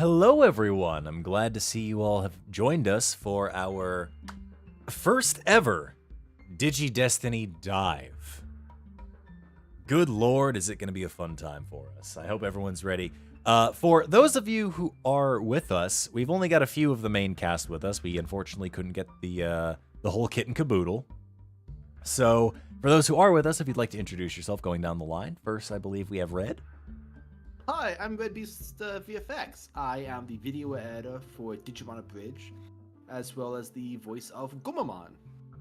Hello, everyone. I'm glad to see you all have joined us for our first ever Digi-Destiny dive. Good Lord, is it going to be a fun time for us. I hope everyone's ready. For those of you who are with us, we've only got a few of the main cast with us. We unfortunately couldn't get the whole kit and caboodle. So, for those who are with us, if you'd like to introduce yourself going down the line. First, I believe we have Red. Hi, I'm RedBeast VFX. I am the video editor for Digimon Abridged, as well as the voice of Grimmjack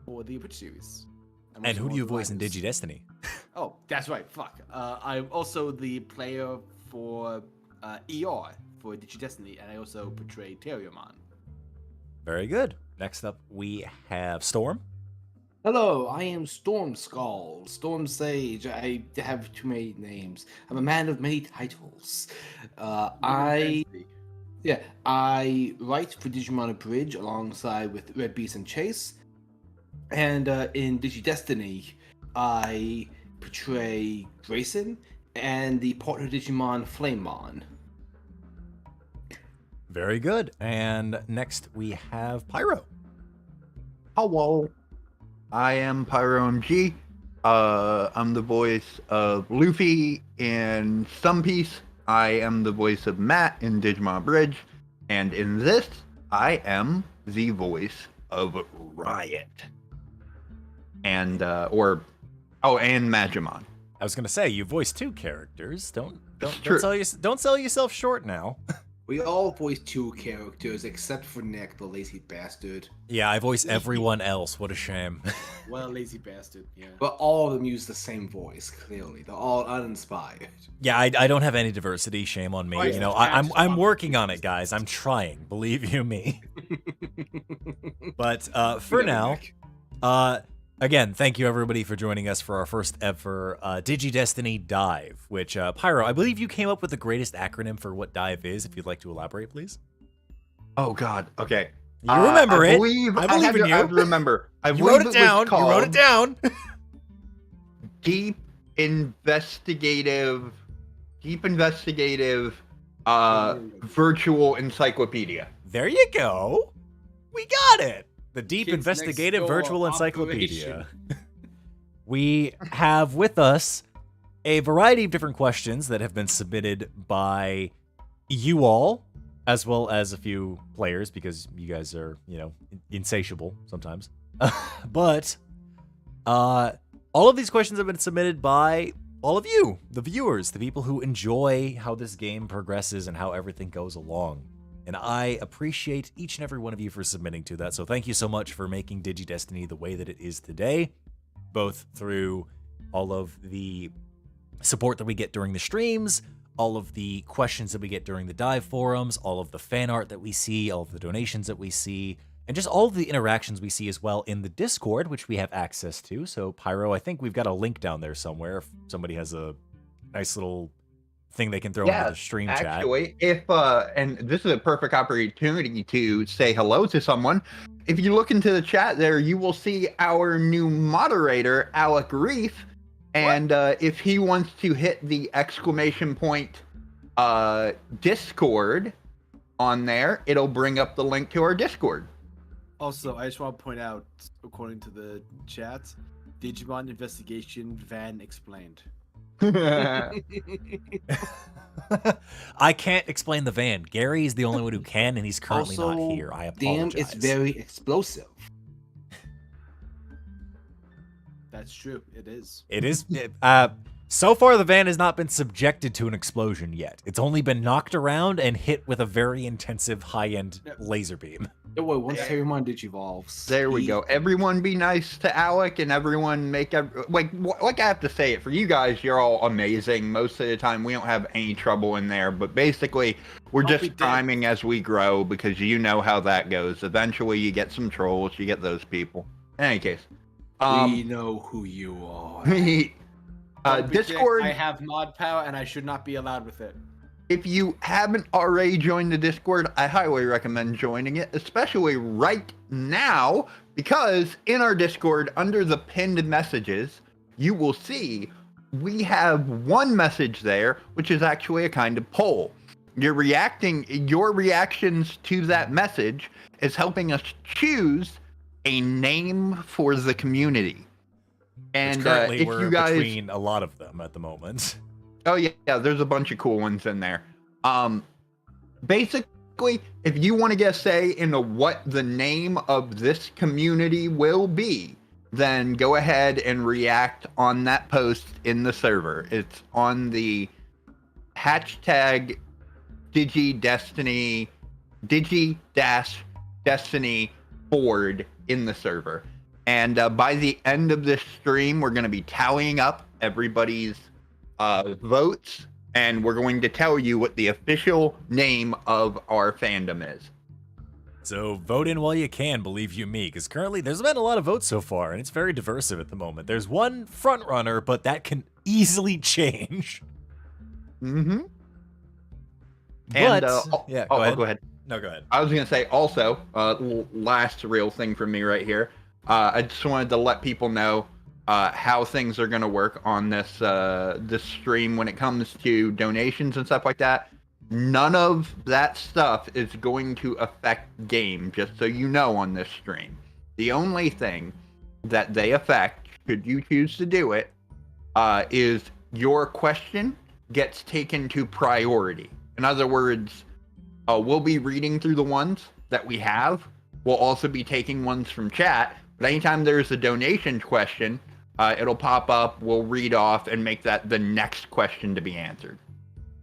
for the Abridged series. And who do you voice in Digi-Destiny? Oh, that's right, fuck. I'm also the player for ER for Digi-Destiny, and I also portray Terriermon. Very good. Next up, we have Storm. Hello, I am StormSage. I have too many names. I'm a man of many titles. I write for Digimon Abridged alongside with RedBeast and Chase. And in Digi-Destiny, I portray Grayson and the partner Digimon Flamemon. Very good. And next we have Pyro. Hello. I am PyrOMG. I'm the voice of Luffy in Some Piece. I am the voice of Matt in Digimon Bridge. And in this, I am the voice of Riot. And, and Magimon. I was going to say, you voice two characters. Don't sell yourself short now. We all voice two characters, except for Nick, the lazy bastard. Yeah, I voice everyone else. What a shame. What a lazy bastard, yeah. But all of them use the same voice, clearly. They're all uninspired. Yeah, I don't have any diversity. Shame on me. Right, you know, I'm working on it, guys. I'm trying. Believe you me. But for now, again, thank you everybody for joining us for our first ever Digi-Destiny dive, which, Pyro, I believe you came up with the greatest acronym for what dive is. If you'd like to elaborate, please. Oh, God. Okay. You remember it. I believe in you. I remember. You wrote it down. You wrote it down. Deep investigative virtual encyclopedia. There you go. We got it. The Deep Kids Investigative Next Door Virtual Encyclopedia. Operation. We have with us a variety of different questions that have been submitted by you all, as well as a few players, because you guys are, you know, insatiable sometimes. But all of these questions have been submitted by all of you, the viewers, the people who enjoy how this game progresses and how everything goes along. And I appreciate each and every one of you for submitting to that. So thank you so much for making Digi-Destiny the way that it is today, both through all of the support that we get during the streams, all of the questions that we get during the dive forums, all of the fan art that we see, all of the donations that we see, and just all of the interactions we see as well in the Discord, which we have access to. So Pyro, I think we've got a link down there somewhere if somebody has a nice little thing they can throw into the stream chat. Actually, if and this is a perfect opportunity to say hello to someone. If you look into the chat there, you will see our new moderator, Alec Reef, and if he wants to hit the exclamation point Discord on there, it'll bring up the link to our Discord. Also, I just want to point out, according to the chat, Digimon Investigation Van Explained. I can't explain the van. Gary is the only one who can, and he's currently not here. I apologize. Diem is very explosive. That's true. It is. It is. So far, the van has not been subjected to an explosion yet. It's only been knocked around and hit with a very intensive high-end laser beam. Don't worry, once Terriermon digivolves. There we go. Everyone be nice to Alec, and everyone make like I have to say it for you guys. You're all amazing. Most of the time, we don't have any trouble in there. But basically, we're just timing as we grow because you know how that goes. Eventually, you get some trolls. You get those people. In any case, we know who you are. Discord. I have mod power, and I should not be allowed with it. If you haven't already joined the Discord, I highly recommend joining it, especially right now, because in our Discord, under the pinned messages, you will see we have one message there, which is actually a kind of poll. Your reactions to that message is helping us choose a name for the community. And currently if we're you guys, between a lot of them at the moment. oh yeah, there's a bunch of cool ones in there. Basically, if you want to get a say into what the name of this community will be, then go ahead and react on that post in the server. It's on the hashtag Digi-Destiny, Digi-Destiny board in the server. And by the end of this stream, we're going to be tallying up everybody's votes, and we're going to tell you what the official name of our fandom is. So vote in while you can, believe you me, because currently there's been a lot of votes so far, and it's very diverse at the moment. There's one front runner, but that can easily change. Mm-hmm. But, And, yeah, go ahead. Go ahead. No, go ahead. I was going to say also, last real thing from me right here. I just wanted to let people know how things are going to work on this stream when it comes to donations and stuff like that. None of that stuff is going to affect game, just so you know, on this stream. The only thing that they affect, should you choose to do it, is your question gets taken to priority. In other words, we'll be reading through the ones that we have. We'll also be taking ones from chat. But anytime there's a donation question, it'll pop up, we'll read off, and make that the next question to be answered.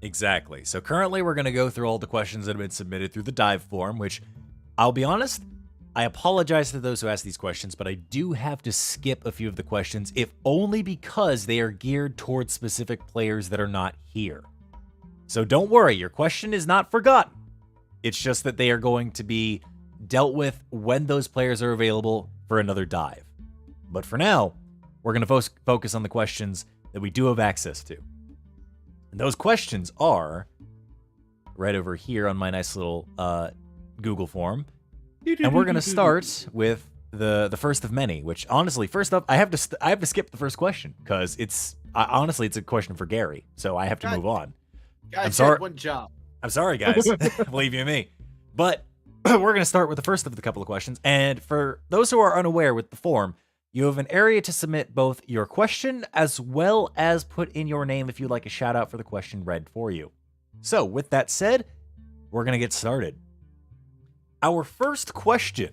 Exactly. So currently we're going to go through all the questions that have been submitted through the dive form, which, I'll be honest, I apologize to those who ask these questions, but I do have to skip a few of the questions, if only because they are geared towards specific players that are not here. So don't worry, your question is not forgotten. It's just that they are going to be dealt with when those players are available for another dive. But for now, we're going to focus on the questions that we do have access to. And those questions are right over here on my nice little Google form. And we're going to start with the first of many, which honestly, first up, I have to skip the first question because honestly, it's a question for Gary. So I have to move on. Guys, I'm sorry. One job. I'm sorry, guys. Believe you me. But we're going to start with the first of the couple of questions. And for those who are unaware with the form, you have an area to submit both your question as well as put in your name if you'd like a shout out for the question read for you. So with that said, we're going to get started. Our first question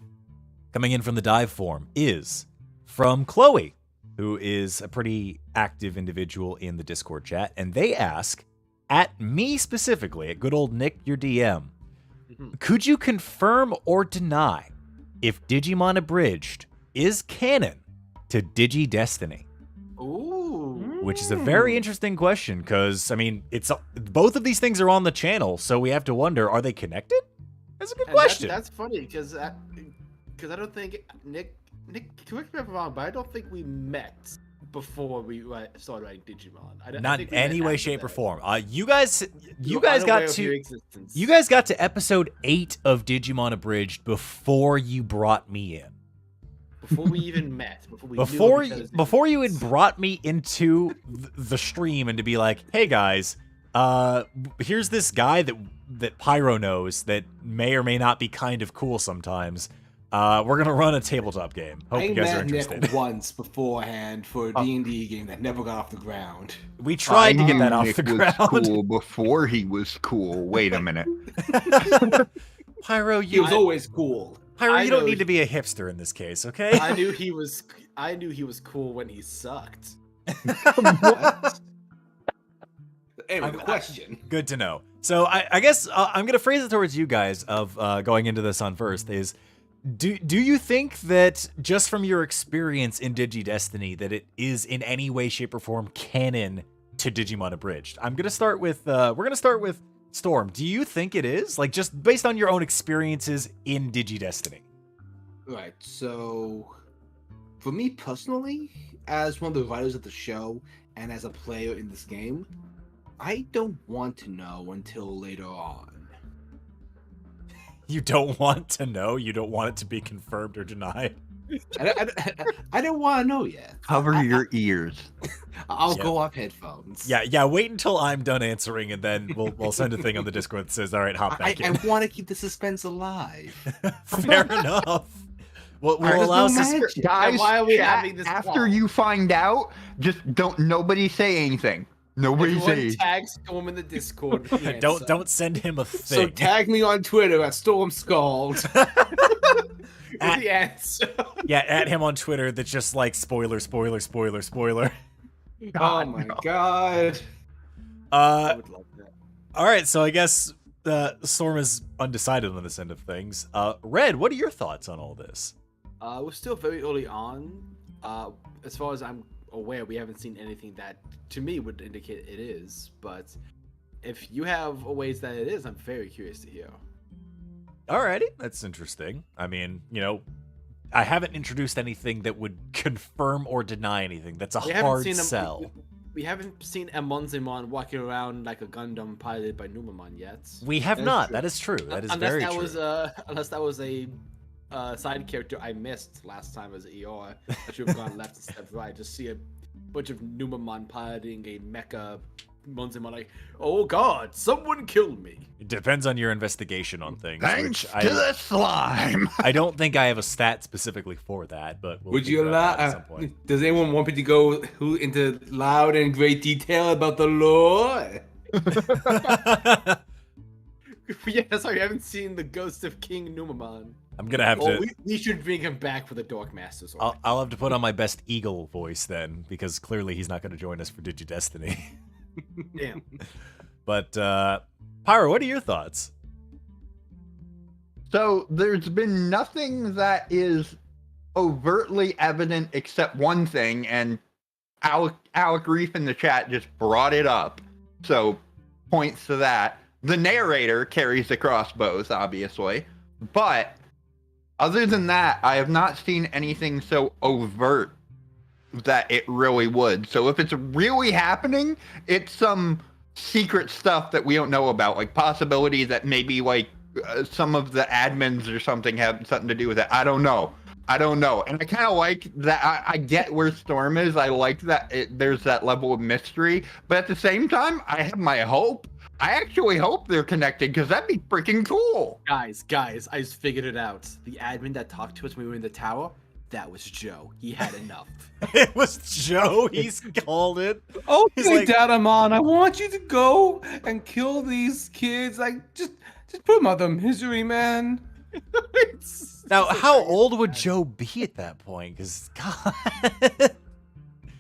coming in from the dive form is from Chloe, who is a pretty active individual in the Discord chat. And they ask, at me specifically, at good old Nick, your DM, could you confirm or deny if Digimon Abridged is canon to Digi-Destiny? Ooh. Which is a very interesting question, because, I mean, both of these things are on the channel, so we have to wonder, are they connected? That's a good question. That's funny, because I don't think, Nick, correct me if I'm wrong, but I don't think we met before we started writing Digimon. Not in any way, shape, or form. You guys got to episode 8 of Digimon Abridged before you brought me in. Before we even met. Before you had brought me into the stream and to be like, hey guys, here's this guy that Pyro knows that may or may not be kind of cool sometimes. We're gonna run a tabletop game. Hope you guys are interested. Nick once beforehand for a D&D game that never got off the ground. We tried to get that off the ground. Cool before he was cool. Wait a minute. Pyro, He was always cool. Pyro, you don't need to be a hipster in this case, okay? I knew he was cool when he sucked. Anyway, the question. Good to know. So I guess I'm gonna phrase it towards you guys of going into this on first is, do you think that just from your experience in Digi-Destiny that it is in any way, shape, or form canon to Digimon Abridged? We're gonna start with Storm. Do you think it is? Like, just based on your own experiences in Digi-Destiny? Right, so for me personally, as one of the writers of the show and as a player in this game, I don't want to know until later on. You don't want to know? You don't want it to be confirmed or denied? I don't want to know yet. Cover your ears. I'll Yeah. go off headphones. Yeah. Wait until I'm done answering, and then we'll send a thing on the Discord that says, "All right, hop I back in." want to keep the suspense alive. Fair enough. We'll There's allow no sus- magic. Guys, why are we chat, having this after call? you find out, just nobody say anything. Nobody Everyone say. tag Storm in the Discord. with the answer. Don't send him a So thing. tag me on Twitter at StormScald. With the answer. Yeah, at him on Twitter. That's just like spoiler. Oh my god. I would love that. All right, so I guess Storm is undecided on this end of things. Red, what are your thoughts on all this? We're still very early on. As far as I'm aware, we haven't seen anything that, to me, would indicate it is. But if you have ways that it is, I'm very curious to hear. Alrighty, that's interesting. I mean, I haven't introduced anything that would confirm or deny anything. That's a hard sell. We haven't seen a Monzimon walking around like a Gundam piloted by Numamon yet. We have That's not. true. That is true. That is unless very that true. was unless that was a side character I missed last time as ER. I should have gone left instead of right. Just see a bunch of Numamon piloting a mecha Monzimon like, oh god, someone killed me. It depends on your investigation on things. Thanks Which to the slime. I don't think I have a stat specifically for that, but we'll Would you figure out allow? that at some point. Does anyone want me to go into loud and great detail about the lore? Yeah, sorry, I haven't seen the ghost of King Numamon. I'm gonna have Oh, to. we should bring him back for the Dark Masters. I'll have to put on my best eagle voice then, because clearly he's not going to join us for Digi-Destiny. Damn. But Pyro, what are your thoughts? So there's been nothing that is overtly evident except one thing, and Alec Reef in the chat just brought it up. So points to that. The narrator carries the crossbows, obviously, but other than that, I have not seen anything so overt that it really would. So if it's really happening, it's some secret stuff that we don't know about, like possibility that maybe like some of the admins or something have something to do with it. I don't know. And I kind of like that. I get where Storm is. I like that there's that level of mystery. But at the same time, I have my hope. I actually hope they're connected because that'd be freaking cool. Guys, I just figured it out. The admin that talked to us when we were in the tower, that was Joe. He had enough. It was Joe. He's called it. Oh, He's like- Datamon, I want you to go and kill these kids. Like, just put them out of misery, man. Now, how old would Joe be at that point? Because God,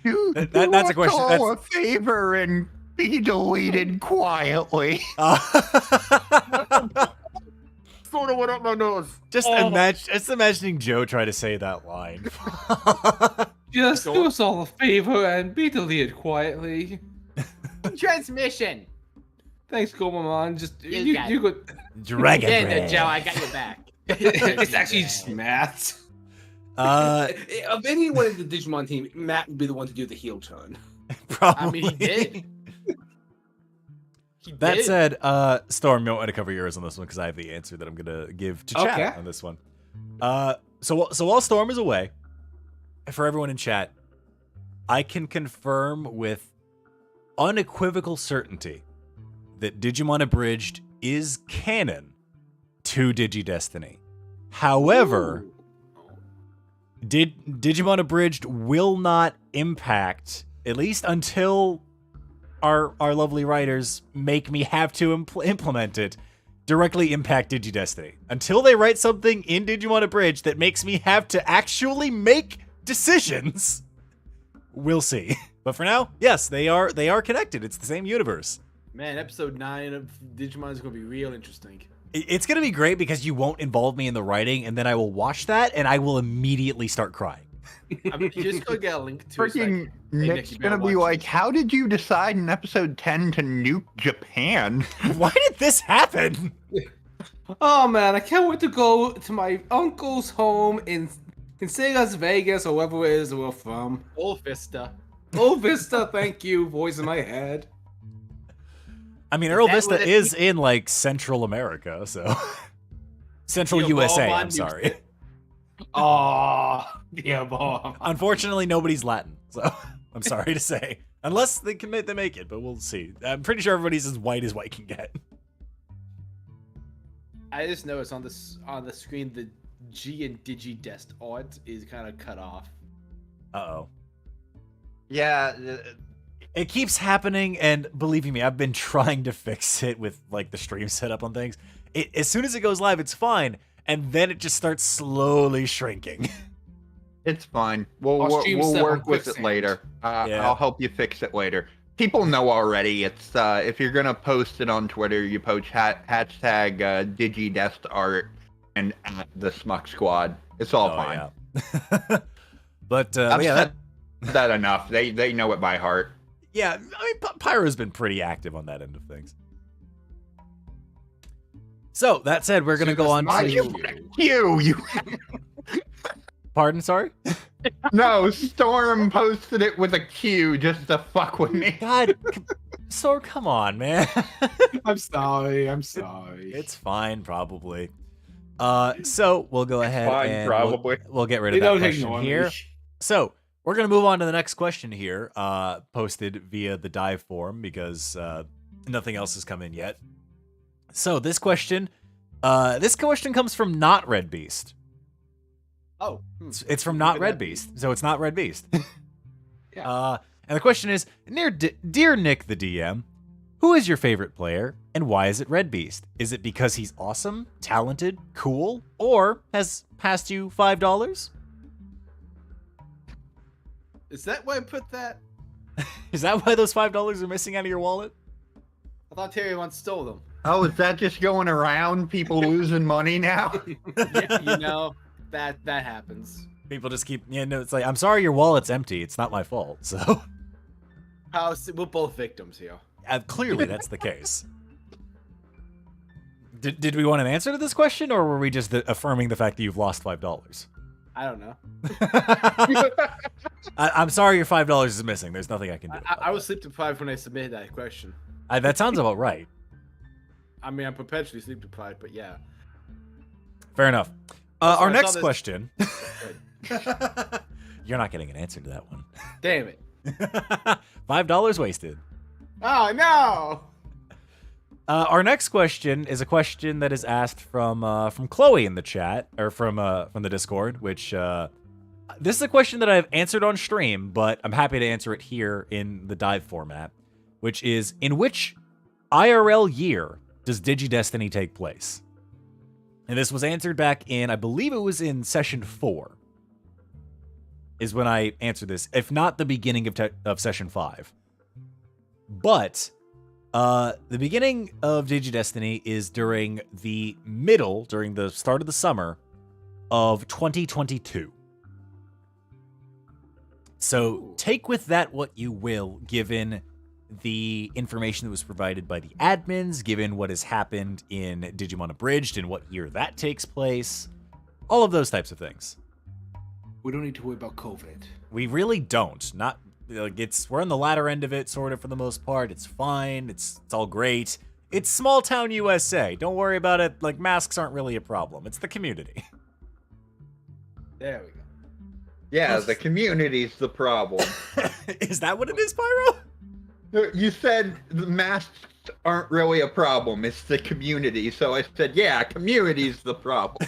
Dude, that's a question. A favor and be deleted quietly. Sort of went up my nose. just imagining Joe try to say that line. Just do us all a favor and be deleted quietly. Transmission. Thanks, Gomamon. Just You got you could. Dragon Yeah, Breath. Joe, I got your back. It's actually just math. Of anyone in the Digimon team, Matt would be the one to do the heel turn. Probably. I mean, he did. He That did. said, Storm, you want to cover yours on this one because I have the answer that I'm gonna give to chat Okay. on this one. So while Storm is away, for everyone in chat, I can confirm with unequivocal certainty that Digimon Abridged is canon to Digi-Destiny. However, Digimon Abridged will not impact, at least until our lovely writers make me have to implement it, directly impact Digi-Destiny. Until they write something in Digimon Abridged that makes me have to actually make decisions, we'll see. But for now, yes, they are connected. It's the same universe. Man, episode 9 of Digimon is going to be real interesting. It's going to be great because you won't involve me in the writing, and then I will watch that, and I will immediately start crying. I mean, you're just going to get a link to his, Freaking like, hey, Nick's Nick, you gonna better be watch like, this. how did you decide in episode 10 to nuke Japan? Why did this happen? Oh man, I can't wait to go to my uncle's home in say Las Vegas or wherever it is we're from. Old Vista. Oh Vista, thank you, voice in my head. I mean, Earl That Vista would- is in, like, Central America, so... Central Yeah, USA, well, I'm sorry. Oh, yeah, bomb. Unfortunately, nobody's Latin, so I'm sorry to say. Unless they commit, they make it, but we'll see. I'm pretty sure everybody's as white as white can get. I just noticed on the screen the G and Digi-Dest art is kind of cut off. Uh-oh. Yeah, It keeps happening, and believe me, I've been trying to fix it with like the stream setup on things. As soon as it goes live, it's fine, and then it just starts slowly shrinking. it's fine. We'll stream stuff on work with it quicksand. later. Yeah. I'll help you fix it later. People know already. It's if you're gonna post it on Twitter, you post hashtag Digi-Dest art and at the Smuck Squad. It's all fine. Yeah. But I've yeah, said that enough. They know it by heart. yeah. I mean, Pyro's been pretty active on that end of things. So that said, we're gonna go on to. You. Pardon, sorry. No, Storm posted it with a Q just to fuck with me. God, so come on, man. I'm sorry. It's fine, probably. So we'll go ahead fine, and probably. we'll get rid They of that don't question ignore here. me. So we're gonna move on to the next question here, posted via the dive forum because nothing else has come in yet. So this question comes from not RedBeast. Oh, It's from not RedBeast, so it's not RedBeast. Yeah. And the question is, dear Nick the DM, who is your favorite player, and why is it RedBeast? Is it because he's awesome, talented, cool, or has passed you $5? Is that why I put that? Is that why those $5 are missing out of your wallet? I thought Terriermon stole them. Oh, is that just going around? People losing money now? Yeah, you know, that happens. People just keep, it's like, I'm sorry your wallet's empty. It's not my fault. So We're both victims here. clearly that's the case. Did we want an answer to this question, or were we just affirming the fact that you've lost $5? I don't know. I'm sorry your $5 is missing. There's nothing I can do. I was sleep deprived when I submitted that question. That sounds about right. I mean, I'm perpetually sleep deprived, but yeah. Fair enough. Also, Our I next saw this- question. You're not getting an answer to that one. Damn it. $5 wasted. Oh, no! Our next question is a question that is asked from Chloe in the chat, or from the Discord, which this is a question that I've answered on stream, but I'm happy to answer it here in the dive format, which is, in which IRL year does Digi-Destiny take place? And this was answered back in, I believe it was in session 4, is when I answered this, if not the beginning of session 5. But the beginning of Digi-Destiny is during the start of the summer of 2022. So take with that what you will, given the information that was provided by the admins, given what has happened in Digimon Abridged and what year that takes place, all of those types of things. We don't need to worry about COVID. We really don't. Not like we're on the latter end of it, sort of, for the most part. It's fine. It's all great. It's small town USA. Don't worry about it. Like, masks aren't really a problem. It's the community. There we go. Yeah, the community's the problem. Is that what it is, Pyro? You said the masks aren't really a problem. It's the community. So I said, yeah, community's the problem.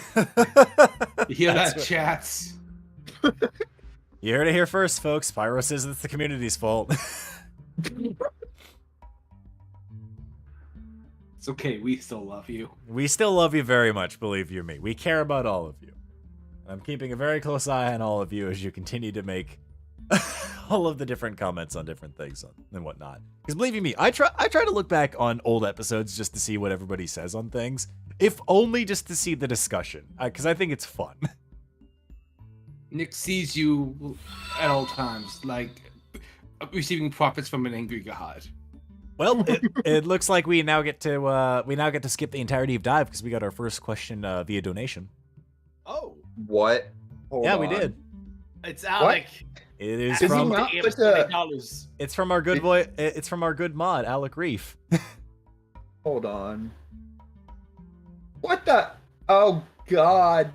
You hear That's that, what- chats? You heard it here first, folks. Pyro says it's the community's fault. It's okay. We still love you. We still love you very much, believe you me. We care about all of you. I'm keeping a very close eye on all of you as you continue to make all of the different comments on different things and whatnot. Because believe you me, I try to look back on old episodes just to see what everybody says on things, if only just to see the discussion, because I think it's fun. Nick sees you at all times, like receiving profits from an angry god. Well, it looks like we now get to skip the entirety of dive because we got our first question via donation. Oh, What? Hold Yeah, we on. did. it's Alec. It is Is from he not Damn, with the- $20. it's from our good boy. It's from our good mod, Alec Reef. Hold on. What the? Oh God.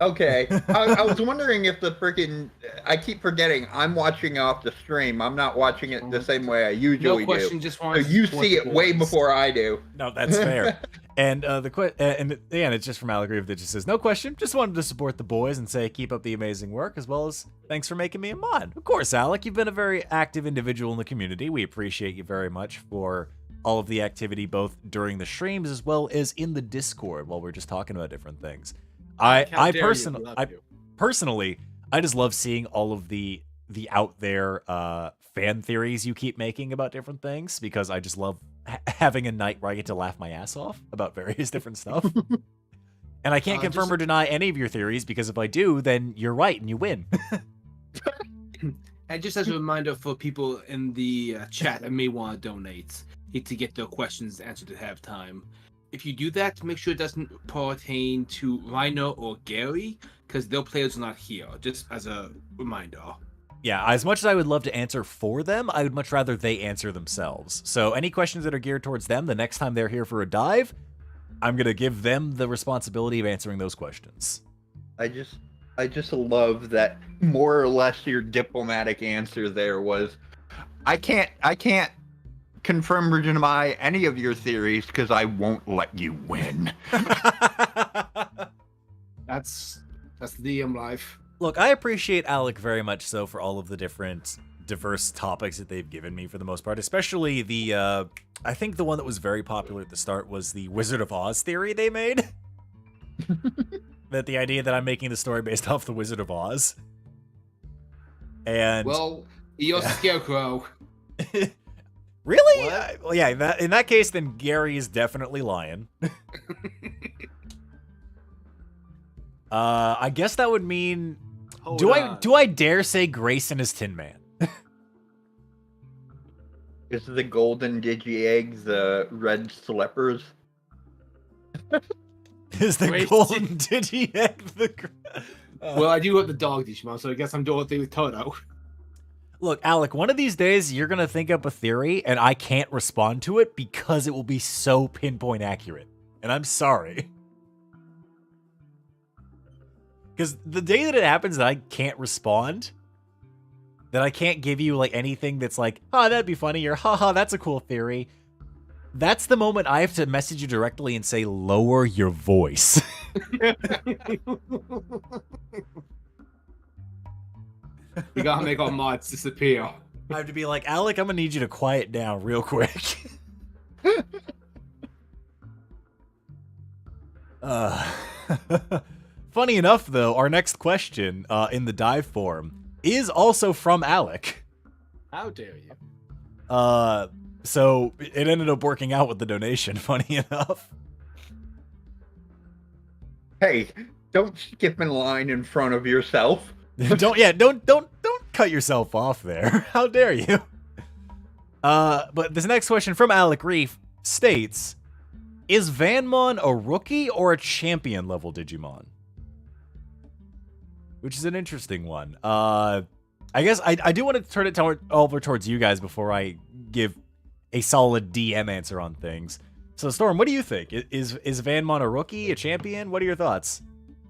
Okay. I was wondering if the freaking... I keep forgetting. I'm watching off the stream. I'm not watching it the same way I usually No question, do. just So wanted to you support see the it way boys. before I do. No, that's fair. And and it's just from Alec Reeve that just says, no question, just wanted to support the boys and say keep up the amazing work, as well as thanks for making me a mod. Of course, Alec, you've been a very active individual in the community. We appreciate you very much for all of the activity, both during the streams as well as in the Discord while we're just talking about different things. I personally, I just love seeing all of the out there fan theories you keep making about different things, because I just love having a night where I get to laugh my ass off about various different stuff. And I can't confirm or deny any of your theories, because if I do, then you're right and you win. And just as a reminder for people in the chat that may want to donate to get their questions answered ahead of time, if you do that, make sure it doesn't pertain to Reiner or Gary, because their players are not here, just as a reminder. Yeah, as much as I would love to answer for them, I would much rather they answer themselves. So any questions that are geared towards them, the next time they're here for a dive, I'm going to give them the responsibility of answering those questions. I just love that more or less your diplomatic answer there was, I can't confirm or deny any of your theories because I won't let you win. That's the Diem life. Look, I appreciate Alec very much so for all of the different diverse topics that they've given me for the most part, especially the, I think the one that was very popular at the start was the Wizard of Oz theory they made. That the idea that I'm making the story based off the Wizard of Oz. And... well, you're a scarecrow. Really? Well, yeah, in that case, then Gary is definitely lying. I guess that would mean... Do I dare say Grayson is Tin Man? Is the golden Digi-Egg the red slippers? Is the Grayson. golden Digi-Egg the... Well, I do have the dog Digimon, so I guess I'm doing a thing with Toto. Look, Alec, one of these days you're going to think up a theory and I can't respond to it because it will be so pinpoint accurate. And I'm sorry. Because the day that it happens that I can't respond, that I can't give you like anything that's like, oh, that'd be funny, or haha, that's a cool theory. That's the moment I have to message you directly and say, lower your voice. We gotta make our mods disappear. I have to be like, Alec, I'm gonna need you to quiet down real quick. Funny enough, though, our next question in the dive form is also from Alec. How dare you? So it ended up working out with the donation, funny enough. Hey, don't skip in line in front of yourself. Don't cut yourself off there. How dare you? But this next question from Alec Reef states, is Flamemon a rookie or a champion level Digimon? Which is an interesting one. I guess I do want to turn it over towards you guys before I give a solid DM answer on things. So Storm, what do you think? Is Flamemon a rookie, a champion? What are your thoughts?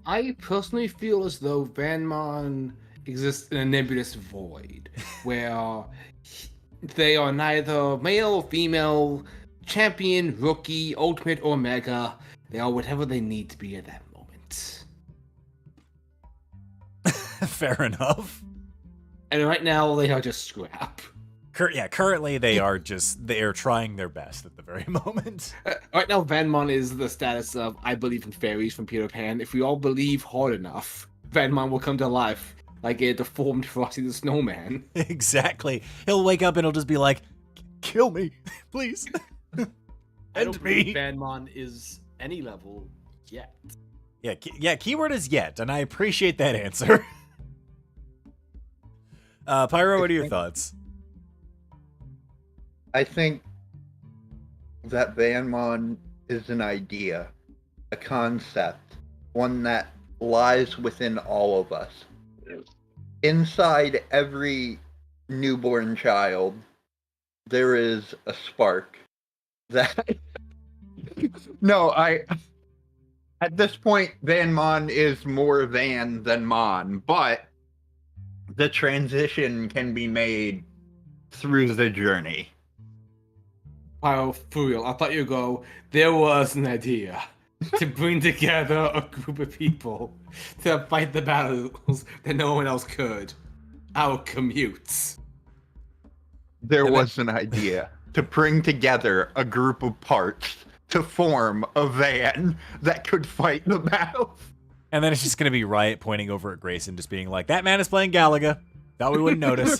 I personally feel as though Flamemon exists in a nebulous void, where they are neither male or female, champion, rookie, ultimate, or mega. They are whatever they need to be at that moment. Fair enough. And right now, they are just scrap. Currently they are trying their best at the very moment. Right now, Flamemon is the status of I believe in fairies from Peter Pan. If we all believe hard enough, Flamemon will come to life like a deformed Frosty the Snowman. Exactly. He'll wake up and he'll just be like, kill me, please. I don't End believe me. Flamemon is any level yet. Yeah, keyword is yet, and I appreciate that answer. Pyro, what are your thoughts? I think that Flamemon is an idea, a concept, one that lies within all of us. Inside every newborn child, there is a spark that... No, I At this point, Vanmon is more Van than Mon, but the transition can be made through the journey. Pyro, for real, I thought you'd go, there was an idea to bring together a group of people to fight the battles that no one else could. Our commutes. There was an idea to bring together a group of parts to form a van that could fight the battles. And then it's just going to be Riot pointing over at Grayson, just being like, that man is playing Galaga. Thought we wouldn't notice.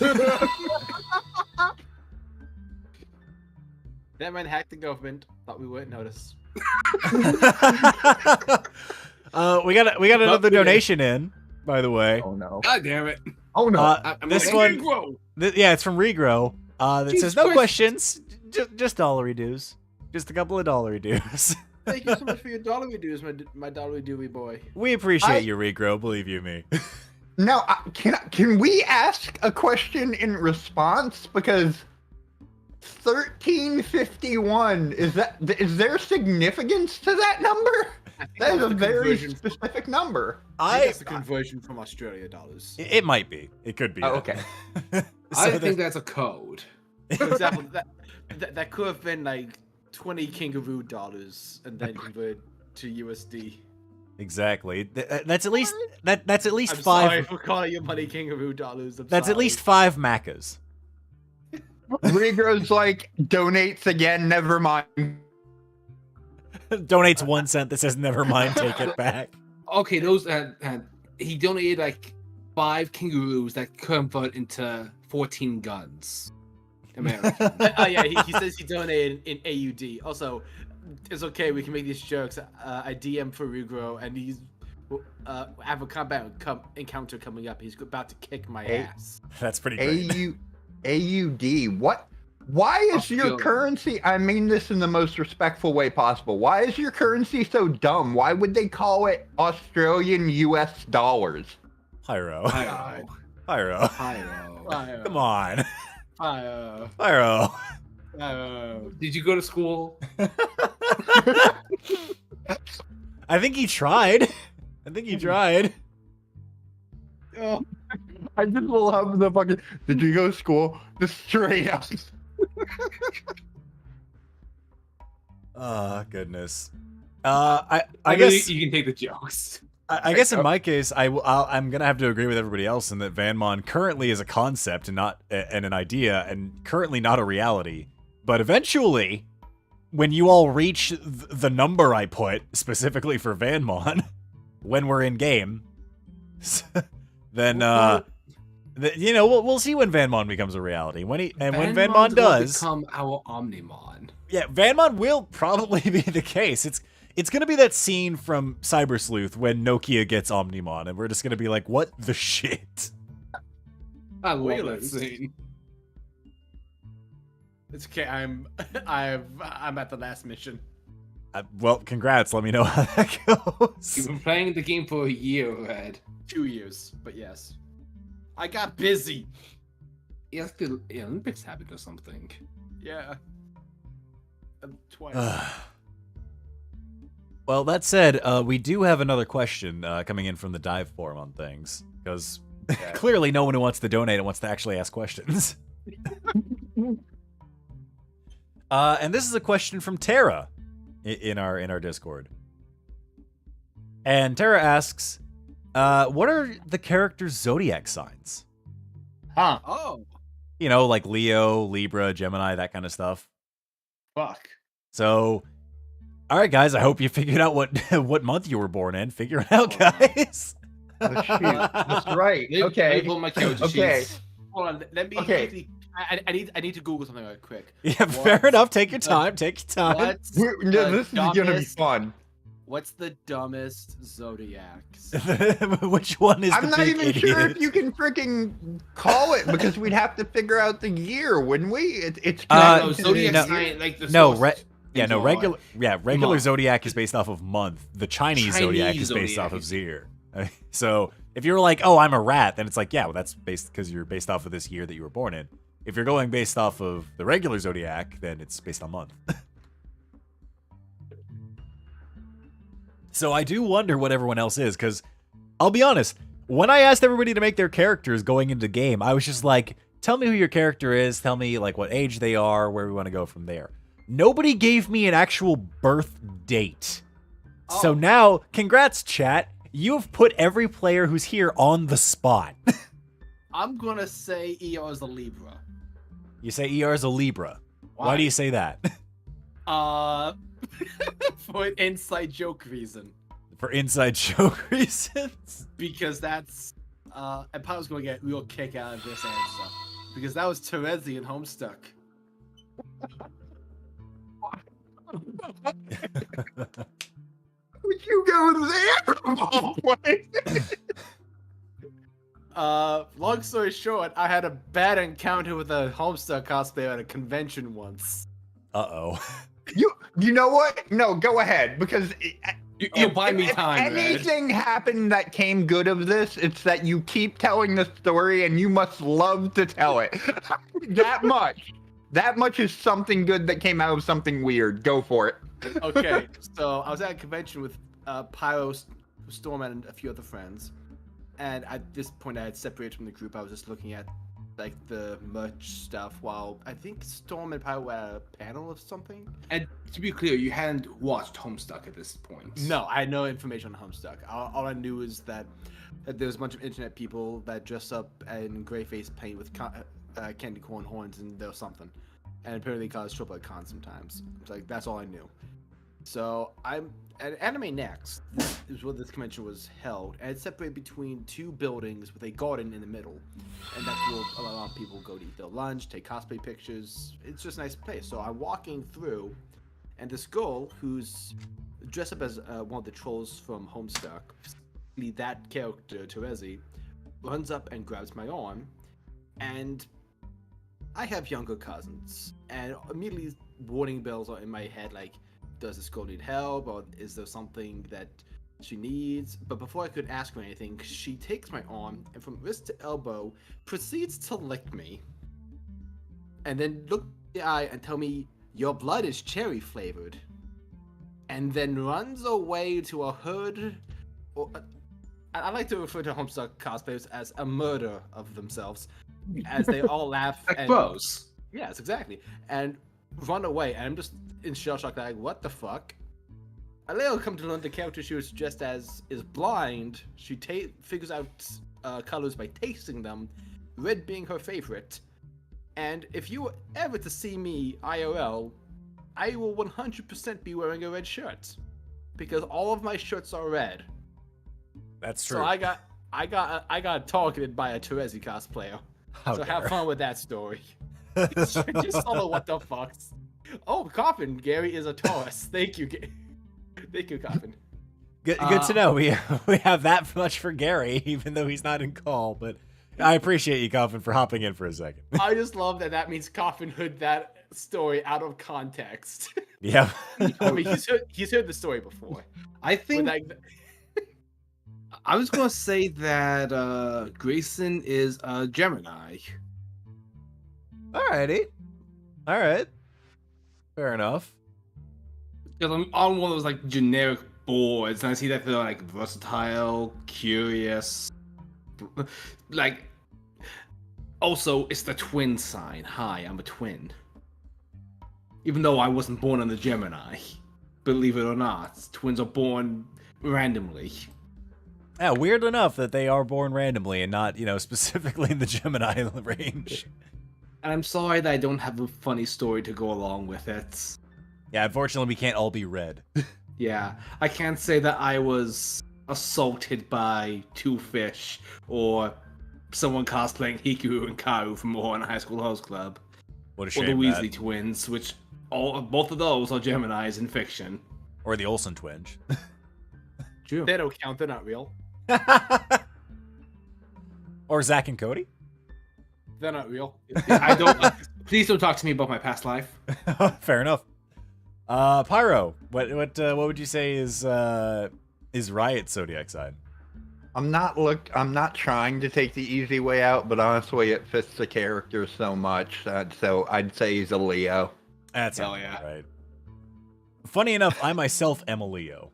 That man hacked the government. Thought we wouldn't notice. We got another donation in, by the way. Oh no. God damn it. Oh no. This one, yeah, it's from Regrow. That says, no questions, just dollary dues. Just a couple of dollary dues. Thank you so much for your dollary dues, my dollary dewey boy. We appreciate you, Regrow, believe you me. Now, can we ask a question in response? Because 1351, is there significance to that number? That is a very specific number. I think that's the conversion from Australia dollars. It might be. It could be. Oh, okay. I think that's a code. For example, that could have been like 20 kangaroo dollars and then converted to USD. Exactly. That's at least that's at least I'm five. sorry for calling your money kangaroo dollars. That's at least 5 Macas. Regrow's like, donates again, never mind. Donates 1 cent that says never mind, take it back. Okay, those he donated like 5 kangaroos that convert into 14 guns. American. Oh yeah, he says he donated in AUD. Also, it's okay. We can make these jokes. I DM for Regrow, and he's have a combat encounter coming up. He's about to kick my ass. That's pretty great. AUD. What? Why is your currency? I mean this in the most respectful way possible. Why is your currency so dumb? Why would they call it Australian US dollars? Pyro. Pyro. Pyro. Pyro. Come on. Pyro. Pyro. Pyro. Did you go to school? I think he tried. Oh. I just love the fucking. Did you go to school? Just straight up. Oh goodness. I guess you can take the jokes. I guess in my case, I'm gonna have to agree with everybody else in that Vanmon currently is a concept and not and an idea, and currently not a reality. But eventually, when you all reach the number I put specifically for Vanmon, when we're in game, then we'll see when Vanmon becomes a reality. When Vanmon does become our Omnimon. Yeah, Vanmon will probably be the case. It's gonna be that scene from Cyber Sleuth when Nokia gets Omnimon, and we're just gonna be like, "What the shit?" I love that scene. It's okay. I'm at the last mission. Well, congrats. Let me know how that goes. You've been playing the game for a year, Red. 2 years, but yes. I got busy. Yeah, the Olympics happened or something. Yeah. Twice. Well, that said, we do have another question coming in from the dive forum on things, because clearly no one who wants to donate wants to actually ask questions. And this is a question from Tara in our Discord. And Tara asks, what are the characters' zodiac signs? Huh. Oh. You know, like Leo, Libra, Gemini, that kind of stuff. Fuck. So, all right, guys, I hope you figured out what month you were born in. Figure it out, guys. Oh, shoot. That's right. Okay. Label my character Okay. sheets. Hold on. Let me quickly. I need to Google something real quick. Yeah, fair enough. Take your time. Take your time. What's This is gonna be fun. What's the dumbest zodiacs? Which one is I'm the not big even idiot? sure if you can freaking call it because we'd have to figure out the year, wouldn't we? It's No, connected to zodiac the sign, like the No, solstice. regular Month. zodiac is based off of month. The Chinese zodiac is based zodiac off of is- year. So if you're like, oh, I'm a rat, then it's like, yeah, well, that's based because you're based off of this year that you were born in. If you're going based off of the regular zodiac, then it's based on month. So I do wonder what everyone else is, because I'll be honest, when I asked everybody to make their characters going into the game, I was just like, tell me who your character is, tell me like what age they are, where we want to go from there. Nobody gave me an actual birth date. So Oh. now, congrats, chat. You have put every player who's here on the spot. I'm gonna say ER is a Libra. You say ER is a Libra. Why do you say that? For an inside joke reason. For inside joke reasons? Because that's and Paolo's gonna get a real kick out of this answer. Because that was Terezi in Homestuck. Would you go there? Oh, Long story short, I had a bad encounter with a Homestuck cosplayer at a convention once. Uh-oh. you know what? No, go ahead, because You'll buy me time, If Red. anything happened that came good of this, it's that you keep telling the story and you must love to tell it. That much is something good that came out of something weird. Go for it. Okay, so I was at a convention with Pyro, Storm, and a few other friends. And at this point, I had separated from the group. I was just looking at like the merch stuff while I think Storm and Pyro were at a panel of something. And to be clear, you hadn't watched Homestuck at this point. No, I had no information on Homestuck. All I knew is that there's a bunch of internet people that dress up in gray face paint with candy corn horns and there was something. And apparently cause trouble at cons sometimes. It's like, that's all I knew. So I'm at Anime Next is where this convention was held, and it's separated between two buildings with a garden in the middle, and that's where a lot of people go to eat their lunch, take cosplay pictures. It's just a nice place. So I'm walking through, and this girl who's dressed up as one of the trolls from Homestuck, that character Terezi, runs up and grabs my arm, and I have younger cousins, and immediately warning bells are in my head like, does this girl need help, or is there something that she needs? But before I could ask her anything, she takes my arm and from wrist to elbow proceeds to lick me. And then look in the eye and tell me, your blood is cherry flavored. And then runs away to a herd, or I like to refer to Homestuck cosplayers as a murder of themselves, as they all laugh. Like And, bros. yes, exactly. And run away, and I'm just in shell shock, like, what the fuck? I later come to learn the character she was dressed as is blind. She figures out colors by tasting them, red being her favorite. And if you were ever to see me IRL, I will 100% be wearing a red shirt, because all of my shirts are red. That's true. So I got targeted by a Terezi cosplayer. How So dare. have fun with that story. Just solo what the fuck. Oh, Coffin, Gary is a Taurus. Thank you, thank you, Coffin. Good to know. We have that much for Gary, even though he's not in call. But I appreciate you, Coffin, for hopping in for a second. I just love that means Coffin heard that story out of context. Yeah. I mean, he's heard the story before. I think But, like, I was gonna say that Grayson is a Gemini. Alrighty. All right. Fair enough. Because I'm on one of those like generic boards, and I see that they're like versatile, curious. Like, also, it's the twin sign. Hi, I'm a twin. Even though I wasn't born in the Gemini, believe it or not, twins are born randomly. Yeah, weird enough that they are born randomly and not, specifically in the Gemini range. And I'm sorry that I don't have a funny story to go along with it. Yeah, unfortunately, we can't all be red. Yeah, I can't say that I was assaulted by two fish or someone cosplaying Hikaru and Karu from Horror High School Host Club. What a Or shame. the Matt. Weasley twins, which both of those are Geminis in fiction. Or the Olsen twins. True. they don't count. They're not real. Or Zach and Cody. They're not real. I don't. Please don't talk to me about my past life. Fair enough. Pyro, what would you say is Riot zodiac sign? I'm not trying to take the easy way out, but honestly, it fits the character so much that so I'd say he's a Leo. That's Hell yeah. right. Funny enough, I myself am a Leo.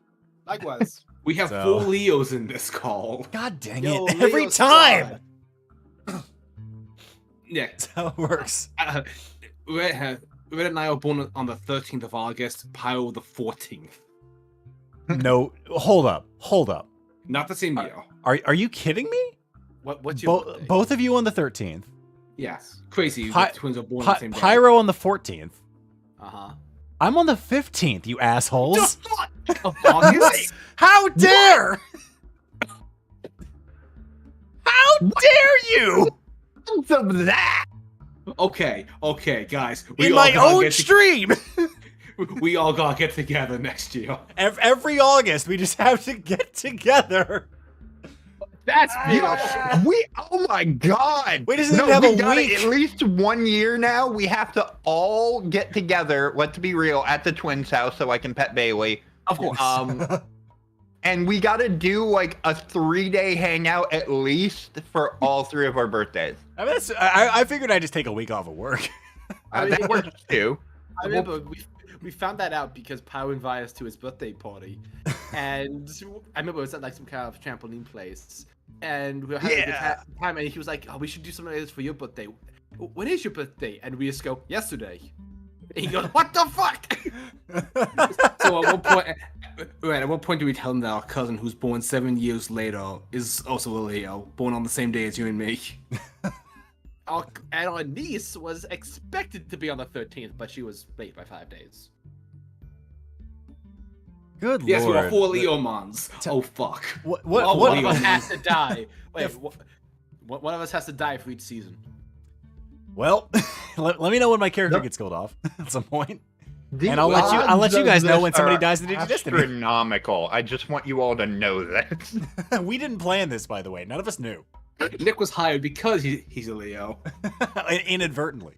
Likewise. We have So- 4 Leos in this call. God dang Yo, it! Every Leo time. squad. Yeah. That's how it works. Red and I were born on the 13th of August, Pyro the 14th. No, hold up. Not the same year. Are you kidding me? What's your birthday? Both of you on the 13th. Yes. Crazy. Pi- the twins are born on the same day. Pyro on the 14th. Uh-huh. I'm on the 15th, you assholes. Of August? How dare! How dare you! Of that. Okay, guys. In all my gotta own get stream! we all gotta get together next year. Every August, we just have to get together. That's Oh my god! We just didn't have a gotta- week. At least 1 year now. We have to all get together. Let's be real, at the twins' house, so I can pet Bailey. Of course. And we gotta do like a 3-day hangout at least for all 3 of our birthdays. I mean, I figured I'd just take a week off of work. That works too. I remember we found that out because Pyro invited us to his birthday party, and I remember it was at like some kind of trampoline place, and we were having a good time, and he was like, "Oh, we should do something like this for your birthday. When is your birthday?" And we just go, "Yesterday." And he goes, "What the fuck?" So at one point do we tell him that our cousin, who's born 7 years later, is also a Leo, born on the same day as you and me. And our niece was expected to be on the 13th, but she was late by 5 days. Good Yes, lord. we are 4 Leomons. Oh fuck. What? One of us has to die. Wait, one of us has to die for each season. Well, let me know when my character gets killed off at some point. The And I'll let odds you of guys know this when somebody are dies in Digi-Destiny. astronomical. I just want you all to know that. We didn't plan this, by the way. None of us knew. Nick was hired because he's a Leo. Inadvertently.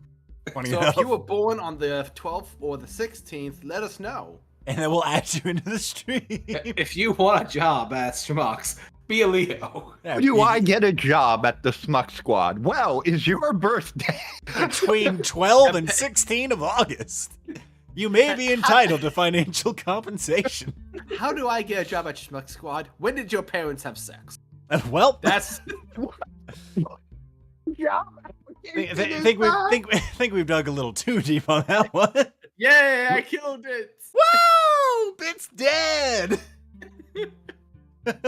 Funny So enough. if you were born on the 12th or the 16th, let us know. And then we'll add you into the stream. If you want a job at Schmucks, be a Leo. Yeah, Do I get a job at the Smuck Squad? Well, is your birthday? between 12 and 16 of August. You may be entitled to financial compensation. How do I get a job at Schmuck Squad? When did your parents have sex? Well, That's Job think we've dug a little too deep on that one. yay! I killed it. Woo! Bit's dead.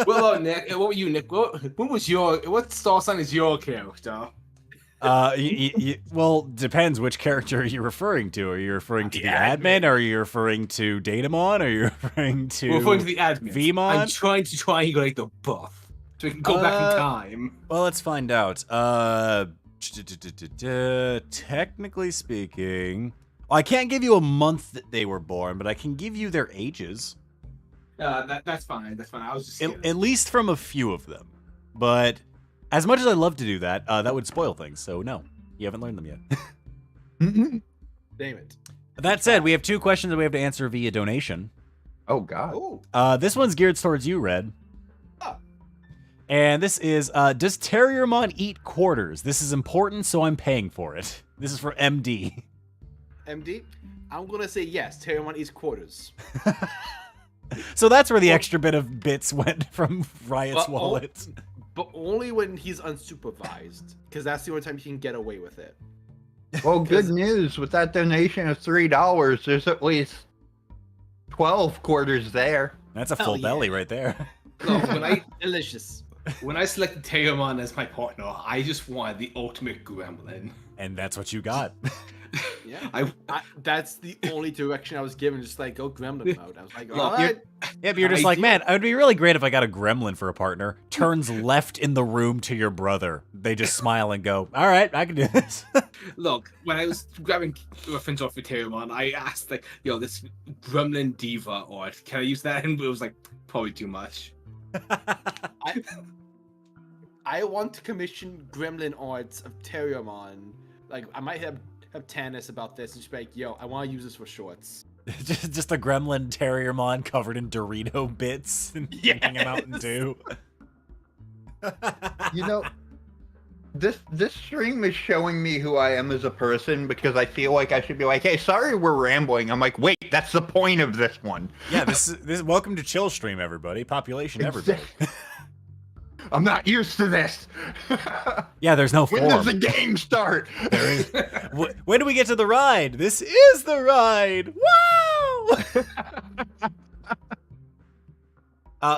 Well, Nick, what were you, Nick? What star sign is your character? Well, depends which character you're referring to. Are you referring to the admin? Or are you referring to Datamon? Are you referring to We're referring to the admin. Vmon? I'm trying to triangulate the buff so we can go back in time. Well, let's find out. Technically speaking, I can't give you a month that they were born, but I can give you their ages. That's fine. That's fine. I was just At least from a few of them. But as much as I love to do that, that would spoil things. So no, you haven't learned them yet. damn it. That said, we have 2 questions that we have to answer via donation. Oh God. Oh, This one's geared towards you, Red. Ah. And this is, does Terriermon eat quarters? This is important, so I'm paying for it. This is for MD. MD, I'm gonna say yes. Terriermon eats quarters. So that's where the extra bit of bits went from Riot's But- wallet. But only when he's unsupervised, because that's the only time he can get away with it. Well, good news. With that donation of $3, there's at least 12 quarters there. That's a Hell full yeah. belly right there. No, delicious. When I selected Terriermon as my partner, I just wanted the ultimate gremlin. And that's what you got. Yeah, that's the only direction I was given. Just like go gremlin mode. I was like, Look, all right. Yeah, but you're just like, man, it would be really great if I got a gremlin for a partner. Turns left in the room to your brother. They just smile and go, all right, I can do this. Look, when I was grabbing reference off for Terriermon, I asked like, yo, this gremlin diva art, can I use that? And it was like, probably too much. I want to commission gremlin arts of Terriermon. Like, I might have Tannis about this and just be like, yo, I want to use this for shorts. just a gremlin Terriermon covered in Dorito bits and drinking a Mountain Dew. You know, this stream is showing me who I am as a person because I feel like I should be like, hey, sorry we're rambling. I'm like, wait, that's the point of this one. Yeah, this is welcome to Chill Stream, everybody. Population, everybody. I'm not used to this. Yeah, there's no When form. does the game start? There is. When do we get to the ride? This is the ride. Wow!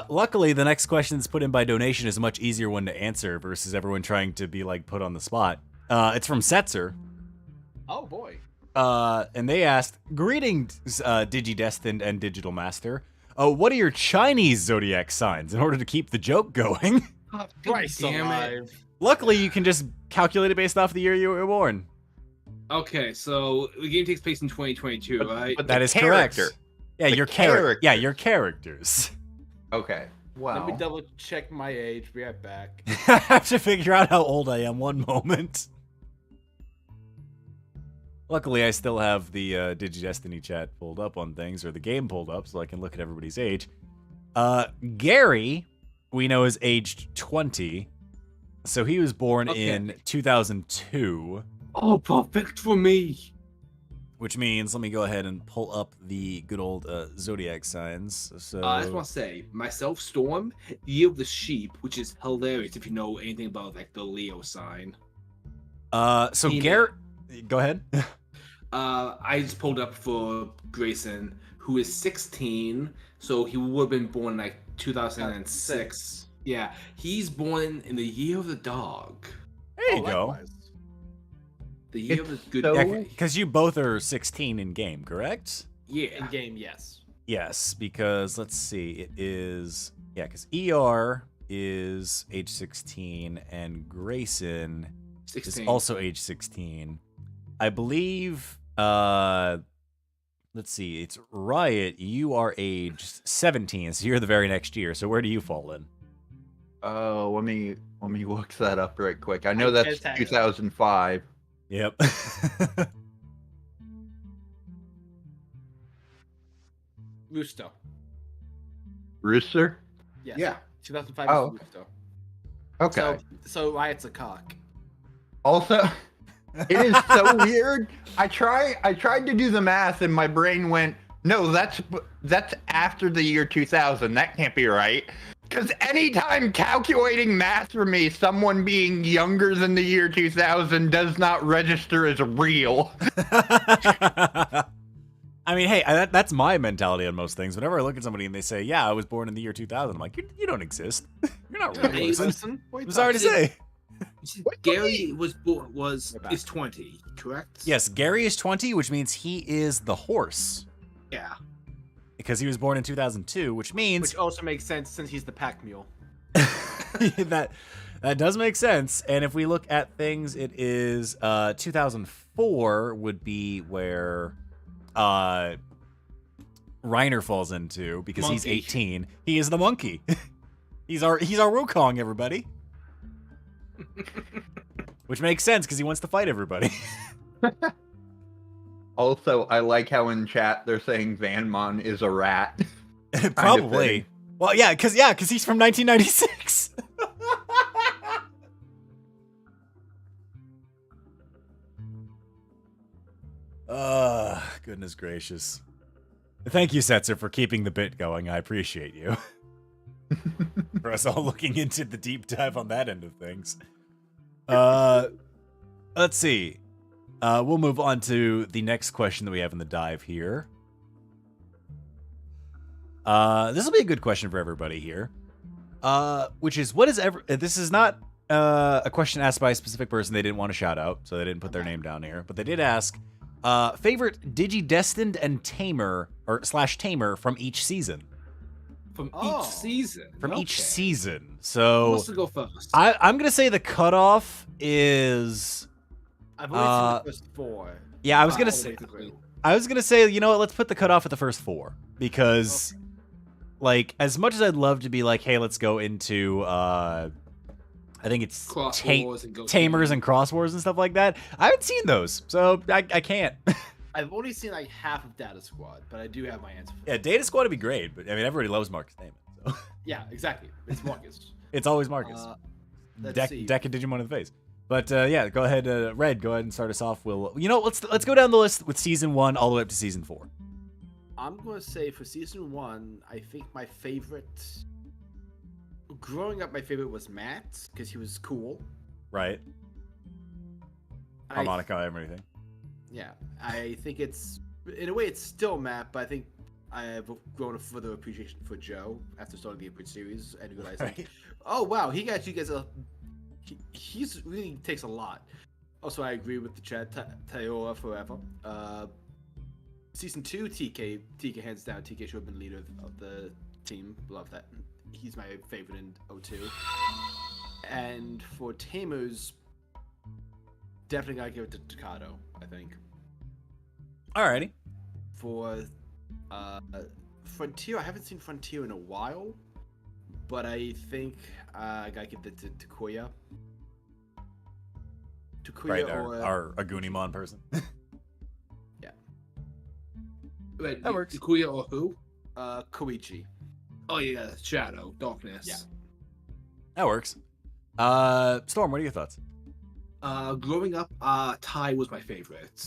Luckily, the next question that's put in by donation is a much easier one to answer versus everyone trying to be like put on the spot. It's from Setzer. Oh boy. And they asked, "Greetings, Digi-Destined and Digital Master. What are your Chinese zodiac signs in order to keep the joke going?" Christ damn it. alive. Luckily, you can just calculate it based off the year you were born. Okay, so the game takes place in 2022, right? But That the is character. correct. Yeah, The your character. characters. Yeah, your characters. Okay. Wow. Let me double check my age. Be right back. I have to figure out how old I am. One moment. Luckily, I still have the Digi-Destiny chat pulled up on things, or the game pulled up, so I can look at everybody's age. Gary, we know, is aged 20. So he was born in 2002. Oh, perfect for me. Which means, let me go ahead and pull up the good old zodiac signs. So I just want to say, myself, Storm, Year of the Sheep, which is hilarious if you know anything about like the Leo sign. so Gary, go ahead. I just pulled up for Grayson, who is 16, so he would have been born like 2006. Yeah, he's born in the year of the dog. There you go. Likewise. The year It's of the good. so- Yeah, because you both are 16 in game, correct? Yeah. In game, yes. Yes, because let's see, it is because ER is age 16 and Grayson 16. is also age 16. I believe let's see, it's Riot, you are age 17, so you're the very next year. So where do you fall in? Oh, let me look that up right quick. I know I that's can't tell. 2005. Yep. Rooster. Rooster? Yes. Yeah. 2005 Oh. is Rooster. Okay. So Riot's a cock. Also, it is so weird. I tried to do the math and my brain went, no, that's after the year 2000. That can't be right. Because anytime calculating math for me, someone being younger than the year 2000 does not register as real. I mean, hey, that's my mentality on most things. Whenever I look at somebody and they say, "Yeah, I was born in the year 2000," I'm like, "You don't exist. You're not real." Hey, person." listen, I'm sorry to say. Gary is We're back. 20, correct? Yes, Gary is 20, which means he is the horse Yeah. because he was born in 2002, which means Which also makes sense since he's the pack mule. that does make sense. And if we look at things, it is 2004 would be where Reiner falls into because he's Monkey. 18. He is the monkey. he's our Wukong, everybody. Which makes sense because he wants to fight everybody. Also, I like how in chat they're saying Vanmon is a rat. Probably. fitting. Well, yeah, because he's from 1996. Goodness gracious. Thank you, Setzer, for keeping the bit going. I appreciate you. For us all looking into the deep dive on that end of things. Let's see. We'll move on to the next question that we have in the dive here. This will be a good question for everybody here. Which is, this is not a question asked by a specific person they didn't want to shout out, so they didn't put their name down here. But they did ask, favorite Digi-Destined and Tamer, or /Tamer from each season. From Oh. each season. From each Okay. season. Who So wants to go first? I'm going to say the cutoff is... I've only seen the first 4. Yeah, I was Five, going to all the say... way through. I was gonna say, you know what? Let's put the cutoff at the first 4 because, like, as much as I'd love to be like, hey, let's go into, I think it's Cross Wars and go Tamers and Cross Wars and stuff like that. I haven't seen those, so I can't. I've only seen like half of Data Squad, but I do have my answer. Yeah, Data Squad would be great, but I mean, everybody loves Marcus Damon, so Yeah, exactly. It's Marcus. it's always Marcus. Let's Deck see. a Digimon in the face. But yeah, go ahead, Red. Go ahead and start us off. Let's go down the list with season 1 all the way up to season 4. I'm gonna say for season 1, I think my favorite. Growing up, my favorite was Matt because he was cool. Right. Harmonica and everything. Yeah, I think it's in a way it's still Matt, but I think I have grown a further appreciation for Joe after starting the Impmon series and realizing, Right. oh wow, he actually gets he's really takes a lot. Also, I agree with the chat. Tayoa forever. Season 2, TK hands down. TK should have been leader of the team. Love that. He's my favorite in 02. And for Tamers, definitely gotta give it to Takato, I think. Alrighty. For Frontier, I haven't seen Frontier in a while, but I think I gotta give it to Takuya. Right, our Agunimon person. Yeah. Wait, That works. Kuya or who? Koichi. Oh yeah, Shadow, Darkness. Yeah. That works. Storm, what are your thoughts? Growing up, Tai was my favorite.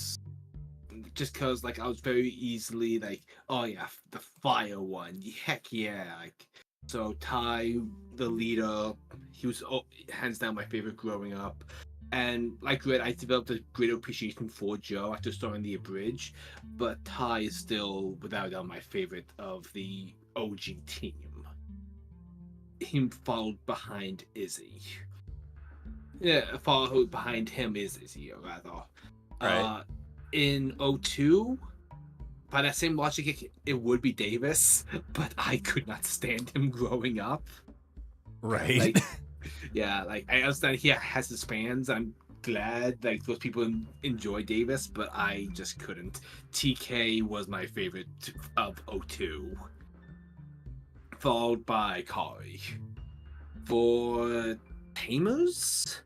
Just cause like I was very easily like, oh yeah, the fire one. Heck yeah. Like so Tai, the leader, he was hands down my favorite growing up. And like Red, I developed a great appreciation for Joe after starting the Abridge, but Tai is still without a doubt my favorite of the OG team. Him followed behind Izzy. Yeah, followed behind him is Izzy, rather. Right. In 02, by that same logic, it would be Davis, but I could not stand him growing up. Right. Like, yeah, like I understand he has his fans. I'm glad like those people enjoy Davis, but I just couldn't. TK was my favorite of 02, followed by Kari. For Tamers,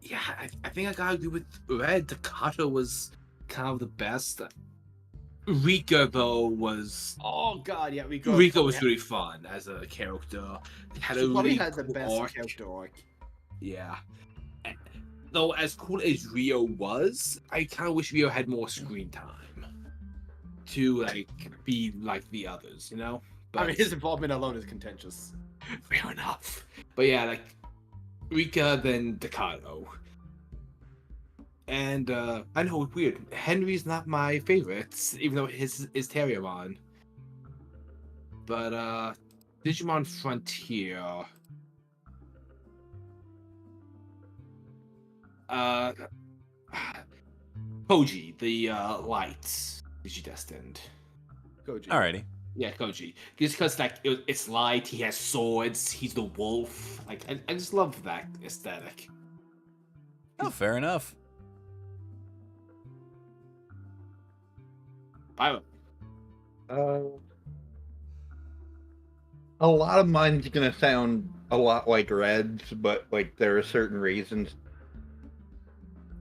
yeah, I think I gotta agree with Red. Takato was kind of the best. Rika though was Oh god, yeah, Rika was really fun as a character. Had She a probably really had the cool best arc. character arc. Yeah. Though as cool as Rio was, I kind of wish Rio had more screen time to like be like the others, you know. But I mean, his involvement alone is contentious. fair enough. But yeah, like Rika, then Takato. And I know it's weird. Henry's not my favorite, even though his is Terriermon. But Digimon Frontier. Koji, the lights Digi-Destined. Koji. Alrighty. Yeah, Koji. Just because like it's light, he has swords, he's the wolf. Like I just love that aesthetic. Oh, fair enough. Pyro. A lot of mine's gonna sound a lot like Red's, but like there are certain reasons.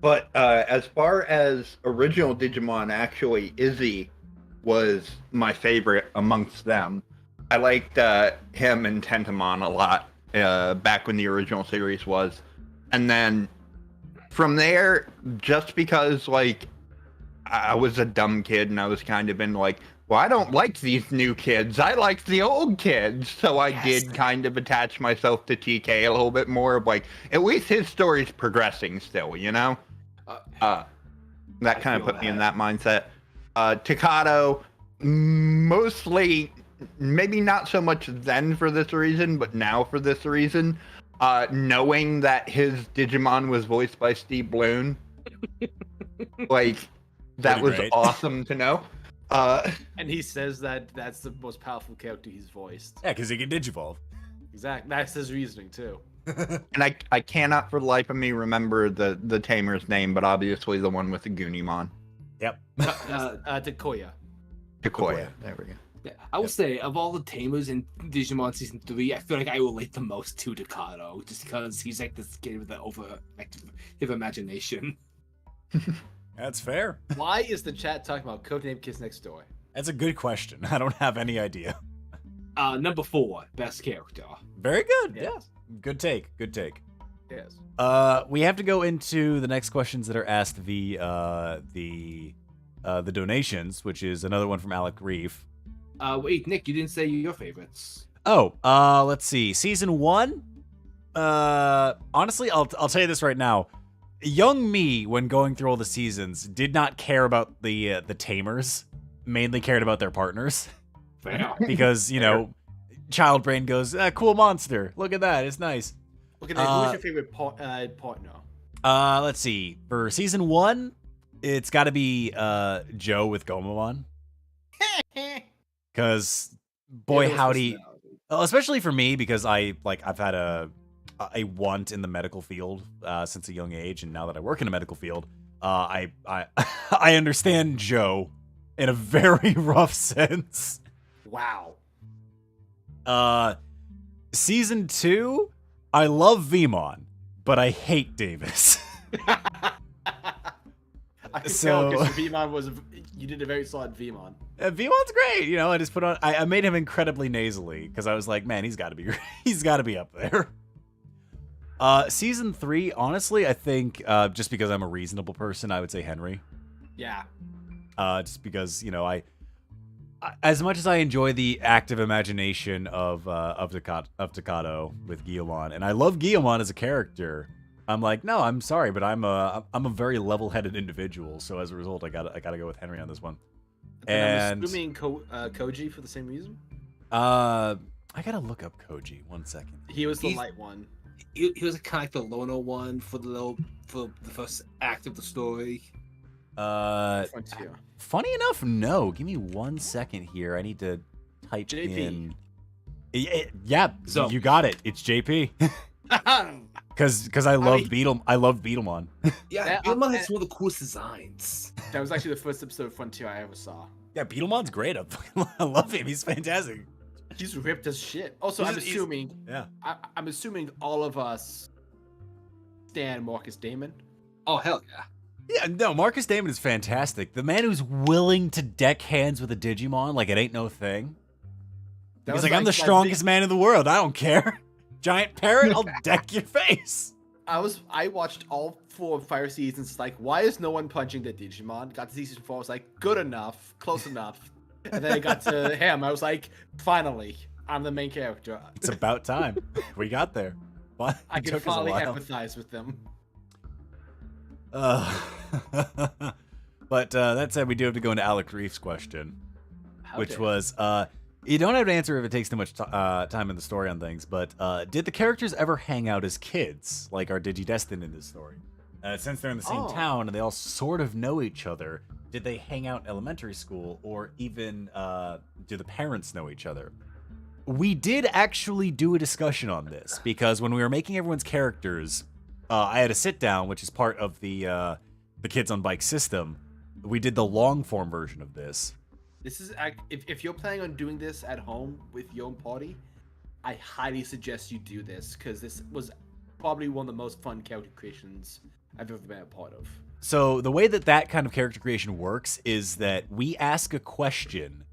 But as far as original Digimon, actually, Izzy was my favorite amongst them. I liked him and Tentamon a lot back when the original series was. And then from there, just because like I was a dumb kid and I was kind of in like, well, I don't like these new kids. I like the old kids. So I did kind of attach myself to TK a little bit more of like, at least his story's progressing still, you know? That kind of put me in that mindset. Takato, mostly, maybe not so much then for this reason, but now for this reason. Knowing that his Digimon was voiced by Steve Bloom, like, that Pretty was great. awesome to know. And he says that that's the most powerful character he's voiced. Yeah, because he can digivolve. Exactly. That's his reasoning too. And I cannot for the life of me remember the tamer's name, but obviously the one with the Goonimon. Yep. Takoya. Takoya. There we go. Yeah, I would say of all the tamers in Digimon Season 3, I feel like I relate the most to Takato, just because he's like this kid with the overactive imagination. That's fair. Why is the chat talking about Codename Kiss Next Door? That's a good question. I don't have any idea. Number 4, best character. Very good. Yes. Yeah. Good take. Good take. Yes. We have to go into the next questions that are asked via the donations, which is another one from Alec Reef. Wait, Nick, you didn't say your favorites. Oh, let's see. Season 1. Honestly, I'll tell you this right now. Young me, when going through all the seasons, did not care about the tamers. Mainly cared about their partners. Fair. Because, you know, child brain goes, cool monster. Look at that. It's nice. Okay, then who's your favorite partner? Let's see. For season 1, it's got to be Joe with Gomamon. Because, boy, howdy. Especially for me, because I've had a want in the medical field since a young age, and now that I work in a medical field, I understand Joe in a very rough sense. Wow. Season 2, I love Vmon, but I hate Davis. I can tell because Vmon you did a very solid Vmon. Vmon's great, you know. I just put on. I made him incredibly nasally because I was like, man, he's got to be up there. Season 3, honestly, I think just because I'm a reasonable person, I would say Henry. Yeah. Just because, you know, I as much as I enjoy the active imagination of Takato with Guillemon, and I love Guillemon as a character, I'm like, no, I'm sorry, but I'm a very level-headed individual, so as a result, I gotta go with Henry on this one. And I'm assuming Koji for the same reason. I gotta look up Koji. 1 second. He was the light one. He was kind of like the loner one for the first act of the story. Frontier. Funny enough, no. Give me 1 second here. I need to type JP. in. Yeah, So- you got it. It's JP. Because I love Beetlemon. Yeah, Impmon has one of the coolest designs. That was actually the first episode of Frontier I ever saw. Yeah, Beetlemon's great. I love him. He's fantastic. He's ripped as shit. Also, I'm assuming all of us stand Marcus Damon. Oh hell yeah! Yeah, no, Marcus Damon is fantastic. The man who's willing to deck hands with a Digimon like it ain't no thing. He's like, I'm the strongest man in the world. I don't care. Giant parrot, I'll deck your face. I watched all 4 Fire seasons. Like, why is no one punching the Digimon? Got to season 4. I was like, good enough, close enough. And then I got to him. I was like, finally, I'm the main character. It's about time. We got there. What? I can finally empathize with them. But that said, we do have to go into Alec Reef's question, which was, you don't have to answer if it takes too much time in the story on things, but did the characters ever hang out as kids, like our Digi-Destiny in this story? Since they're in the same town and they all sort of know each other, did they hang out in elementary school, or even do the parents know each other? We did actually do a discussion on this, because when we were making everyone's characters, I had a sit-down, which is part of the Kids on Bike system. We did the long-form version of this. This is if you're planning on doing this at home with your own party, I highly suggest you do this, because this was probably one of the most fun character creations I've ever been a part of. So the way that kind of character creation works is that we ask a question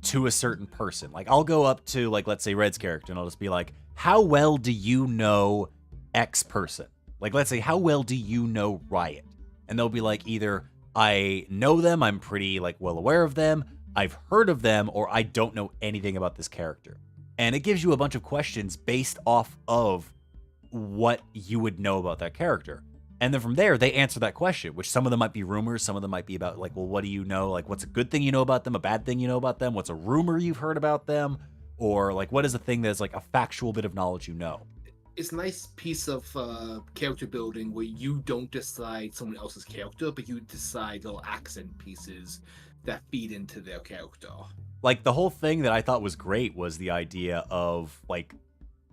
to a certain person. Like, I'll go up to, like, let's say Red's character, and I'll just be like, how well do you know X person? Like, let's say, how well do you know Riot? And they'll be like, either I know them, I'm pretty, like, well aware of them, I've heard of them, or I don't know anything about this character. And it gives you a bunch of questions based off of what you would know about that character. And then from there, they answer that question, which some of them might be rumors, some of them might be about, like, well, what do you know? Like, what's a good thing you know about them, a bad thing you know about them? What's a rumor you've heard about them? Or, like, what is a thing that's, like, a factual bit of knowledge you know? It's a nice piece of character building where you don't decide someone else's character, but you decide little accent pieces that feed into their character. Like, the whole thing that I thought was great was the idea of, like,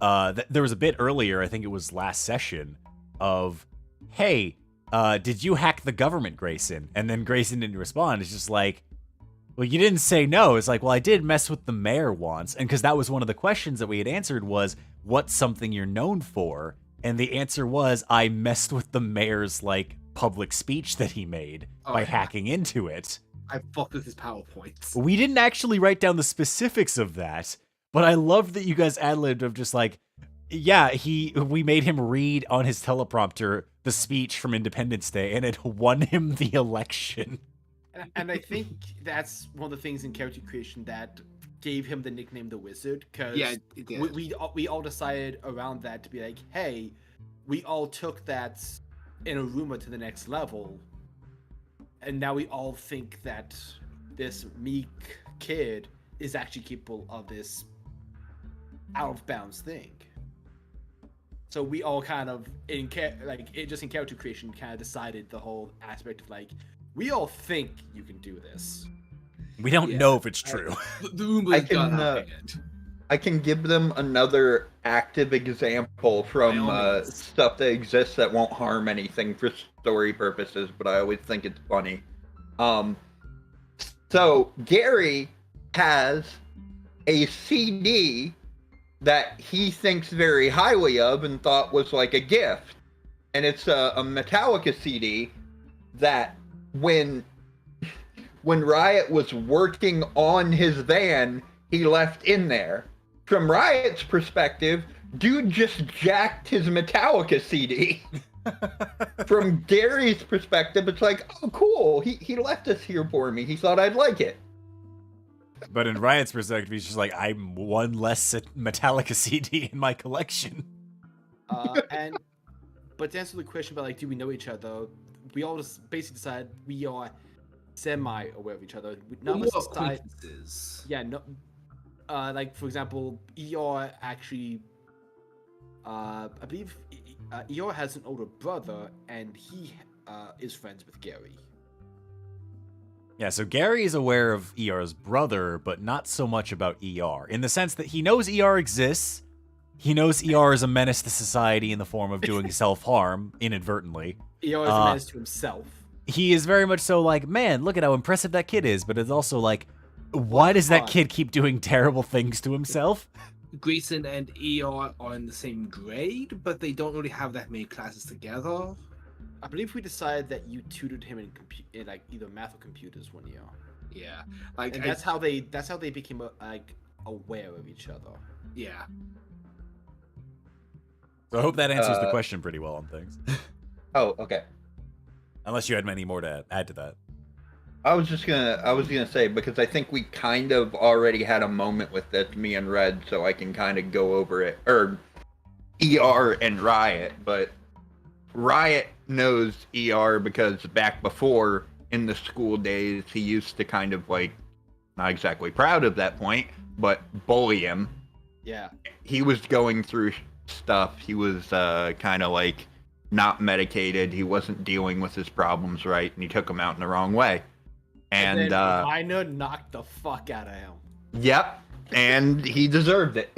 there was a bit earlier, I think it was last session, of, hey, did you hack the government, Grayson? And then Grayson didn't respond. It's just like, well, you didn't say no. It's like, well, I did mess with the mayor once. And because that was one of the questions that we had answered was, what's something you're known for? And the answer was, I messed with the mayor's, like, public speech that he made by hacking into it. I fucked with his PowerPoints. We didn't actually write down the specifics of that, but I loved that you guys ad-libbed of just like, Yeah, we made him read on his teleprompter the speech from Independence Day, and it won him the election. And I think that's one of the things in character creation that gave him the nickname the Wizard, because Yeah, it did. we all decided around that to be like, hey, we all took that in a rumor to the next level, and now we all think that this meek kid is actually capable of this out of bounds thing. So we all kind of in character creation kind of decided the whole aspect of like, we all think you can do this. We don't know if it's true. The rumors got out of hand. I can give them another active example from By all means. stuff that exists that won't harm anything for story purposes, but I always think it's funny. So Gary has a CD that he thinks very highly of and thought was like a gift. And it's a Metallica CD that when Riot was working on his van, he left in there. From Riot's perspective, dude just jacked his Metallica CD. From Gary's perspective, it's like, oh, cool. He left this here for me. He thought I'd like it. But in Riot's perspective, he's just like, I'm one less Metallica CD in my collection. But to answer the question about like, do we know each other? We all just basically decide we are semi-aware of each other. None of us decide. Yeah, no. Like for example, ER actually, I believe ER has an older brother, and he is friends with Gary. Yeah, so Gary is aware of ER's brother, but not so much about ER, in the sense that he knows ER exists. He knows ER is a menace to society in the form of doing self-harm inadvertently. ER is a menace to himself. He is very much so like, man, look at how impressive that kid is, but it's also like, why does that kid keep doing terrible things to himself? Grayson and ER are in the same grade, but they don't really have that many classes together. I believe we decided that you tutored him in like either math or computers one year. Yeah, like And that's how they became like aware of each other. yeah. So I hope that answers the question pretty well on things. Oh, okay. Unless you had many more to add to that. I was gonna say, because I think we kind of already had a moment with this, me and Red, so I can kind of go over it, or ER and Riot, but Riot knows ER because back before, in the school days, he used to kind of like, not exactly proud of that point, but bully him. Yeah. He was going through stuff. He was kind of like not medicated. He wasn't dealing with his problems right, and he took them out in the wrong way. And then Reiner knocked the fuck out of him. Yep, and he deserved it.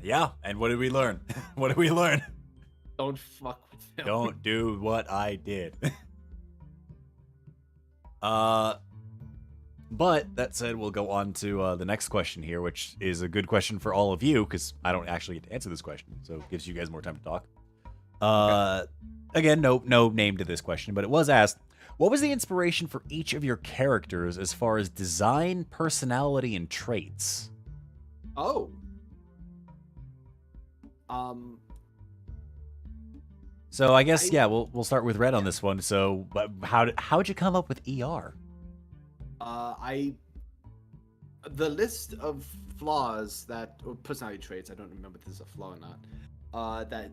Yeah, and what did we learn? What did we learn? Don't fuck with him. Don't do what I did. But that said, we'll go on to the next question here, which is a good question for all of you, because I don't actually get to answer this question, so it gives you guys more time to talk. Again, no name to this question, but it was asked, what was the inspiration for each of your characters as far as design, personality, and traits? Oh. So I guess, yeah, we'll start with Red on this one. So how'd you come up with ER? The list of flaws or personality traits, I don't remember if this is a flaw or not, that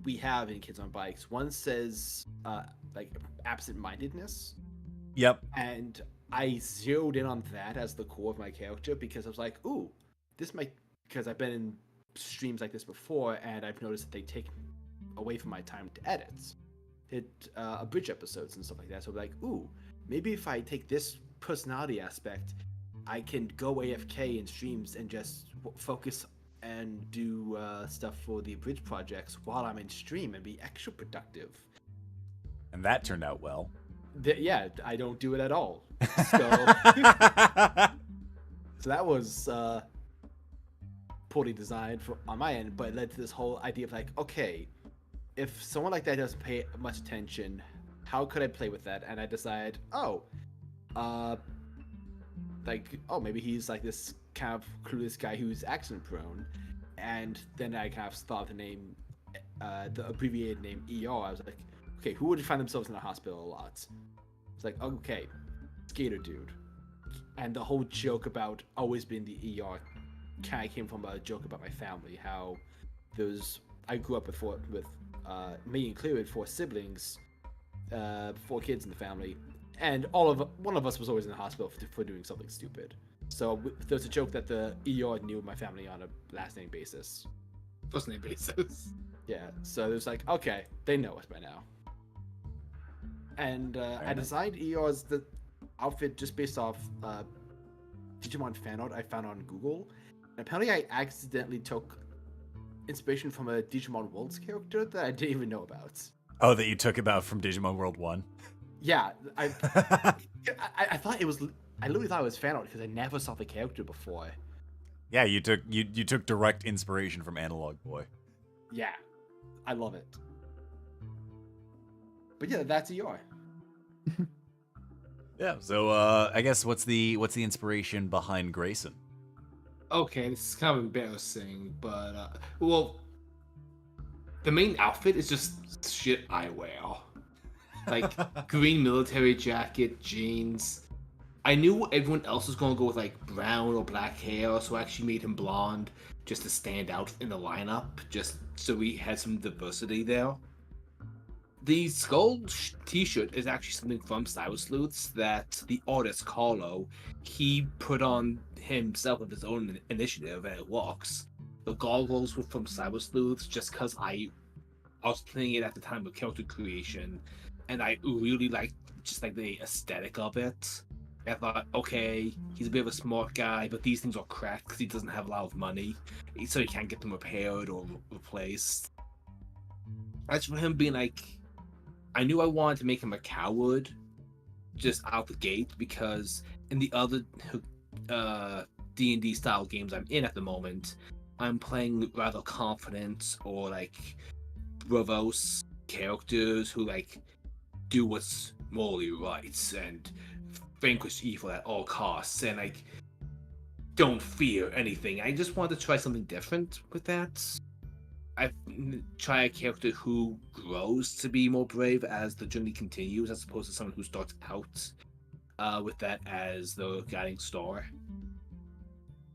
we have in Kids on Bikes. One says, like, absent-mindedness. Yep. And I zeroed in on that as the core of my character because I was like, ooh, this might, because I've been in streams like this before, and I've noticed that they take away from my time to edit. Abridge episodes and stuff like that. So I'm like, ooh, maybe if I take this personality aspect, I can go AFK in streams and just focus and do stuff for the Abridge projects while I'm in stream and be extra productive. And that turned out well. Yeah, I don't do it at all. So that was poorly designed on my end, but it led to this whole idea of like, okay, if someone like that doesn't pay much attention, how could I play with that? And I decided, maybe he's like this kind of clueless guy who's accident prone, and then I kind of thought the name, the abbreviated name ER. I was like, okay, who would find themselves in a hospital a lot? It's like, okay, Skater Dude. And the whole joke about always being the ER kind of came from a joke about my family, how I grew up with me included, 4 siblings, 4 kids in the family, and one of us was always in the hospital for doing something stupid. So there's a joke that the ER knew my family on a last name basis. First name basis. Yeah, so it was like, okay, they know us by now. And I designed ER's the outfit just based off Digimon fan art I found on Google. And apparently I accidentally took inspiration from a Digimon Worlds character that I didn't even know about. Oh, that you took about from Digimon World 1? Yeah, I thought it was... I literally thought it was fan art because I never saw the character before. Yeah, you took direct inspiration from Analog Boy. Yeah, I love it. But yeah, that's ER. Yeah, so I guess what's the inspiration behind Grayson? Okay, this is kind of embarrassing, but well, the main outfit is just shit I wear, like green military jacket, jeans. I knew everyone else was gonna go with like brown or black hair, so I actually made him blonde just to stand out in the lineup, just so we had some diversity there. The skull t-shirt is actually something from Cyber Sleuths that the artist Carlo, he put on himself of his own initiative, and it works. The goggles were from Cyber Sleuths just because I was playing it at the time of character creation, and I really liked just like the aesthetic of it. I thought, okay, he's a bit of a smart guy, but these things are cracked because he doesn't have a lot of money, so he can't get them repaired or replaced. As for him being like, I knew I wanted to make him a coward just out the gate, because in the other D&D style games I'm in at the moment, I'm playing rather confident or like bravos characters who like do what's morally right and vanquish evil at all costs and like don't fear anything. I just wanted to try something different with that. I try a character who grows to be more brave as the journey continues, as opposed to someone who starts out with that as the guiding star.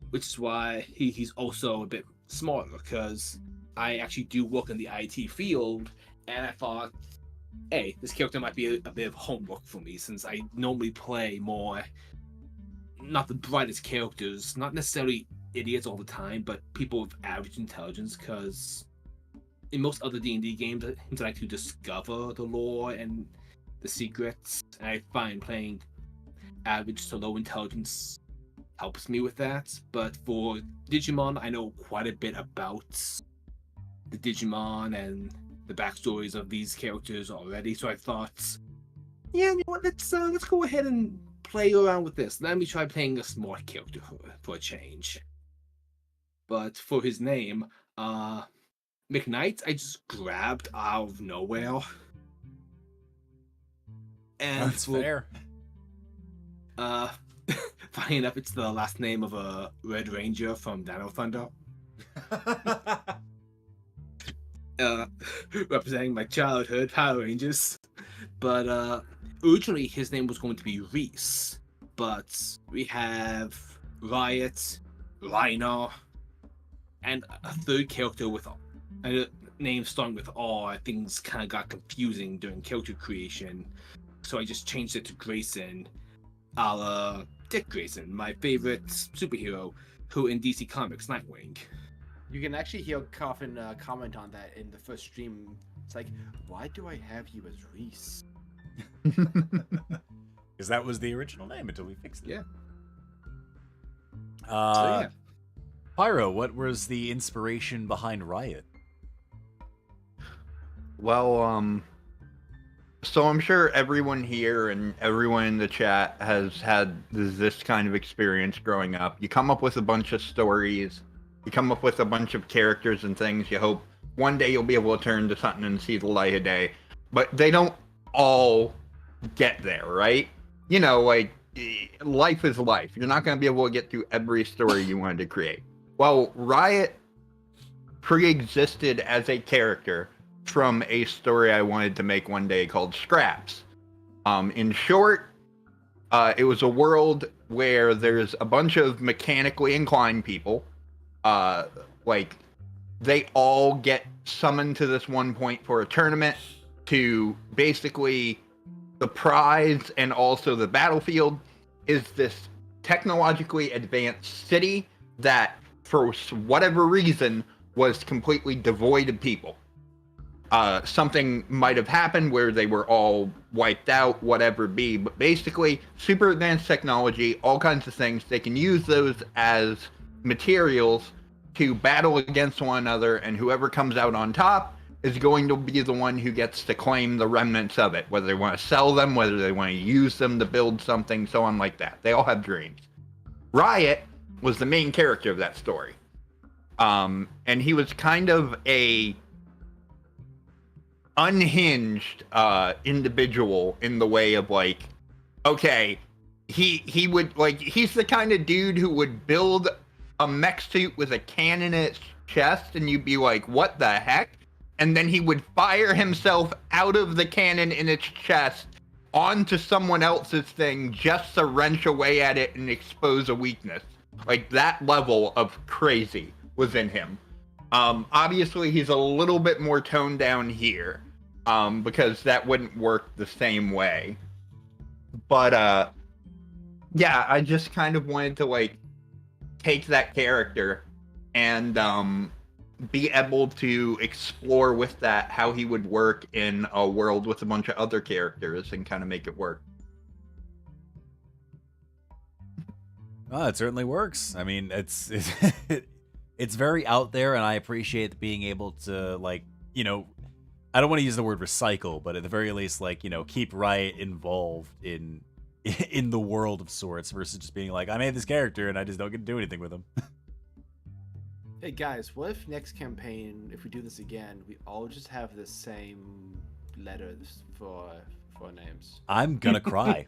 Which is why he's also a bit smarter, because I actually do work in the IT field, and I thought, hey, this character might be a bit of homework for me, since I normally play more, not the brightest characters, not necessarily idiots all the time, but people with average intelligence, because in most other D&D games, I like to discover the lore and the secrets, and I find playing average to low intelligence helps me with that. But for Digimon, I know quite a bit about the Digimon and the backstories of these characters already, so I thought, yeah, you know what, let's go ahead and play around with this. Let me try playing a smart character for a change. But for his name, McKnight, I just grabbed out of nowhere. And That's fair. Funny enough, it's the last name of a Red Ranger from Dino Thunder. Representing my childhood, Power Rangers. But originally his name was going to be Reese, but we have Riot, Reiner, and a third character with a name starting with R. Things kind of got confusing during character creation, so I just changed it to Grayson, a la Dick Grayson, my favorite superhero, who in DC Comics Nightwing. You can actually hear Coffin comment on that in the first stream. It's like, why do I have you as Reese? Because that was the original name until we fixed it. Yeah. So yeah. Pyro, what was the inspiration behind Riot? Well, so I'm sure everyone here and everyone in the chat has had this kind of experience growing up. You come up with a bunch of stories, you come up with a bunch of characters and things. You hope one day you'll be able to turn to something and see the light of day, but they don't all get there, right? You know, like, life is life. You're not going to be able to get through every story you wanted to create. Well, Riot pre-existed as a character from a story I wanted to make one day called Scraps. In short, it was a world where there's a bunch of mechanically inclined people. Like, they all get summoned to this one point for a tournament to basically the prize and also the battlefield is this technologically advanced city that, for whatever reason, was completely devoid of people. Something might have happened where they were all wiped out, whatever be, but basically, super advanced technology, all kinds of things. They can use those as materials to battle against one another, and whoever comes out on top is going to be the one who gets to claim the remnants of it, whether they want to sell them, whether they want to use them to build something, so on like that. They all have dreams. Riot was the main character of that story. And he was kind of a unhinged individual in the way of, like, okay, he would, like, he's the kind of dude who would build a mech suit with a cannon in its chest, and you'd be like, what the heck? And then he would fire himself out of the cannon in its chest onto someone else's thing just to wrench away at it and expose a weakness. Like, that level of crazy was in him. Obviously, he's a little bit more toned down here, because that wouldn't work the same way. But, yeah, I just kind of wanted to, like, take that character and, be able to explore with that how he would work in a world with a bunch of other characters and kind of make it work. Oh, it certainly works. I mean, it's it's very out there, and I appreciate being able to, like, you know, I don't want to use the word recycle, but at the very least, like, you know, keep Riot involved in the world of sorts versus just being like, I made this character and I just don't get to do anything with him. Hey guys, what if next campaign, if we do this again, we all just have the same letters for names? I'm gonna cry.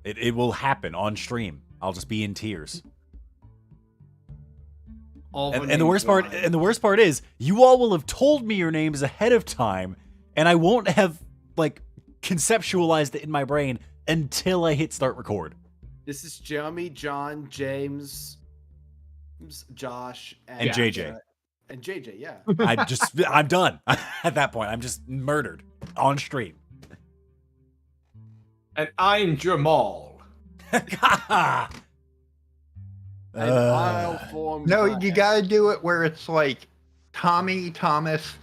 It will happen on stream. I'll just be in tears. And the worst part is, you all will have told me your names ahead of time, and I won't have, like, conceptualized it in my brain until I hit start record. This is Jeremy, John, James, Josh, and JJ. And JJ, yeah. I'm done. At that point, I'm just murdered on stream. And I'm Jamal. No, you gotta do it where it's like Tommy, Thomas,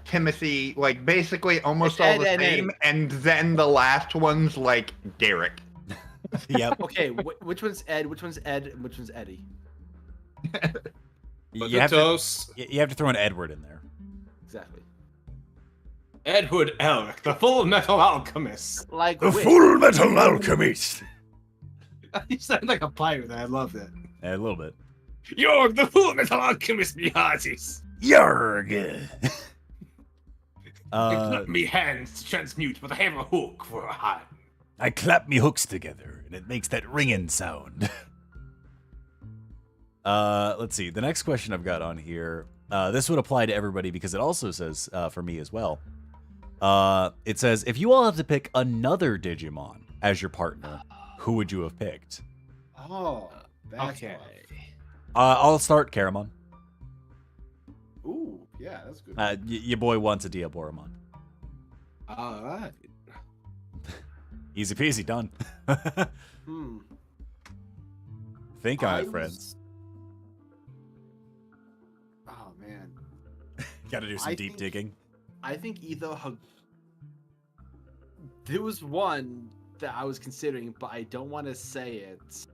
Timothy, like basically almost all the same, and then the last one's like Derek. Yep. Okay, which one's Ed? Which one's Ed? And which one's Eddie? You have to throw an Edward in there. Exactly. Edward Elric, the Full Metal Alchemist. Like the Full Metal Alchemist. You sound like a pirate. I love that. A little bit. You're the Full Metal Alchemist, me hearties. Yarg. I clap me hands to transmute, but I have a hook for a hand. I clap me hooks together, and it makes that ringing sound. Let's see. The next question I've got on here, this would apply to everybody because it also says, for me as well. It says, if you all have to pick another Digimon as your partner, who would you have picked? Oh, that's okay. I'll start Terriermon. Ooh, yeah, that's good. Your boy wants a Diaboromon. All right. Easy peasy, done. Think on it, friends. Oh, man. Gotta do some deep digging. I think either there was one that I was considering, but I don't want to say it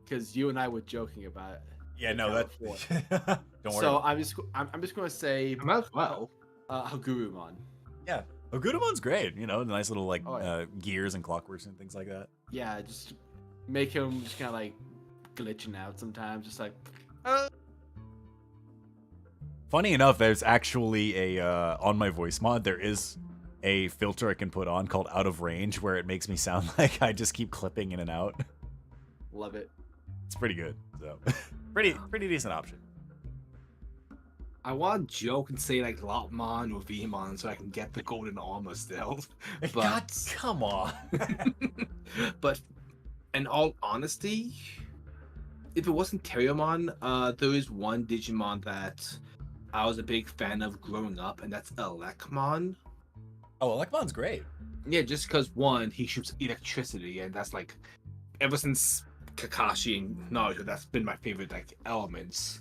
because you and I were joking about it. Yeah, no, that's don't worry. So I'm just going to say Hagurumon. Yeah, Hagurumon's great. You know, nice little like gears and clockworks and things like that. Yeah, just make him just kind of like glitching out sometimes, just like. Funny enough, there's actually a on my voice mod. There is a filter I can put on called out of range where it makes me sound like I just keep clipping in and out. Love it. It's pretty good. So pretty decent option. I want to joke and say like Lopmon or Vmon so I can get the golden armor still. God, But come on. but in all honesty, if it wasn't Terriermon, there is one Digimon that I was a big fan of growing up, and that's Elecmon. Oh, Elecmon's great. Yeah, just because one, he shoots electricity, and that's like ever since Kakashi and Naruto, that's been my favorite like elements.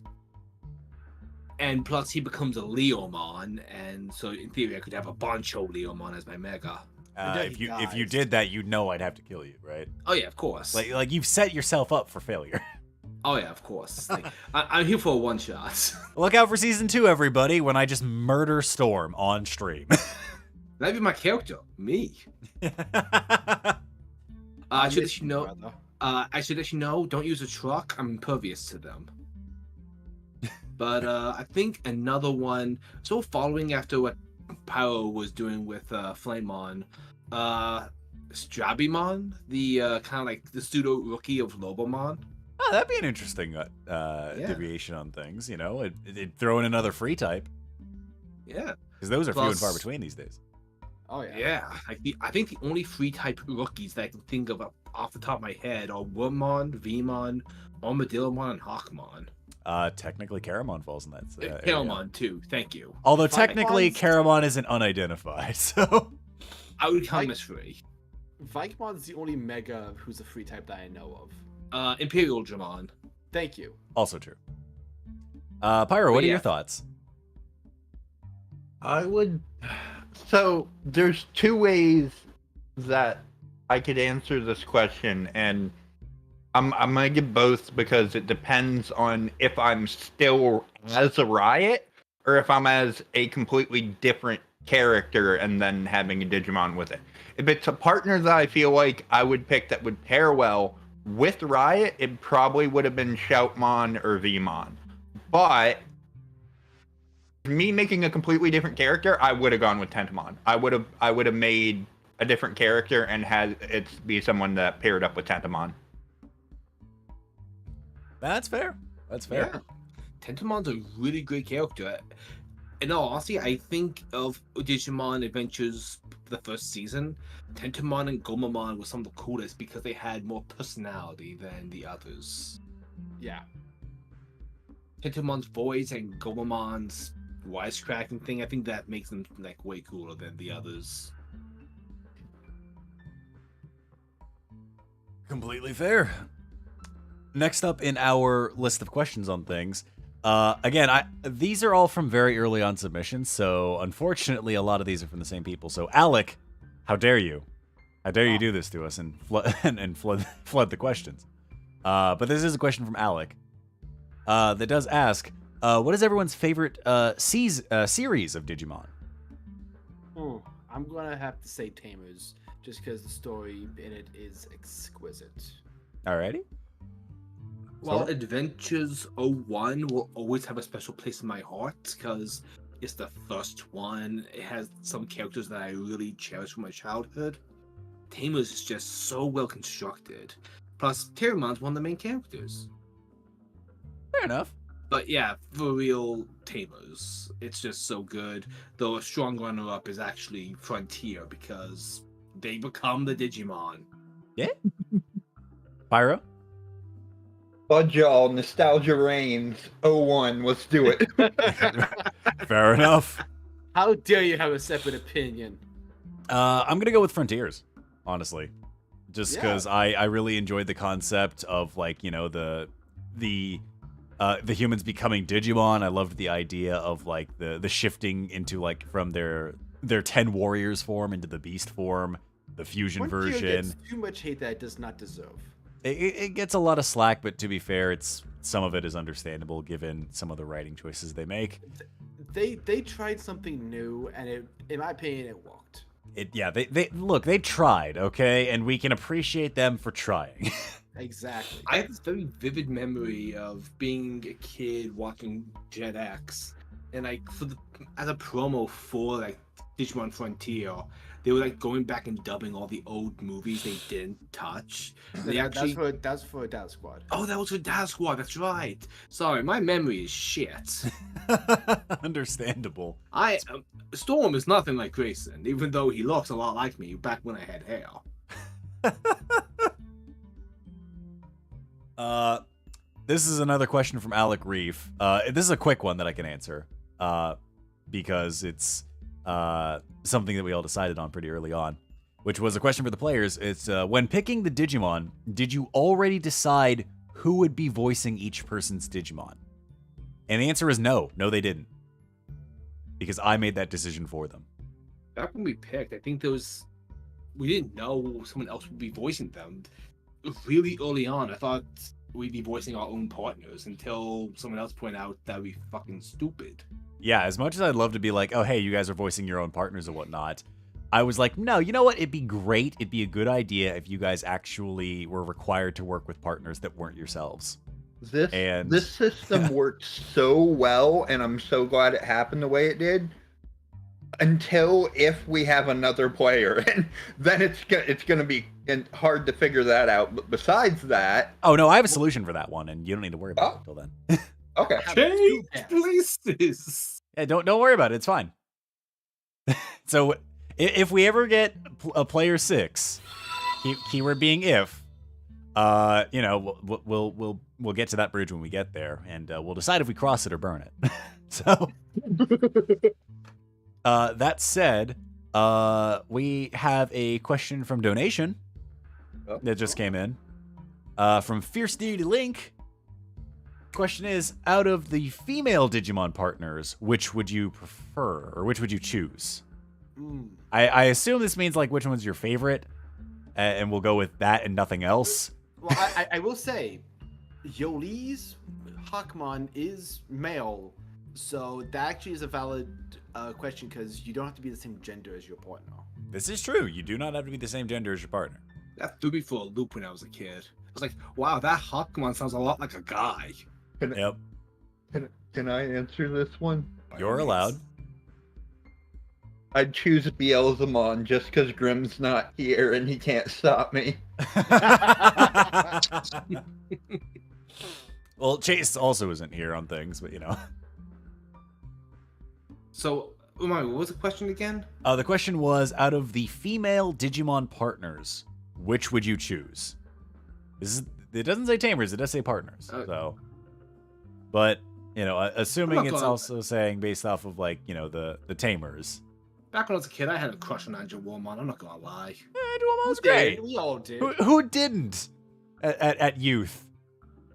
And plus, he becomes a Leomon, and so in theory, I could have a Bancho Leomon as my Mega. then If he you dies. did that, you know I'd have to kill you, right? Oh yeah, of course. Like you've set yourself up for failure. Oh yeah, of course. Like, I'm here for a one shot. Look out for season 2, everybody, when I just murder Storm on stream. That'd be my character, me. I should let you know. Brother. I should let you know. Don't use a truck. I'm impervious to them. But I think another one. So following after what Pyro was doing with Flamemon, Strabimon, the kind of like the pseudo rookie of Lobomon. Oh, that'd be an interesting deviation on things, you know? It'd throw in another free type, Yeah. because those are few and far Plus- between these days. Oh yeah. Yeah. I think the only free type rookies that I can think of off the top of my head are Wormmon, Vmon, Armadillomon, and Hawkmon. Technically, Caramon falls in that area. Paramon too. Thank you. Although Vikemons- technically, Caramon isn't unidentified, so... I would count him Like- as free. Vikemon's the only Mega who's a free type that I know of. Imperial Dramon. Thank you. Also true. Pyro, what are yeah. your thoughts? I would. So there's two ways that I could answer this question, and I'm gonna give both because it depends on if I'm still as a Riot or if I'm as a completely different character and then having a Digimon with it. If it's a partner that I feel like I would pick that would pair well with Riot, it probably would have been Shoutmon or Vmon. But me making a completely different character, I would have gone with Tentamon. I would have made a different character and had it be someone that paired up with Tentamon. That's fair. That's fair. Yeah. Tentamon's a really great character. In all honesty, I think of Digimon Adventures the first season, Tentamon and Gomamon were some of the coolest because they had more personality than the others. Yeah. Tentamon's voice and Gomamon's wisecracking thing, I think that makes them like way cooler than the others. Completely fair. Next up in our list of questions on things, again, these are all from very early on submissions, so unfortunately a lot of these are from the same people. So Alec, how dare you? How dare you do this to us and flood the questions? But this is a question from Alec that does ask, what is everyone's favorite series of Digimon? I'm gonna have to say Tamers, just because the story in it is exquisite. Alrighty. Well, So- Adventures 01 will always have a special place in my heart because it's the first one. It has some characters that I really cherish from my childhood. Tamers is just so well constructed. Plus, Terriermon's one of the main characters. Fair enough. But yeah, for real, Tamers. It's just so good. Though a strong runner-up is actually Frontier because they become the Digimon. Pyro? Fudge y'all, nostalgia reigns. 01, let's do it. Fair enough. How dare you have a separate opinion? I'm gonna go with Frontiers, honestly, just Yeah. because I really enjoyed the concept of, like, you know, the humans becoming Digimon. I loved the idea of, like, the shifting into, like, from their 10 warriors form into the beast form, the fusion Frontier version. gets too much hate that it does not deserve. It gets a lot of slack, but to be fair, some of it is understandable given some of the writing choices they make. They tried something new, and it, in my opinion, it worked. They tried, okay, and we can appreciate them for trying. Exactly. I have this very vivid memory of being a kid watching Jet X, and like as a promo for like Digimon Frontier, they were like going back and dubbing all the old movies they didn't touch. They actually That's for Dad Squad. Oh, that was for Dad Squad. That's right. Sorry, my memory is shit. Understandable. Storm is nothing like Grayson, even though he looks a lot like me back when I had hair. This is another question from Alec Reef. This is a quick one that I can answer, because it's something that we all decided on pretty early on, which was a question for the players. It's when picking the Digimon, did you already decide who would be voicing each person's Digimon? And the answer is no. No, they didn't. Because I made that decision for them. Back when we picked, I think we didn't know someone else would be voicing them. Really early on, I thought we'd be voicing our own partners until someone else pointed out that would be fucking stupid. Yeah, as much as I'd love to be like, oh, hey, you guys are voicing your own partners or whatnot, I was like, no, you know what? It'd be great. It'd be a good idea if you guys actually were required to work with partners that weren't yourselves. This system worked so well, and I'm so glad it happened the way it did. Until if we have another player, and then it's gonna be hard to figure that out. But besides that, oh no, I have a solution for that one, and you don't need to worry about it until then. Okay. Change places. Yeah, don't worry about it. It's fine. So if we ever get a player 6, keyword being if, you know, we'll get to that bridge when we get there, and we'll decide if we cross it or burn it. So. That said, we have a question from donation that just came in from Fierce Duty Link. Question is, out of the female Digimon partners, which would you prefer, or which would you choose? I assume this means like which one's your favorite, and we'll go with that and nothing else. Well, I will say, Yoli's Hakmon is male, so that actually is a valid question because you don't have to be the same gender as your partner. This is true. You do not have to be the same gender as your partner. That threw me for a loop when I was a kid. I was like, wow, that Hakmon sounds a lot like a guy. Yep. Can I answer this one? You're allowed. I'd choose Beelzemon just because Grimm's not here and he can't stop me. Well, Chase also isn't here on things, but you know. So, Umami, what was the question again? The question was, out of the female Digimon partners, which would you choose? It doesn't say tamers, it does say partners. So, but you know, assuming it's also saying based off of like, you know, the tamers. Back when I was a kid, I had a crush on Angewomon. I'm not gonna lie. Angewomon's great. We all did. Who didn't at youth?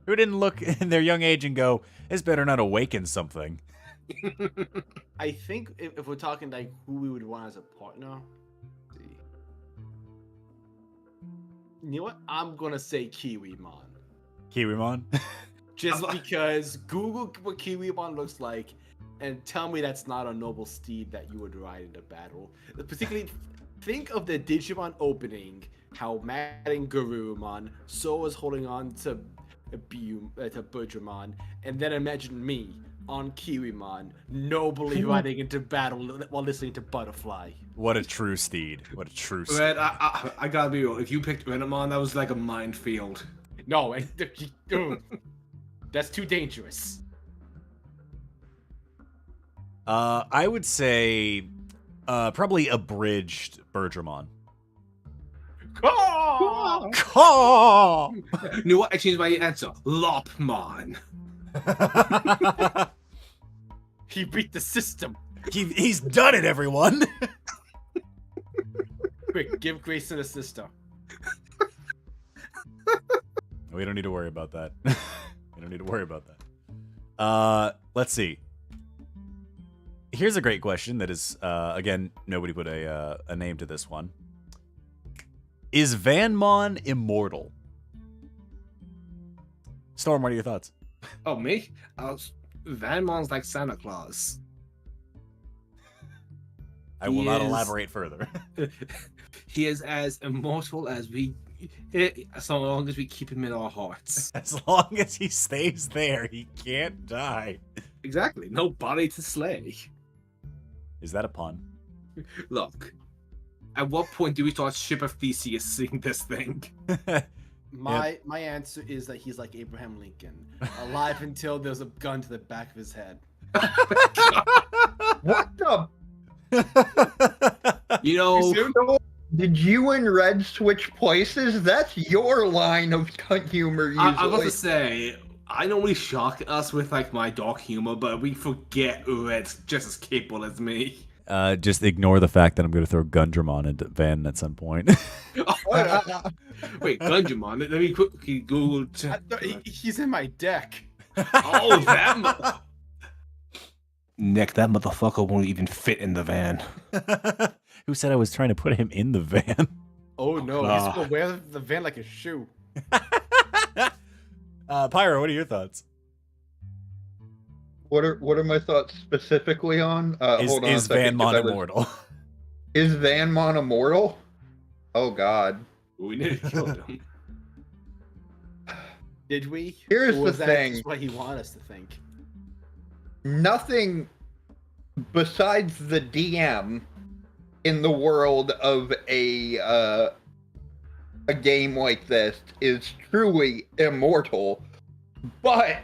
Who didn't look in their young age and go, "This better not awaken something." I think if we're talking like who we would want as a partner, let's see. You know what? I'm gonna say Kiwimon. Kiwimon? Just because Google what Kiwimon looks like and tell me that's not a noble steed that you would ride in a battle. Particularly, think of the Digimon opening, how Mad and Garurumon so was holding on to Budramon, and then imagine me on Kiwimon, nobly riding into battle while listening to Butterfly. What a true steed. What a true steed. Red, I gotta be real. If you picked Renamon, that was like a minefield. No, that's too dangerous. I would say probably abridged Birdramon. Caw! Caw! You know what? I changed my answer. Lopmon. He beat the system. He's done it, everyone. Quick, give Grayson a sister. We don't need to worry about that. We don't need to worry about that. Let's see. Here's a great question that is, again, nobody put a name to this one. Is Vanmon immortal? Storm, what are your thoughts? Oh, me? Vanmon's like Santa Claus. I will not elaborate further. He is as immortal as so long as we keep him in our hearts. As long as he stays there, he can't die. Exactly. No body to slay. Is that a pun? Look, At what point do we start Ship of Theseus seeing this thing? My answer is that he's like Abraham Lincoln, alive until there's a gun to the back of his head. What the? You know, Did you and Red switch places? That's your line of humor usually. I was about to say, I normally shock us with like my dark humor, but we forget Red's just as capable as me. Just ignore the fact that I'm going to throw Gundramon into Van at some point. Wait, Gundramon? Let me quickly Google. He's in my deck. Oh, that Nick, that motherfucker won't even fit in the van. Who said I was trying to put him in the van? Oh no, he's gonna wear the van like a shoe. Pyro, what are your thoughts? What are my thoughts specifically on? Hold on is a second, Vanmon immortal? Is Vanmon immortal? Oh God. We need to kill him. Did we? Here's Or was the that thing. just what he wanted us to think? Nothing besides the Diem in the world of a game like this is truly immortal. But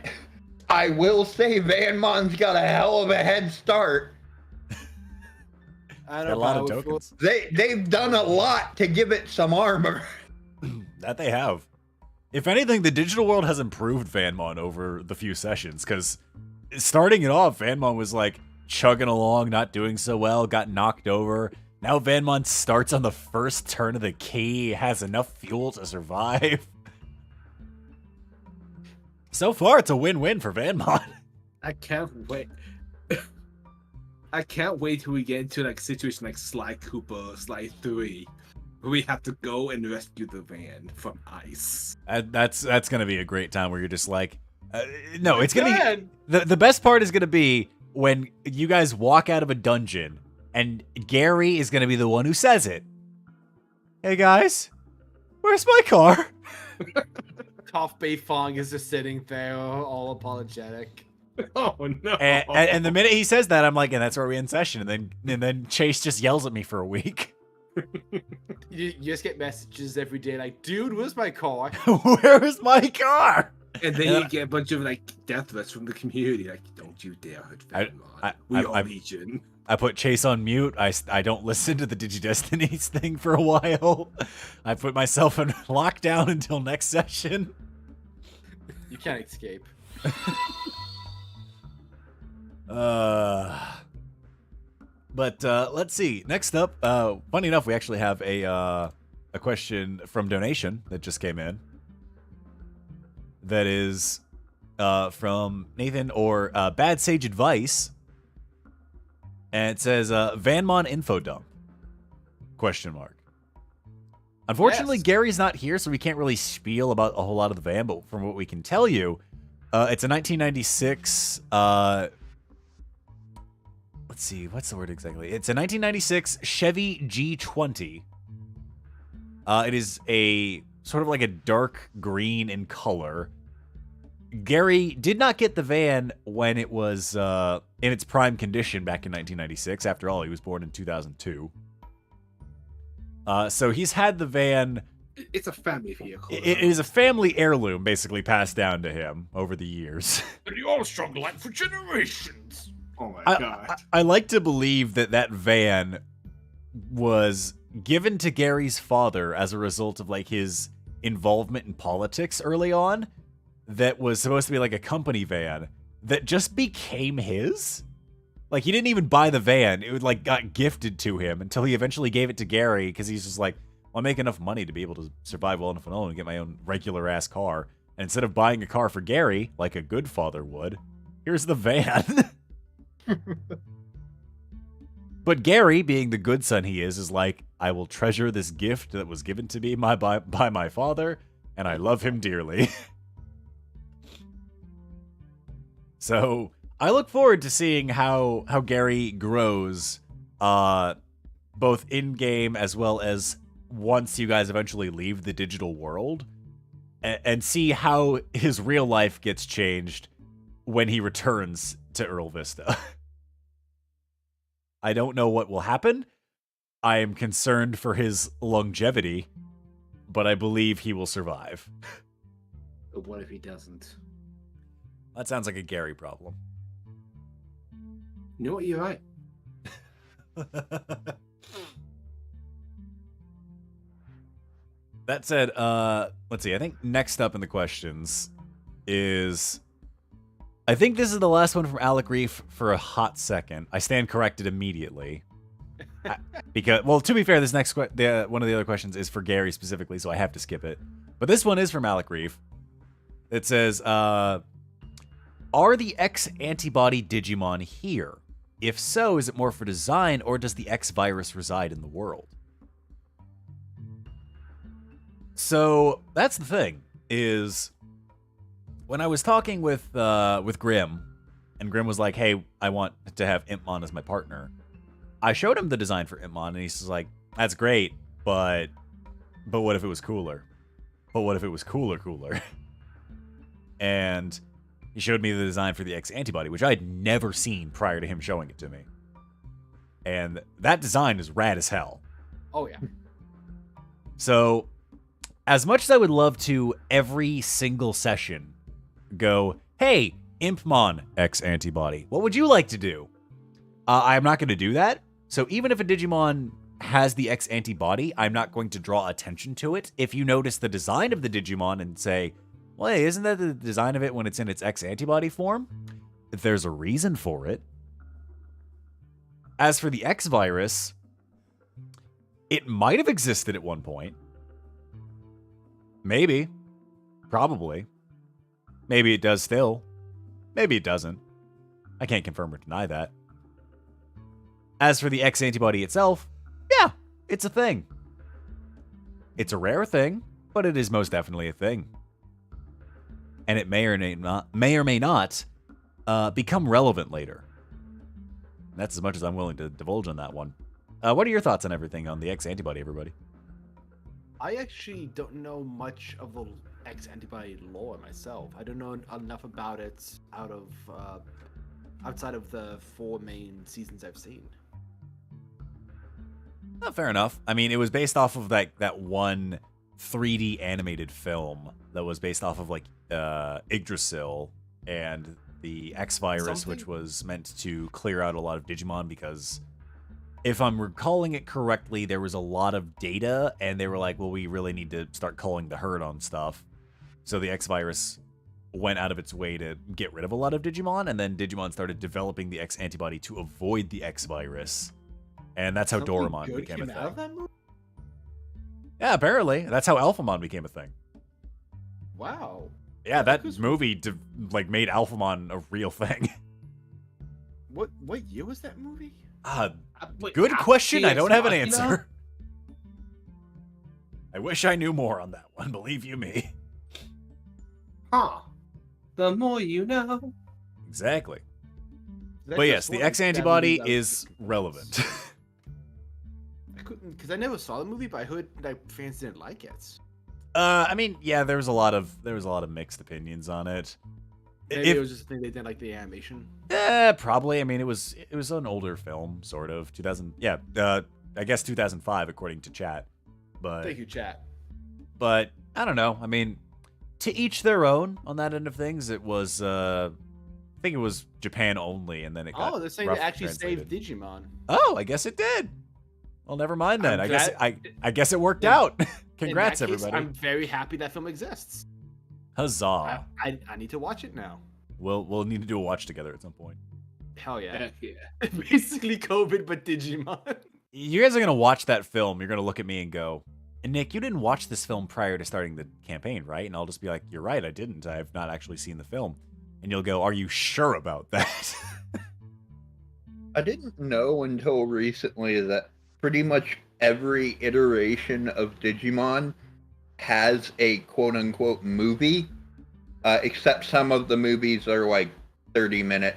I will say Vanmon's got a hell of a head start. I A don't lot know. of tokens. They've done a lot to give it some armor. That they have. If anything, the digital world has improved Vanmon over the few sessions, because starting it off, Vanmon was like chugging along, not doing so well, got knocked over. Now Vanmon starts on the first turn of the key, has enough fuel to survive. So far, it's a win-win for Vanmon. I can't wait. I can't wait till we get into like a situation like Sly Cooper, Sly 3, where we have to go and rescue the van from ice. That's gonna be a great time where you're just like, no, it's gonna be the best part is gonna be when you guys walk out of a dungeon and Gary is gonna be the one who says it. Hey guys, where's my car? Carpe Fong is just sitting there, all apologetic. Oh no! And the minute he says that, I'm like, and that's where we end session. And then Chase just yells at me for a week. You just get messages every day like, dude, where's my car? Where is my car? And then you get a bunch of like death threats from the community, like, "Don't you dare hurt Vanmon. We are Legion." I put Chase on mute. I don't listen to the Digi-Destinies thing for a while. I put myself in lockdown until next session. You can't escape. But let's see. Next up, funny enough, we actually have a question from donation that just came in. That is from Nathan or Bad Sage Advice, and it says Vanmon info dump? Question mark. Unfortunately, Yes. Gary's not here, so we can't really spiel about a whole lot of the van. But from what we can tell you, it's a 1996. Let's see, what's the word exactly? It's a 1996 Chevy G20. It is a sort of like a dark green in color. Gary did not get the van when it was in its prime condition back in 1996. After all, he was born in 2002. So he's had the van. It's a family vehicle. It is a family heirloom, basically passed down to him over the years. And you all strung like for generations. Oh my god. I like to believe that van was given to Gary's father as a result of like his involvement in politics early on. That was supposed to be like a company van that just became his. Like he didn't even buy the van. It like got gifted to him until he eventually gave it to Gary because he's just like, well, I make enough money to be able to survive well enough alone and get my own regular ass car. And instead of buying a car for Gary, like a good father would, here's the van. But Gary, being the good son he is like, I will treasure this gift that was given to me by my father, and I love him dearly. So I look forward to seeing how Gary grows, both in game as well as once you guys eventually leave the digital world, and see how his real life gets changed when he returns to Earl Vista. I don't know what will happen, I am concerned for his longevity, but I believe he will survive. But what if he doesn't? That sounds like a Gary problem. You know what? You're right. That said, let's see. I think next up in the questions is... I think this is the last one from Alec Reef for a hot second. I stand corrected immediately. Because, well, to be fair, this next one of the other questions is for Gary specifically, so I have to skip it. But this one is from Alec Reef. It says, are the X antibody Digimon here? If so, is it more for design, or does the X virus reside in the world? So that's the thing, is when I was talking with Grim, and Grim was like, hey, I want to have Impmon as my partner, I showed him the design for Impmon, and he's like, that's great, but what if it was cooler? But what if it was cooler? And he showed me the design for the X antibody, which I had never seen prior to him showing it to me. And that design is rad as hell. Oh, yeah. So, as much as I would love to every single session go, hey, Impmon X antibody, what would you like to do? I'm not going to do that. So even if a Digimon has the X antibody, I'm not going to draw attention to it. If you notice the design of the Digimon and say, well, hey, isn't that the design of it when it's in its X antibody form? There's a reason for it. As for the X virus, it might have existed at one point. Maybe. Probably. Maybe it does still. Maybe it doesn't. I can't confirm or deny that. As for the X antibody itself, yeah, it's a thing. It's a rare thing, but it is most definitely a thing. And it may or may not become relevant later. That's as much as I'm willing to divulge on that one. What are your thoughts on everything on the X antibody, everybody? I actually don't know much of the X antibody lore myself. I don't know enough about it outside of the 4 main seasons I've seen. Fair enough. I mean, it was based off of that one 3D animated film that was based off of Yggdrasil and the X virus, which was meant to clear out a lot of Digimon because, if I'm recalling it correctly, there was a lot of data and they were like, well, we really need to start calling the herd on stuff. So the X virus went out of its way to get rid of a lot of Digimon, and then Digimon started developing the X antibody to avoid the X virus. And that's how Doraemon became a thing. Out of that movie? Yeah, apparently. That's how Alphamon became a thing. Wow. Yeah, that movie made Alphamon a real thing. What year was that movie? Good question. I don't have an answer. I wish I knew more on that one, believe you me. Huh. The more you know. Exactly. But yes, the X antibody is relevant. I couldn't, because I never saw the movie, but I heard fans didn't like it. I mean, yeah, there was a lot of mixed opinions on it. Maybe it was just a thing they didn't like the animation. Probably. I mean, it was an older film, sort of. 2000. Yeah, I guess 2005, according to chat. But thank you, chat. But I don't know. I mean, to each their own on that end of things. It was, I think it was Japan only, and then it got. Oh, they're saying it actually saved Digimon. Oh, I guess it did. Well, never mind then. I guess it worked out. Congrats, everybody. I'm very happy that film exists. Huzzah! I need to watch it now. We'll need to do a watch together at some point. Hell yeah! Heck yeah. Basically COVID, but Digimon. You guys are gonna watch that film. You're gonna look at me and go, "Nick, you didn't watch this film prior to starting the campaign, right?" And I'll just be like, "You're right, I didn't. I have not actually seen the film." And you'll go, "Are you sure about that?" I didn't know until recently that pretty much every iteration of Digimon has a quote-unquote movie, except some of the movies are 30-minute,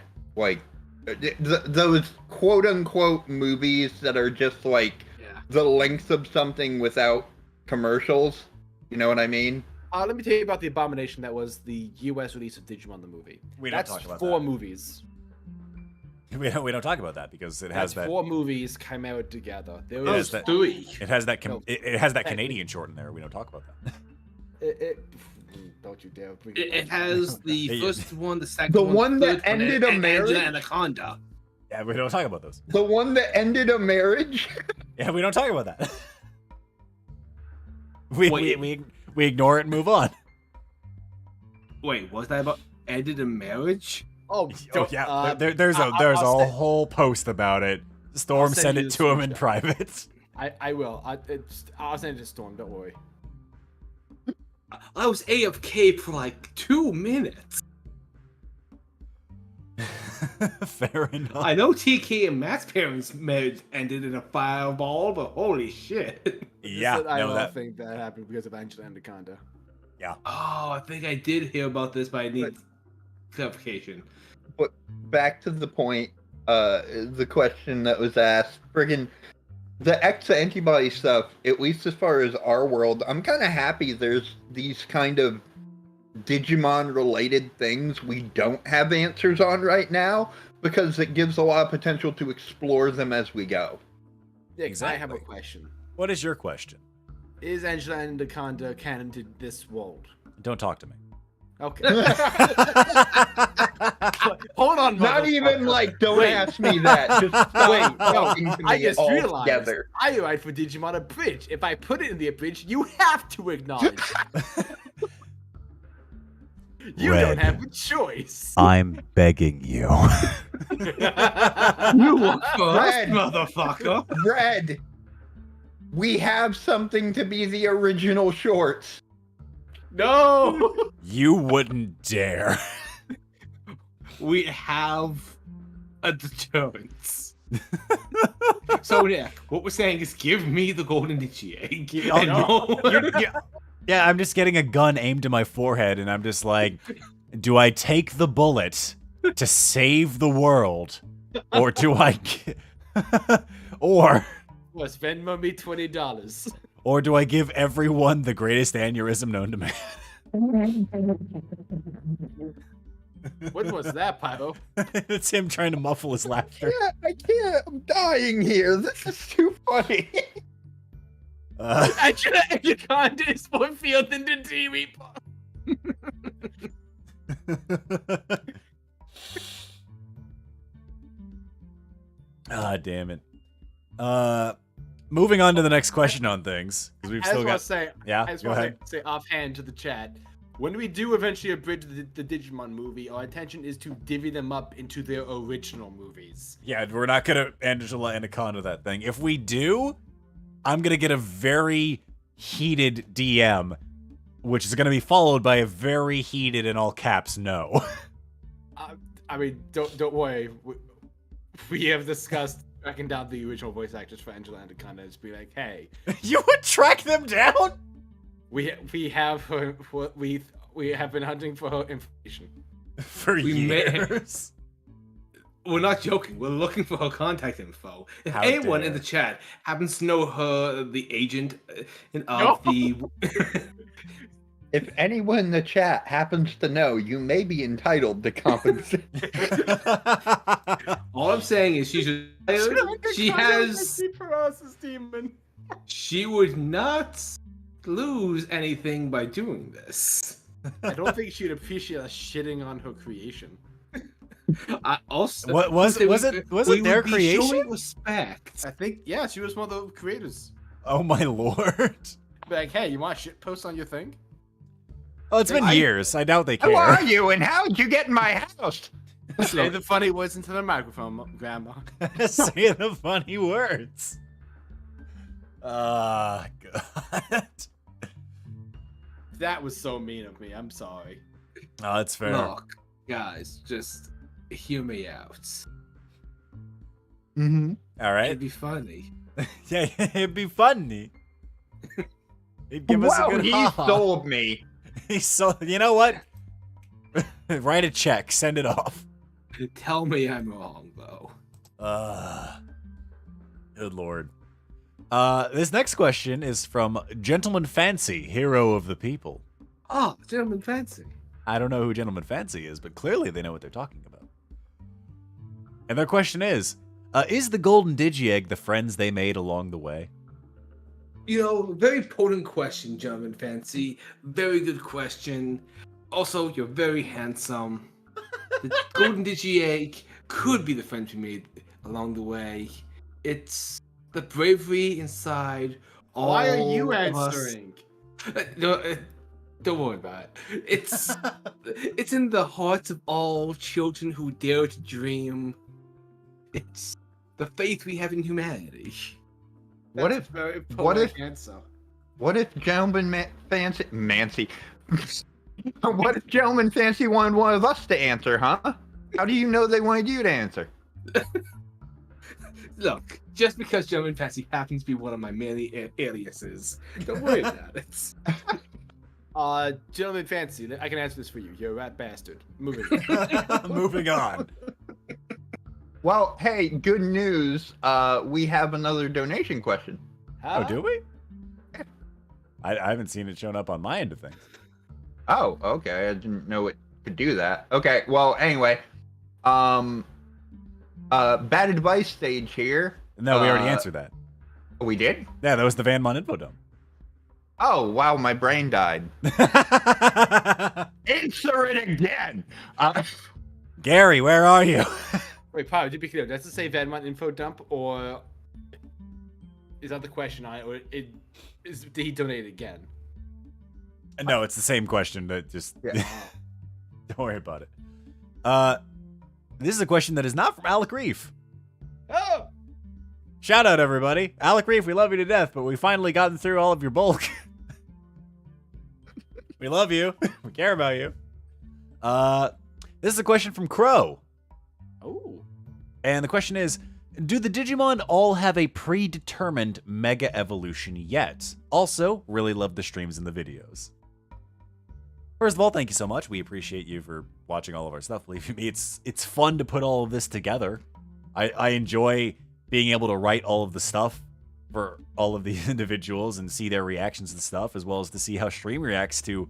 those quote-unquote movies that are just the length of something without commercials. You know what I mean? Let me tell you about the abomination that was the U.S. release of Digimon the movie. We don't talk about 4 that. movies. We don't talk about that because it has That's that. 4 movies came out together. There It has was that- 3. It has that. No, It has that technically. Canadian short in there. We don't talk about that. Don't you dare. Bring It has the Hey, first one, the second The one, one the that third one, ended a and marriage? Angela Anaconda. Yeah, we don't talk about those. The one that ended a marriage? Yeah, we don't talk about that. we Wait. we ignore it and move on. Wait, was that about ended a marriage? Oh, Oh yeah, uh, there's a I'll send- whole post about it. Storm send sent you it the to him in screenshot. private. I will. I'll send it to Storm. Don't worry. I was AFK for like 2 minutes. Fair enough. I know TK and Matt's parents' marriage ended in a fireball, but holy shit. Yeah, I no, don't that. think that happened because of Angela Anaconda. Oh, I think I did hear about this, but I need clarification. But back to the point, the question that was asked, friggin' the X antibody stuff, at least as far as our world, I'm kind of happy there's these kind of Digimon related things we don't have answers on right now, because it gives a lot of potential to explore them as we go. Yeah, 'cause I have a Exactly. question. What is your question? Is Angela Anaconda canon to this world? Don't talk to me. Okay. Hold on, Not even motherfucker. like, don't Wait. ask me that. Just stop Wait, no, talking to I me just realized altogether. I write for Digimon Abridged. If I put it in the Abridged, you have to acknowledge it. You Red. don't have a choice. I'm begging you. You look first, Red. motherfucker. Red, we have something to be the original shorts. No. You wouldn't dare. We have a deterrence. So yeah, what we're saying is give me the golden Digi-Egg. Oh, And no. Yeah, I'm just getting a gun aimed to my forehead, and I'm just like, do I take the bullet to save the world, or do I, or Well, spend me $20. or do I give everyone the greatest aneurysm known to man? What was that, Pyro? It's him trying to muffle his laughter. I can't. I'm dying here. This is too funny. Angela Anaconda is more field than the TV. Ah, damn it. Moving on to the next question on things, because we've I still just got. want to say, Yeah, I just go want ahead. to say offhand to the chat, when we do eventually abridge the Digimon movie, our intention is to divvy them up into their original movies. Yeah, we're not gonna Angela Anaconda that thing. If we do, I'm gonna get a very heated DM, which is gonna be followed by a very heated in all caps no. I mean, don't worry. We have discussed tracking down the original voice actors for Angela Anaconda and just be like, hey, You would track them down? we have her. We have been hunting for her information. For We may- years. We're not joking. We're looking for her contact info. If How anyone in dare. the chat happens to know her, the agent of No. the, If anyone in the chat happens to know, you may be entitled to compensation. all I'm saying is she's retired. She has. demon. She would not lose anything by doing this. I don't think she'd appreciate us shitting on her creation. I also What was it? Was it we their would be creation? showing respect. I think, yeah, she was one of the creators. Oh my lord. Be like, hey, you want a shit post on your thing? Oh, it's been years. I doubt they Who are care. you and how'd you get in my house? Say the funny words into the microphone, Grandma. Say the funny words. God. That was so mean of me. I'm sorry. Oh, that's fair. Look, guys, just hear me out. Mm-hmm. All right. It'd be funny. Yeah, it'd be funny. It'd give us a Wow, good he ha-ha. sold me. He's so. You know what? Write a check. Send it off. Tell me I'm wrong, though. Good lord. This next question is from Gentleman Fancy, hero of the people. Oh, gentleman fancy. I don't know who Gentleman Fancy is, but clearly they know what they're talking about. And their question is the golden Digi-Egg the friends they made along the way? Very potent question, gentlemen fancy. Very good question. Also, you're very handsome. The golden Digi-Egg could be the friend we made along the way. It's the bravery inside. Why are you all of us. answering? No, don't worry about it. It's in the hearts of all children who dare to dream. It's the faith we have in humanity. What That's if very what if- poetic answer. what if gentleman fancy what if gentleman fancy wanted one of us to answer, huh? How do you know they wanted you to answer? Look, just because gentleman fancy happens to be one of my many aliases, don't worry about it. Gentleman Fancy, I can answer this for you. You're a rat bastard. Moving on. Moving on. Well, hey, good news. We have another donation question. Oh, do we? I haven't seen it shown up on my end of things. Oh, okay. I didn't know it could do that. Okay, well, anyway. Bad advice stage here. No, we already answered that. We did? Yeah, that was the Vanmon info dump. Oh, wow, my brain died. Answer it again. Gary, where are you? Wait, Pyro, to be clear, does it say Vanmon info dump, or is that the question? Did he donate again? No, it's the same question. That just Yeah. don't worry about it. This is a question that is not from Alec Reef. Oh! Shout out, everybody. Alec Reef, we love you to death, but we finally gotten through all of your bulk. We love you. We care about you. This is a question from Crow. Oh. And the question is, do the Digimon all have a predetermined Mega Evolution yet? Also, really love the streams and the videos. First of all, thank you so much. We appreciate you for watching all of our stuff. Believe me, it's fun to put all of this together. I enjoy being able to write all of the stuff for all of the individuals and see their reactions and stuff, as well as to see how stream reacts to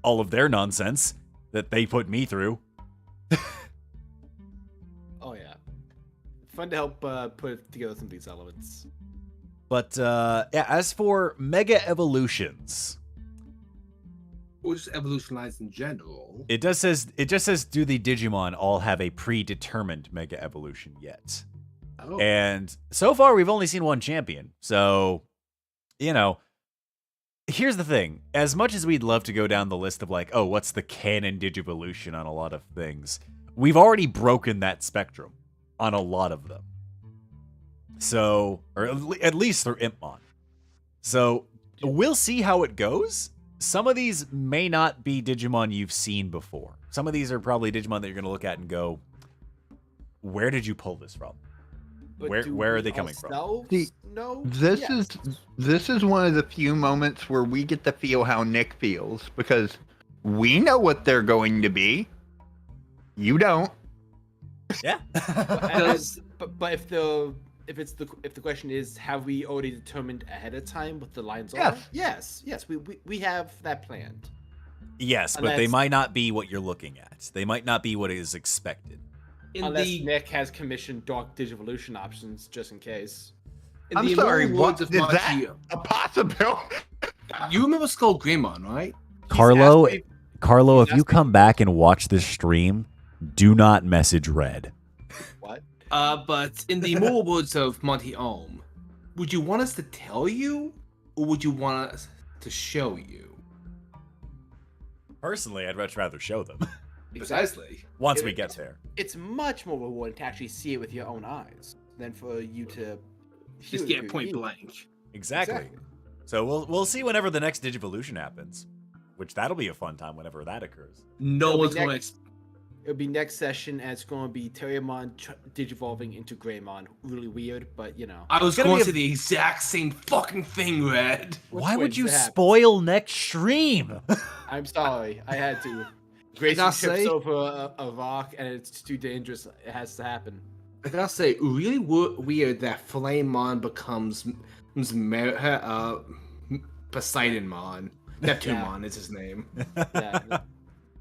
all of their nonsense that they put me through. Oh, yeah. Fun to help put together some of these elements. But, yeah, as for Mega Evolutions, Or just evolutionize in general. it just says, do the Digimon all have a predetermined Mega Evolution yet? Oh. And so far, we've only seen one champion. So, here's the thing. As much as we'd love to go down the list of like, oh, what's the canon Digivolution on a lot of things, we've already broken that spectrum on a lot of them. So, or at least through Impmon. So, we'll see how it goes. Some of these may not be Digimon you've seen before. Some of these are probably Digimon that you're going to look at and go, where did you pull this from? But Where do are we they coming from? ourselves See, know? This Yes. is one of the few moments where we get to feel how Nick feels, because we know what they're going to be. You don't. Yeah. But if the question is, have we already determined ahead of time what the lines are? Yes. Yes, we have that planned. Yes, but they Unless- might not be what you're looking at. They might not be what is expected. Unless Nick has commissioned Dark Digivolution options, just in case. In I'm the sorry, immortal what words of is that? Monty, A possibility? you remember Skull Greymon, right? Carlo, asked me- Carlo, if he's you asked come back and watch this stream, do not message Red. What? But in the immortal words of Monty Ohm, would you want us to tell you, or would you want us to show you? Personally, I'd much rather show them Precisely. once we get there. It's much more rewarding to actually see it with your own eyes than for you to hear Just it get through point ears. blank. Exactly. So we'll see whenever the next Digivolution happens, which that'll be a fun time whenever that occurs. No It'll be one's going next- It'll be next session, and it's going to be Terriermon digivolving into Greymon. Really weird, but I was gonna going be to a- say the exact same fucking thing, Red. Why would waiting you to happen. spoil next stream? I'm sorry, I had to. Grayson gotta trips say- over a rock, and it's too dangerous. It has to happen. I gotta say, really weird that Flamemon becomes Poseidonmon. Neptunemon is his name. Yeah.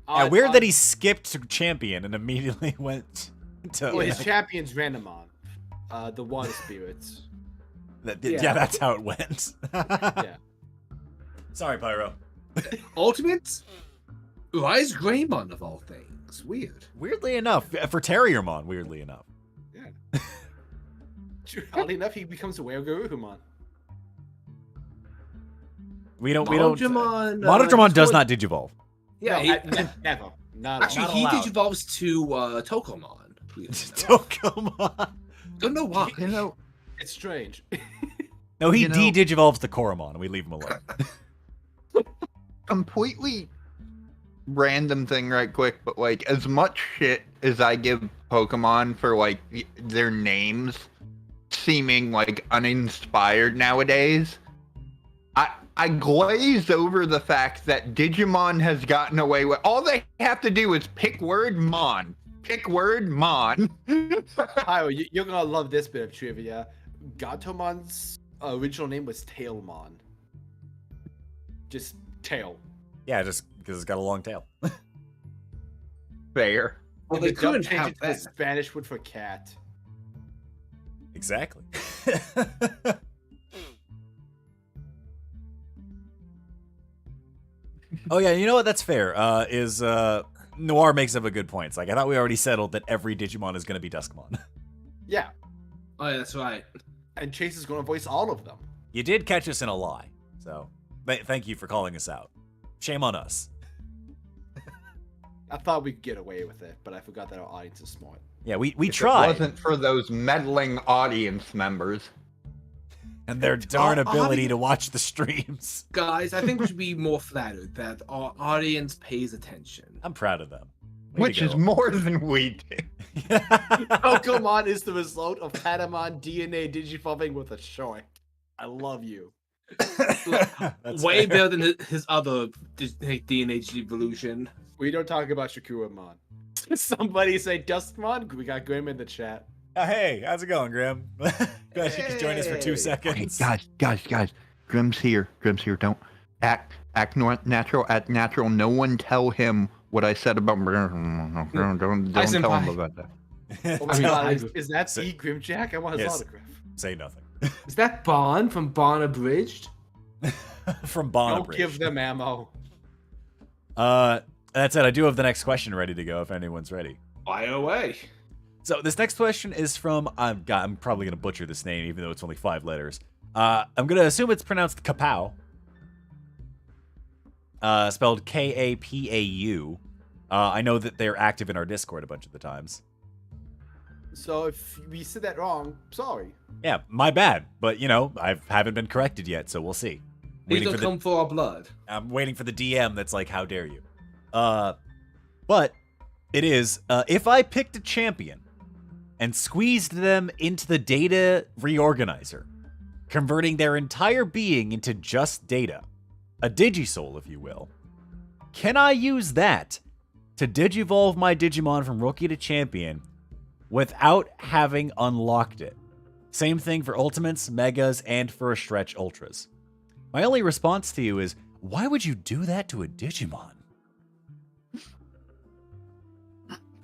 Yeah, weird that he skipped to champion and immediately went Well, his champion's Renamon, the water spirits. Yeah, that's how it went. Yeah. Sorry, Pyro. Ultimate? Why is Greymon of all things? Weird. Weirdly enough, for Terriermon, weirdly enough. Yeah. Oddly enough, he becomes a Werewolfmon. We don't. Monodramon does not digivolve. Yeah, Never. Not actually, he digivolves to Tokomon. Tokomon. Don't know why. You know, It's strange. No, he de-digivolves to Koromon, and we leave him alone. completely random thing right quick, but like as much shit as I give Pokemon for like their names seeming like uninspired nowadays, I glaze over the fact that Digimon has gotten away with all they have to do is pick word Mon. Pick word Mon. Pyro, you're gonna love this bit of trivia. Gatomon's original name was Tailmon. Just tail. Yeah, just because it's got a long tail. Fair. Well, And they the dub couldn't changed have it to the that. Spanish word for cat. Exactly. Oh yeah, you know what? That's fair. Noir makes up a good point. It's like I thought we already settled that every Digimon is going to be Duskmon. Yeah. Oh, yeah, that's right. And Chase is gonna voice all of them. You did catch us in a lie, so thank you for calling us out. Shame on us. I thought we could get away with it, but I forgot that our audience is smart. Yeah, we If tried. It wasn't for those meddling audience members. And their darn Our ability to watch the streams. Guys, I think we should be more flattered that our audience pays attention. I'm proud of them. Way to Which is go. more than we do. Pokemon is the result of Patamon DNA digivolving with a shark. I love you. That's Way fair. better than his other DNA evolution. We don't talk about Shakuramon. Somebody say Duskmon? We got Grim in the chat. Hey, how's it going, Grim? Glad you could join us for 2 Hey, seconds. guys. Grimm's here. Don't act natural. Act natural. No one tell him what I said about. Don't tell him senpai. about that. Oh my god, is that the Grimmjack? I want his Yes. autograph. Say nothing. Is that Bond from Bond Abridged? From Bon Don't give them ammo. That said, I do have the next question ready to go if anyone's ready. Fire away. So this next question is from I'm probably gonna butcher this name even though it's only 5 letters. I'm gonna assume it's pronounced Kapau. Spelled Kapau. I know that they're active in our Discord a bunch of the times. So if we said that wrong, sorry. Yeah, my bad. But you know, I haven't been corrected yet, so we'll see. Please Waiting don't for come for our blood. I'm waiting for the DM that's like, how dare you? But it is, if I picked a champion and squeezed them into the data reorganizer, converting their entire being into just data, a Digisoul, if you will, can I use that to digivolve my Digimon from rookie to champion without having unlocked it? Same thing for Ultimates, Megas, and for a stretch Ultras. My only response to you is, why would you do that to a Digimon?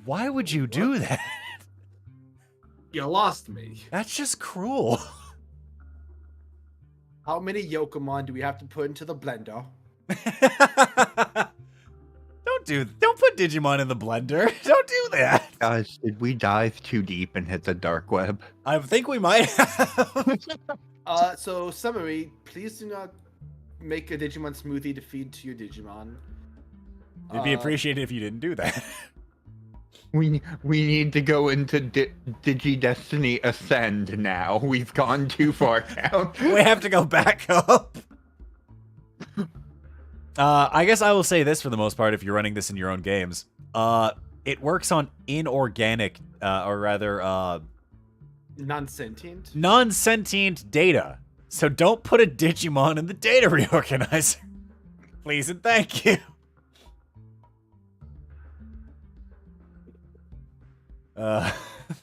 Why would you do that? You lost me. That's just cruel. How many Yokomon do we have to put into the blender? Don't put Digimon in the blender. Don't do that. Guys, did we dive too deep and hit the dark web? I think we might have. So summary, please do not make a Digimon smoothie to feed to your Digimon. It'd be appreciated if you didn't do that. We need to go into Digi-Destiny Ascend now. We've gone too far down. We have to go back up. I guess I will say this for the most part if you're running this in your own games. It works on inorganic, or rather, Non-sentient? non-sentient data. So don't put a Digimon in the data reorganizer. Please and thank you. How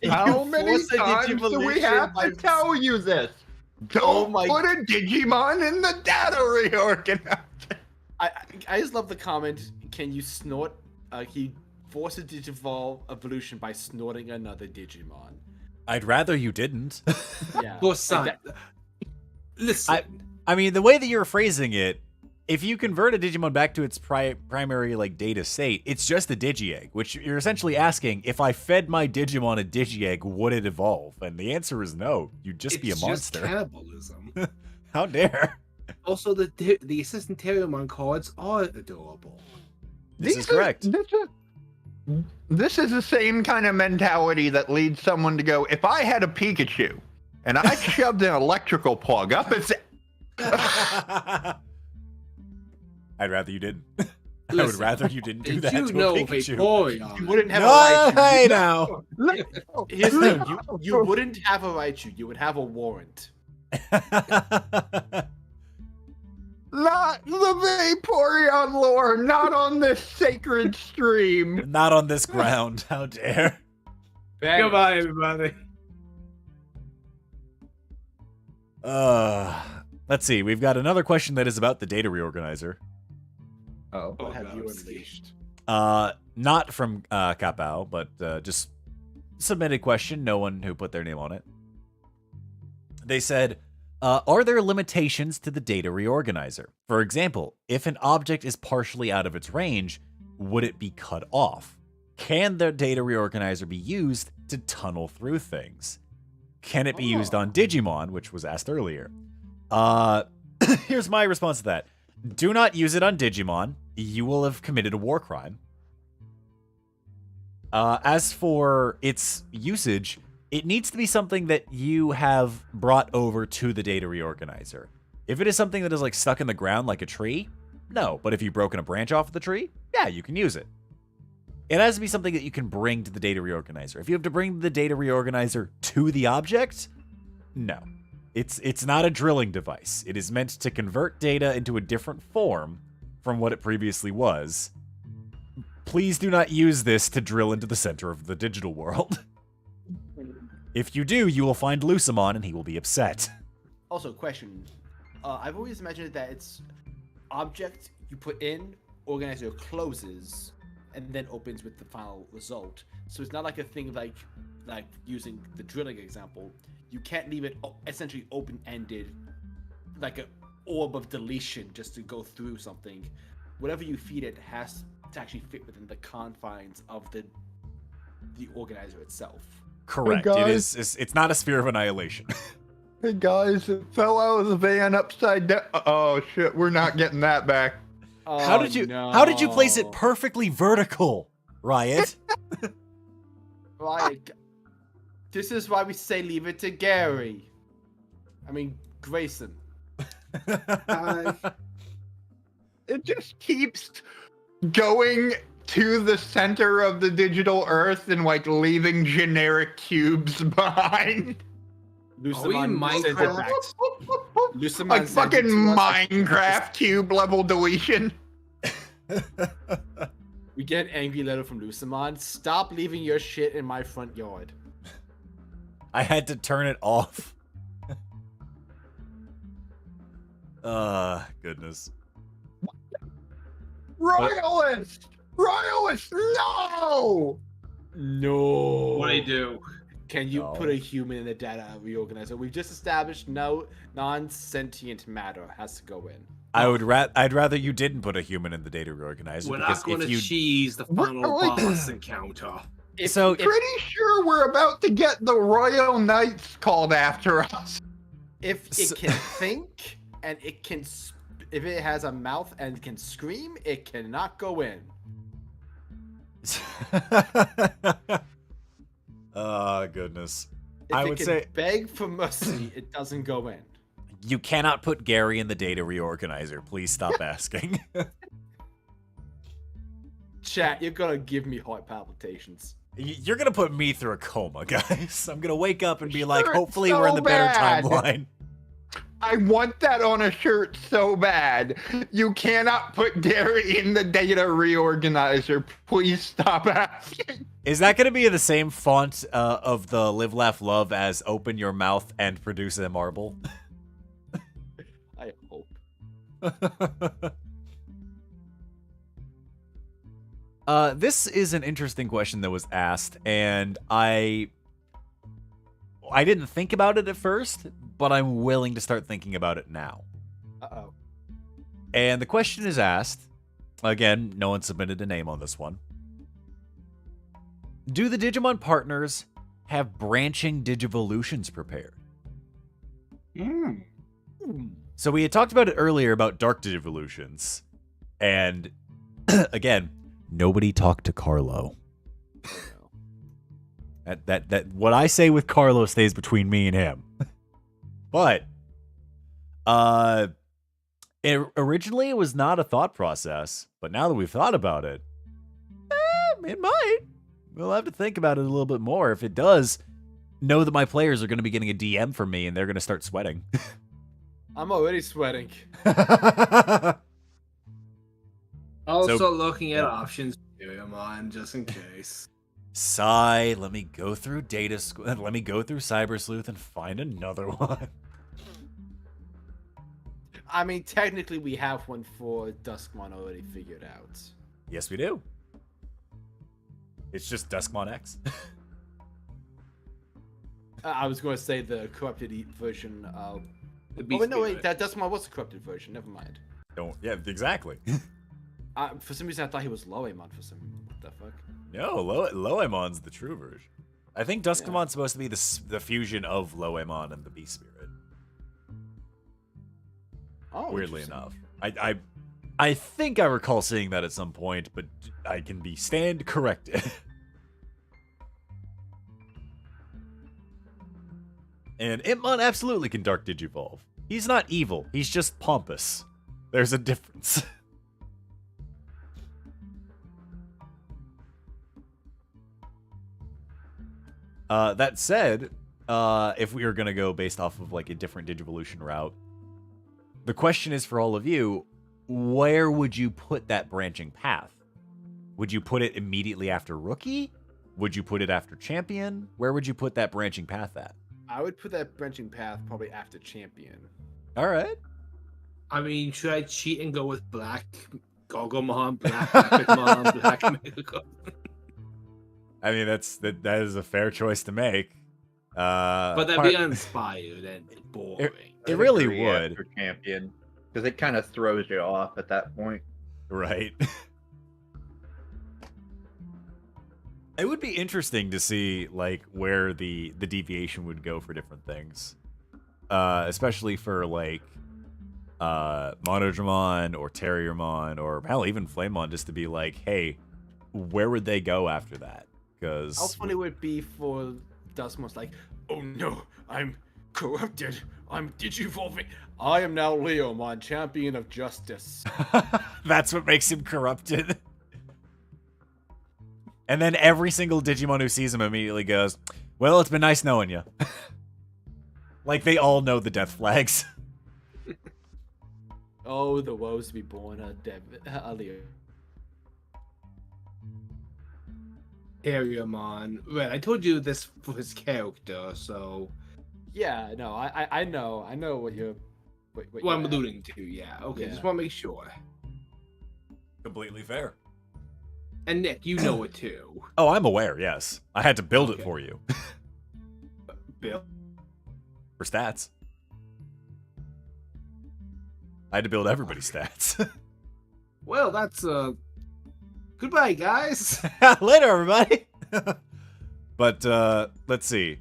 You many force a times do we have Digivolution to tell you this? Don't Oh my- put a Digimon in the data reorganizer. I just love the comment, can you snort, can you force a Digivolve evolution by snorting another Digimon. I'd rather you didn't. Yeah. Your son. Like Listen. I mean, the way that you're phrasing it, if you convert a Digimon back to its primary like data state, it's just a Digi-Egg, which you're essentially asking, if I fed my Digimon a Digi-Egg, would it evolve? And the answer is no. You'd just be a It's monster. Just cannibalism. How dare? Also, the assistant Terriermon cards are adorable. This is correct. This is the same kind of mentality that leads someone to go, if I had a Pikachu and I shoved an electrical plug up its... I'd rather you didn't. I would rather you didn't do that You to know a if a Pikachu. Porygon. You wouldn't have No, a Raichu. hey now. Here's the thing, you wouldn't have a Raichu, you would have a warrant. Not the Vaporeon lore, not on this sacred stream. Not on this ground. How dare. Goodbye, everybody. Let's see. We've got another question that is about the data reorganizer. Oh, have you God. unleashed? Not from Kapao, but just submitted question. No one who put their name on it. They said, are there limitations to the data reorganizer? For example, if an object is partially out of its range, would it be cut off? Can the data reorganizer be used to tunnel through things? Can it be used on Digimon, which was asked earlier? Here's my response to that. Do not use it on Digimon. You will have committed a war crime. As for its usage, it needs to be something that you have brought over to the data reorganizer. If it is something that is like stuck in the ground like a tree, no. But if you've broken a branch off of the tree, yeah, you can use it. It has to be something that you can bring to the data reorganizer. If you have to bring the data reorganizer to the object, no. It's not a drilling device. It is meant to convert data into a different form from what it previously was. Please do not use this to drill into the center of the digital world. If you do, you will find Lucemon and he will be upset. Also, question. I've always imagined that it's object you put in, organizer closes, and then opens with the final result. So it's not like a thing like using the drilling example. You can't leave it essentially open-ended, like an orb of deletion just to go through something. Whatever you feed it has to actually fit within the confines of the organizer itself. Correct. Hey, It guys. is. It's not a sphere of annihilation. Hey guys, it fell out of the van upside down. Oh shit, we're not getting that back. How did you place it perfectly vertical, Riot? Like, this is why we say leave it to Gary. I mean, Grayson. It just keeps going to the center of the digital earth and like leaving generic cubes behind. Lucemon sent it Minecraft? back. Lucemon Like sent it fucking to us. Minecraft cube level deletion. We get an angry letter from Lucemon. Stop leaving your shit in my front yard. I had to turn it off. Goodness. Royalist! Royalist! No! No. What do you do? Can you No. put a human in the data reorganizer? We've just established no non-sentient matter has to go in. I'd rather you didn't put a human in the data reorganizer. We're because not going if to you cheese the final We're- boss encounter. So- Pretty sure we're about to get the Royal Knights called after us. If So- it can think and it can, if it has a mouth and can scream, it cannot go in. Oh goodness. If I it would can say beg for mercy, it doesn't go in. you cannot put Gary in the data reorganizer. Please stop asking. Chat, you're gonna give me heart palpitations. You're gonna put me through a coma, guys. I'm gonna wake up and be like, Sure, it's hopefully we're in so the better bad. timeline. I want that on a shirt so bad. You cannot put Gary in the data reorganizer. Please stop asking. Is that gonna be the same font of the Live Laugh Love as Open Your Mouth and Produce a Marble? I hope. This is an interesting question that was asked, and I didn't think about it at first, but I'm willing to start thinking about it now. Uh-oh. And the question is asked, again, no one submitted a name on this one. Do the Digimon partners have branching Digivolutions prepared? So we had talked about it earlier about Dark Digivolutions, and again, nobody talked to Carlo. That what I say with Carlo stays between me and him. But originally it was not a thought process, but now that we've thought about it, it might. We'll have to think about it a little bit more. If it does, know that my players are going to be getting a DM from me and they're going to start sweating. I'm already sweating. Also looking at options, Terriermon, just in case. Sigh, let me go through let me go through Cyber Sleuth and find another one. I mean, technically we have one for Duskmon already figured out. Yes, we do. It's just Duskmon X. I was going to say the corrupted version of... The Oh, Beast wait, no, wait, Spirit. that Duskmon was the corrupted version. Never mind. Yeah, exactly. For some reason, I thought he was Lowemon for some... What the fuck? No, Loemon's the true version. I think Duskamon's supposed to be the fusion of Loemon and the Beast Spirit. Oh, Weirdly interesting. enough. I think I recall seeing that at some point, but I can be stand corrected. And Impmon absolutely can Dark Digivolve. He's not evil, he's just pompous. There's a difference. That said, if we were going to go based off of like a different Digivolution route, the question is for all of you, where would you put that branching path? Would you put it immediately after Rookie? Would you put it after Champion? Where would you put that branching path at? I would put that branching path probably after Champion. All right. I mean, should I cheat and go with Black Gogomon, Black Epicmon, Black Megagon? I mean, that is a fair choice to make. But that'd be uninspired and boring. It really Agree would. after Champion, because it kind of throws you off at that point. Right. It would be interesting to see like where the deviation would go for different things. Especially for like Monodramon or Terriermon or hell even Flamemon, just to be like, hey, where would they go after that? Because How funny would it be for Duskmon's like, oh no, I'm corrupted. I'm digivolving. I am now Leomon, champion of justice. that's what makes him corrupted. And then every single Digimon who sees him immediately goes, well, it's been nice knowing you. Like they all know the death flags. Oh, the woes to be born Leo. Terriermon. Well, I told you this for his character, so Yeah, no, I know what you're. what I'm alluding to. Yeah. Okay. Yeah. Just want to make sure. Completely fair. And Nick, you know it too. Oh, I'm aware, yes. I had to build it Okay. for you. Bill. For stats. I had to build everybody's stats. Well, that's goodbye, guys. Later, everybody. But let's see.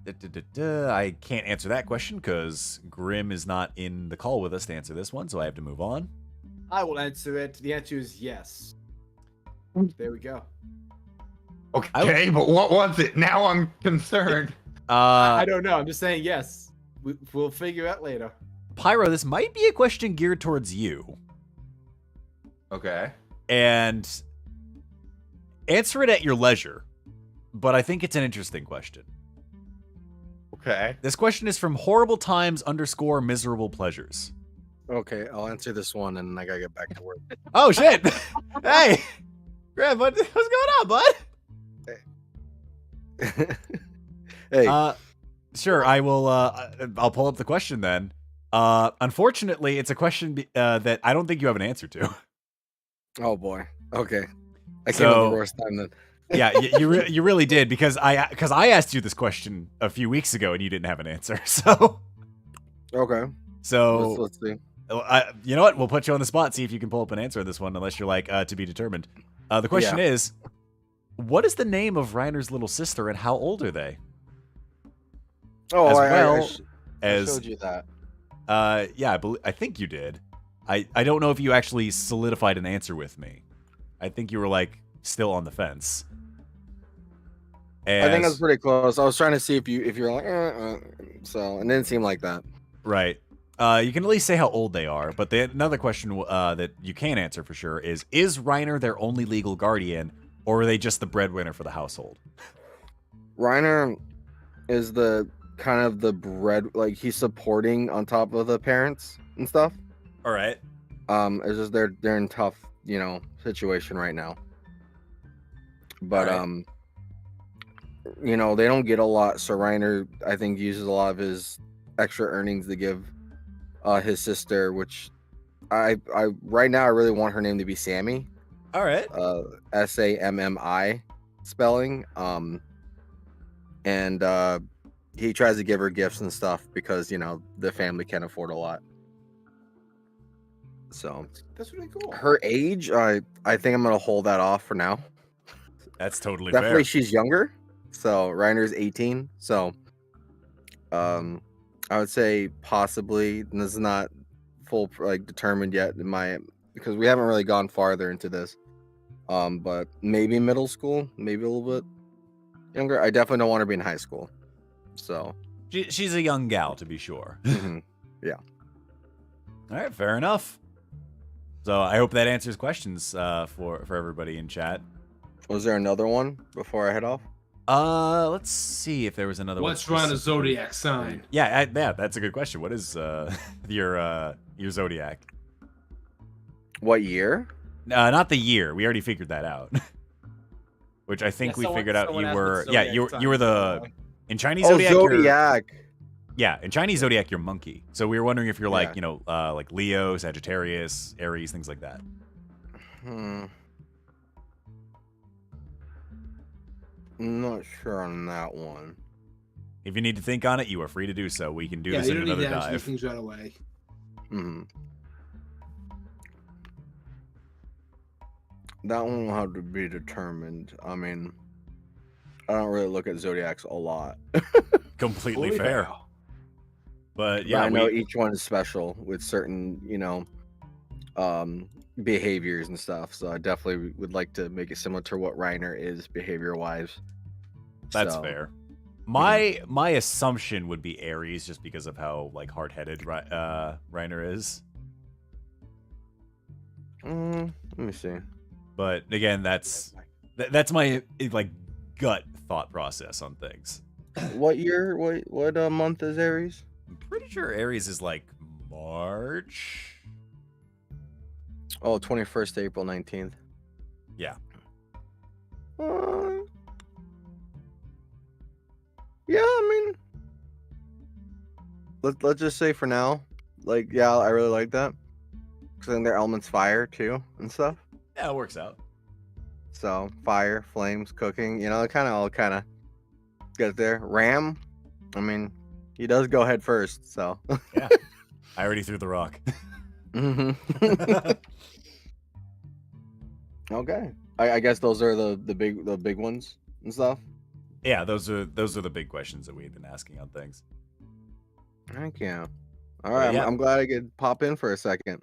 I can't answer that question because Grim is not in the call with us to answer this one, so I have to move on. I will answer it. The answer is yes. There we go. Okay, but what was it? Now I'm concerned. I don't know. I'm just saying yes. We'll figure out later. Pyro, this might be a question geared towards you. Okay. And answer it at your leisure. But I think it's an interesting question. Okay. This question is from horribletimes_miserable pleasures. Okay, I'll answer this one and I gotta get back to work. Oh shit! Hey, Graham, what's going on, bud? Hey, Sure, I will. I'll pull up the question then. Unfortunately, it's a question that I don't think you have an answer to. Oh boy. Okay. I came up the worst time then. Yeah, you really did because I asked you this question a few weeks ago and you didn't have an answer. Okay. So Let's see. you know what? We'll put you on the spot. See if you can pull up an answer on this one, unless you're like to be determined. The question is, what is the name of Reiner's little sister and how old are they? Oh, I showed you that. Yeah, I think you did. I don't know if you actually solidified an answer with me. I think you were like still on the fence. I think that's pretty close. I was trying to see if you're like, so it didn't seem like that. Right. You can at least say how old they are, but another question that you can answer for sure is Reiner their only legal guardian, or are they just the breadwinner for the household? Reiner is the kind of the bread, like he's supporting on top of the parents and stuff. All right. It's just they're in tough, situation right now. But right. They don't get a lot, so Reiner I think uses a lot of his extra earnings to give his sister, which I right now I really want her name to be Sammy. All right. Sammi spelling. And he tries to give her gifts and stuff because the family can't afford a lot. So that's really cool. Her age, I think I'm gonna hold that off for now. That's totally definitely fair. She's younger. So Reiner's 18. So I would say possibly, and this is not full determined yet because we haven't really gone farther into this. But maybe middle school, maybe a little bit younger. I definitely don't want her to be in high school. So she's a young gal, to be sure. Mm-hmm. Yeah. All right, fair enough. So I hope that answers questions for everybody in chat. Was there another one before I head off? Let's see if there was another one. What's Reiner's zodiac sign? Yeah, that's a good question. What is your zodiac? What year? Not the year. We already figured that out. Which I think we figured out you were. Yeah, you were the in Chinese zodiac. Zodiac. Yeah, in Chinese zodiac you're monkey. So we were wondering if you're like like Leo, Sagittarius, Aries, things like that. I'm not sure on that one. If you need to think on it, you are free to do so. We can do this in another dive. Yeah, things right away. That one will have to be determined. I mean, I don't really look at zodiacs a lot. Completely fair. But yeah, I know each one is special with certain, behaviors and stuff. So I definitely would like to make it similar to what Reiner is behavior-wise. That's fair. My assumption would be Aries, just because of how hard-headed Reiner is. Let me see. But again, that's my gut thought process on things. What year? What month is Aries? I'm pretty sure Aries is March. Oh, 21st April 19th. Yeah. Yeah, I mean, let's just say for now, I really like that because then their element's fire too and stuff. Yeah, it works out. So fire, flames, cooking, it all gets there. Ram, I mean, he does go head first, so. Yeah, I already threw the rock. Okay, I guess those are the big ones and stuff. Yeah, those are the big questions that we had been asking on things. Thank you. All right, yeah. I'm glad I could pop in for a second.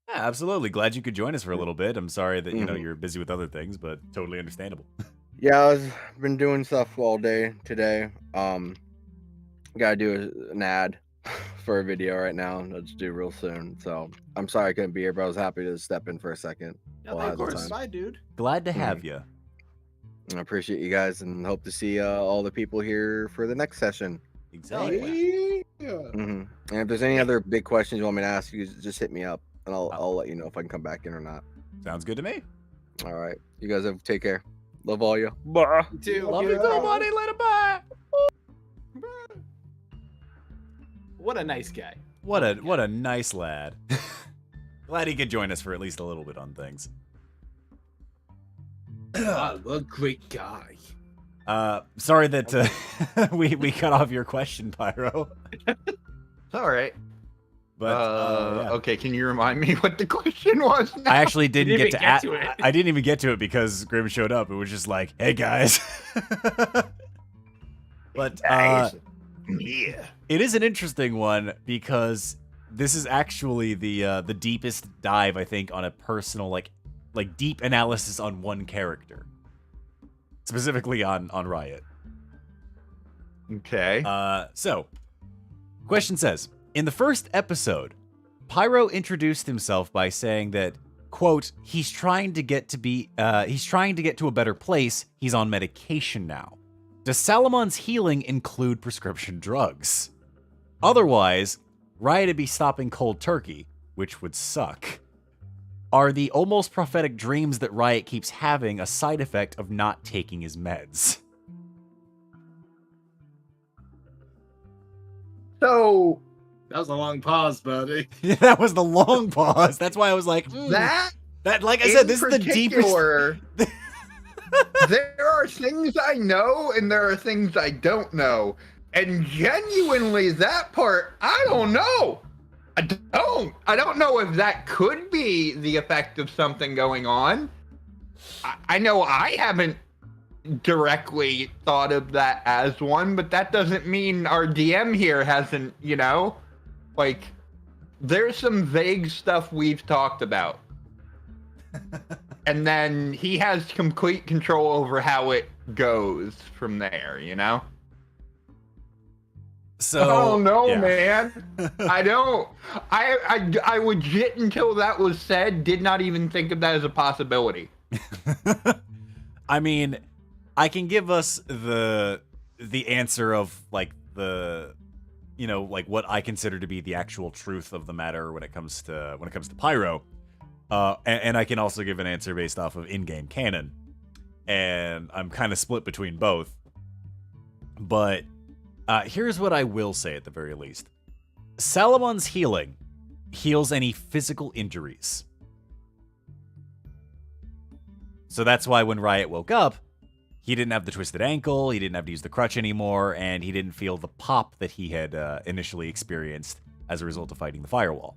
Yeah, absolutely. Glad you could join us for a little bit. I'm sorry that you're busy with other things, but totally understandable. Yeah, I've been doing stuff all day today. Gotta do an ad for a video right now. I'll just do real soon. So I'm sorry I couldn't be here, but I was happy to step in for a second. Yeah, of course. Bye, dude. Glad to have you. I appreciate you guys and hope to see all the people here for the next session. Exactly. And if there's any other big questions you want me to ask, you just hit me up and I'll let you know if I can come back in or not. Sounds good to me. All right. You guys take care. Love all you. Bye. You too. Love you too, buddy. Later, bye. What a nice guy. What a nice lad. Glad he could join us for at least a little bit on things. God, what a great guy. Sorry that we cut off your question, Pyro. It's all right. But yeah. Okay, can you remind me what the question was now? I actually didn't didn't get even to get to it. I didn't even get to it because Grim showed up. It was just like, hey guys. But Yeah. it is an interesting one because this is actually the deepest dive I think on a personal like deep analysis on one character, specifically on Riot. Okay. So, question says, in the first episode, Pyro introduced himself by saying that, quote, he's trying to get to a better place. He's on medication now. Does Salamon's healing include prescription drugs? Otherwise, Riot would be stopping cold turkey, which would suck. Are the almost prophetic dreams that Riot keeps having a side effect of not taking his meds? So That was a long pause, buddy. Yeah, that was the long pause. That's why I was like, that like I said, in this is the deepest. particular, there are things I know and there are things I don't know. And genuinely, that part, I don't know. I don't know if that could be the effect of something going on. I know I haven't directly thought of that as one, but that doesn't mean our DM here hasn't, like, there's some vague stuff we've talked about. And then he has complete control over how it goes from there, So I don't know, yeah. man. I don't. I legit, until that was said, did not even think of that as a possibility. I mean, I can give us the answer of like like what I consider to be the actual truth of the matter when it comes to Pyro. And I can also give an answer based off of in-game canon. And I'm kind of split between both. But here's what I will say at the very least. Salamon's healing heals any physical injuries. So that's why when Riot woke up, he didn't have the twisted ankle, he didn't have to use the crutch anymore, and he didn't feel the pop that he had initially experienced as a result of fighting the firewall.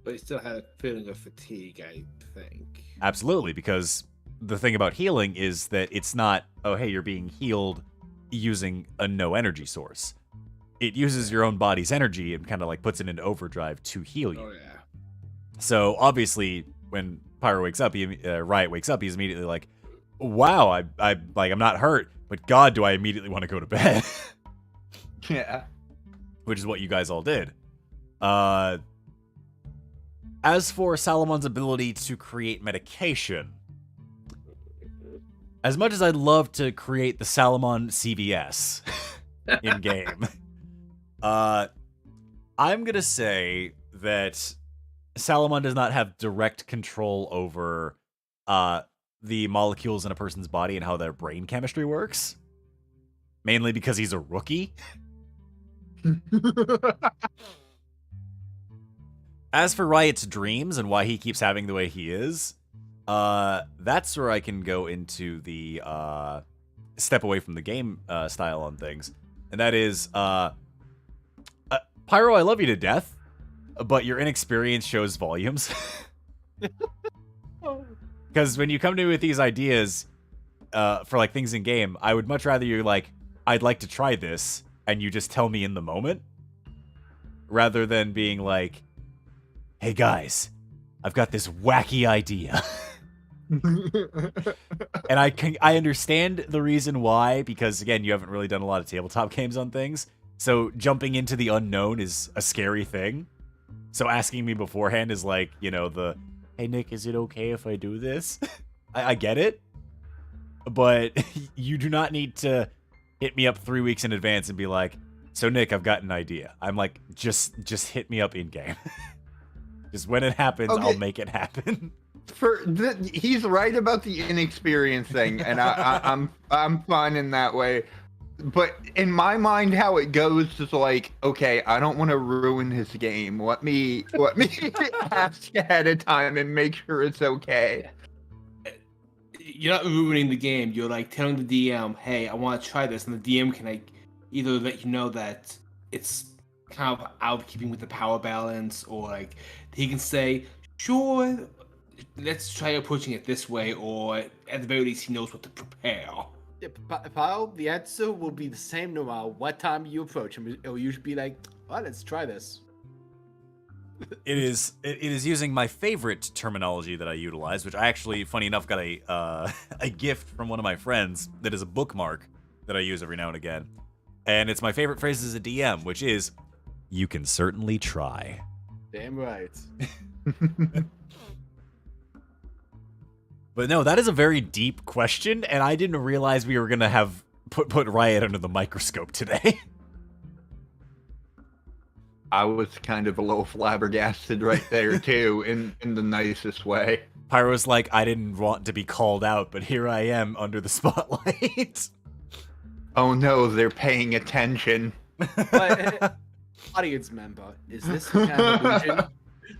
But he still had a feeling of fatigue, I think. Absolutely, because the thing about healing is that it's not, oh, hey, you're being healed using a no energy source. It uses your own body's energy and kind of like puts it into overdrive to heal you. Oh, yeah. So obviously, when Pyro wakes up, Riot wakes up, he's immediately like, wow, I'm not hurt, but God, do I immediately want to go to bed. Yeah. Which is what you guys all did. As for Salamon's ability to create medication, as much as I'd love to create the Salamon CVS in game, I'm gonna say that Salamon does not have direct control over the molecules in a person's body and how their brain chemistry works. Mainly because he's a rookie. As for Riot's dreams and why he keeps having the way he is, that's where I can go into the step away from the game style on things. And that is, Pyro, I love you to death, but your inexperience shows volumes. Because when you come to me with these ideas for like things in game, I would much rather you're like, I'd like to try this, and you just tell me in the moment, rather than being like, hey guys, I've got this wacky idea. And I understand the reason why, because again, you haven't really done a lot of tabletop games on things. So jumping into the unknown is a scary thing. So asking me beforehand is like, hey Nick, is it okay if I do this? I get it. But you do not need to hit me up 3 weeks in advance and be like, so Nick, I've got an idea. I'm like, just hit me up in game. Just when it happens, Okay. I'll make it happen. He's right about the inexperience thing, and I'm fine in that way. But in my mind, how it goes is like, okay, I don't want to ruin his game. Let me ask ahead of time and make sure it's okay. you're not ruining the game. You're like telling the DM, "Hey, I want to try this," and the DM can like either let you know that it's kind of out of keeping with the power balance, or like he can say, "Sure, let's try approaching it this way," or at the very least, he knows what to prepare. Yeah, Pyle, the answer will be the same no matter what time you approach him. It'll usually be like, "Well, let's try this." It is using my favorite terminology that I utilize, which I actually, funny enough, got a gift from one of my friends that is a bookmark that I use every now and again. And it's my favorite phrase as a DM, which is, "You can certainly try." Damn right. But no, that is a very deep question, and I didn't realize we were gonna have put Riot under the microscope today. I was kind of a little flabbergasted right there too, in the nicest way. Pyro's like, I didn't want to be called out, but here I am under the spotlight. Oh no, they're paying attention. But, audience member, is this some kind of allusion?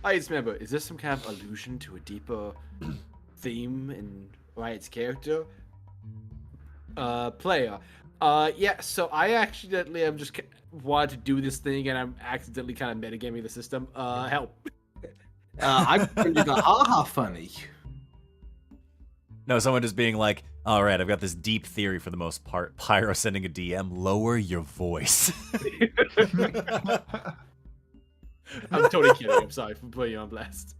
Audience member, is this some kind of allusion to a deeper theme in Riot's character? Player. Yeah, so I accidentally am just wanted to do this thing and I'm accidentally kind of metagaming the system. Help. I'm going to the haha funny. No, someone just being like, all right, I've got this deep theory for the most part. Pyro sending a DM, lower your voice. I'm totally kidding. I'm sorry for putting you on blast.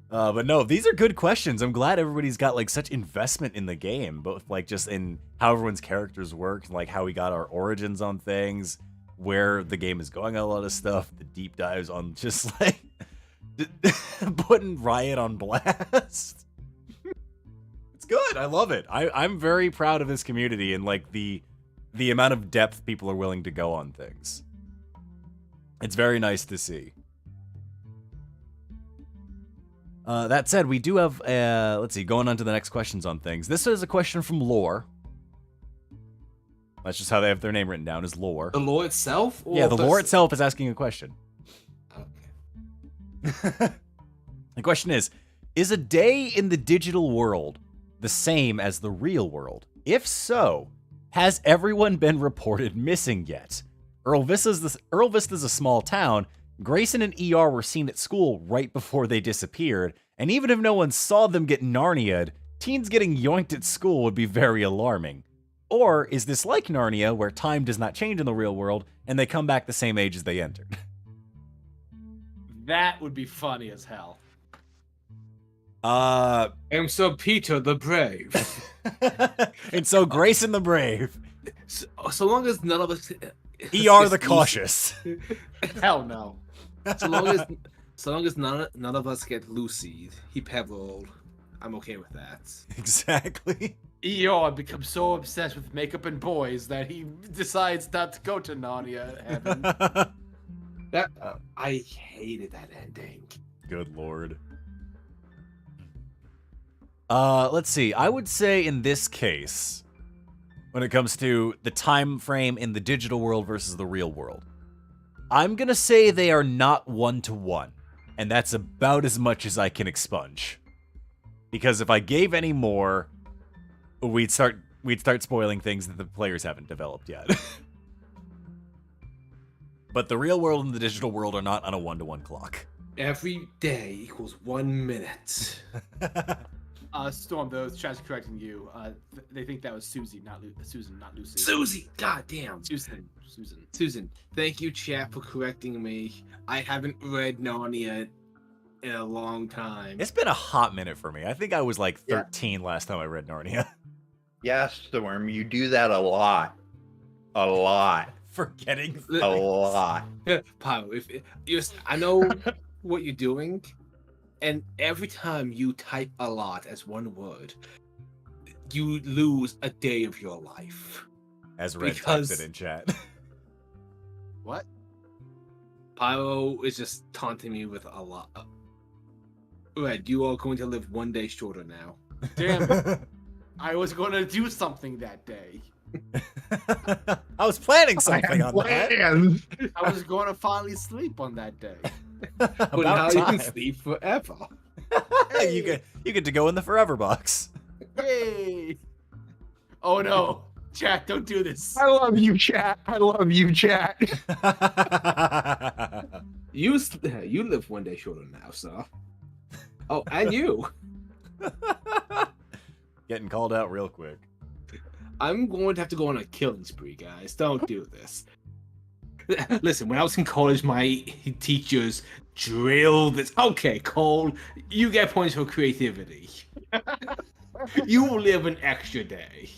But no, these are good questions. I'm glad everybody's got like such investment in the game, both like just in how everyone's characters work, like how we got our origins on things, where the game is going, a lot of stuff, the deep dives on just like putting Riot on blast. It's good. I love it. I'm very proud of this community and like the amount of depth people are willing to go on things. It's very nice to see. That said, we do have, let's see, going on to the next questions on things. This is a question from Lore. That's just how they have their name written down, is Lore. The lore itself? Or Yeah, the lore itself is asking a question. Okay. The question is a day in the digital world the same as the real world? If so, has everyone been reported missing yet? Earl Vista's a small town. Grayson and ER were seen at school right before they disappeared, and even if no one saw them get Narnia'd, teens getting yoinked at school would be very alarming. Or is this like Narnia, where time does not change in the real world, and they come back the same age as they entered? That would be funny as hell. I'm Sir Peter the Brave. And so Grayson the Brave. So long as none of us... ER the Cautious. Hell no. So long as none of us get Lucy, he pebbled, I'm okay with that. Exactly. ER becomes so obsessed with makeup and boys that he decides not to go to Narnia heaven. I hated that ending. Good lord. Let's see. I would say in this case, when it comes to the time frame in the digital world versus the real world, I'm gonna say they are not 1-to-1, and that's about as much as I can expunge. Because if I gave any more, we'd start spoiling things that the players haven't developed yet. But the real world and the digital world are not on a 1-to-1 clock. Every day equals 1 minute. Storm, those chats correcting you. They think that was Susie, not Susan, not Lucy. Susie! Goddamn! Susan. Thank you, chat, for correcting me. I haven't read Narnia in a long time. It's been a hot minute for me. I think I was like 13 last time I read Narnia. Yes, Storm, you do that a lot. A lot. Forgetting A lot. Pyro, I know what you're doing, and every time you type a lot as one word, you lose a day of your life. As Red types it in chat. What? Pyro is just taunting me with a lot. Red, you are going to live 1 day shorter now. Damn. I was going to do something that day. I was planning something on that. I was going to finally sleep on that day. But now you can sleep forever. You You get to go in the forever box. Yay! Oh no, chat, don't do this. I love you, chat. I love you, chat. You live one day shorter now, sir. Oh, and you. Getting called out real quick. I'm going to have to go on a killing spree, guys. Don't do this. Listen, when I was in college, my teachers drilled this. Okay, Cole, you get points for creativity. You will live an extra day.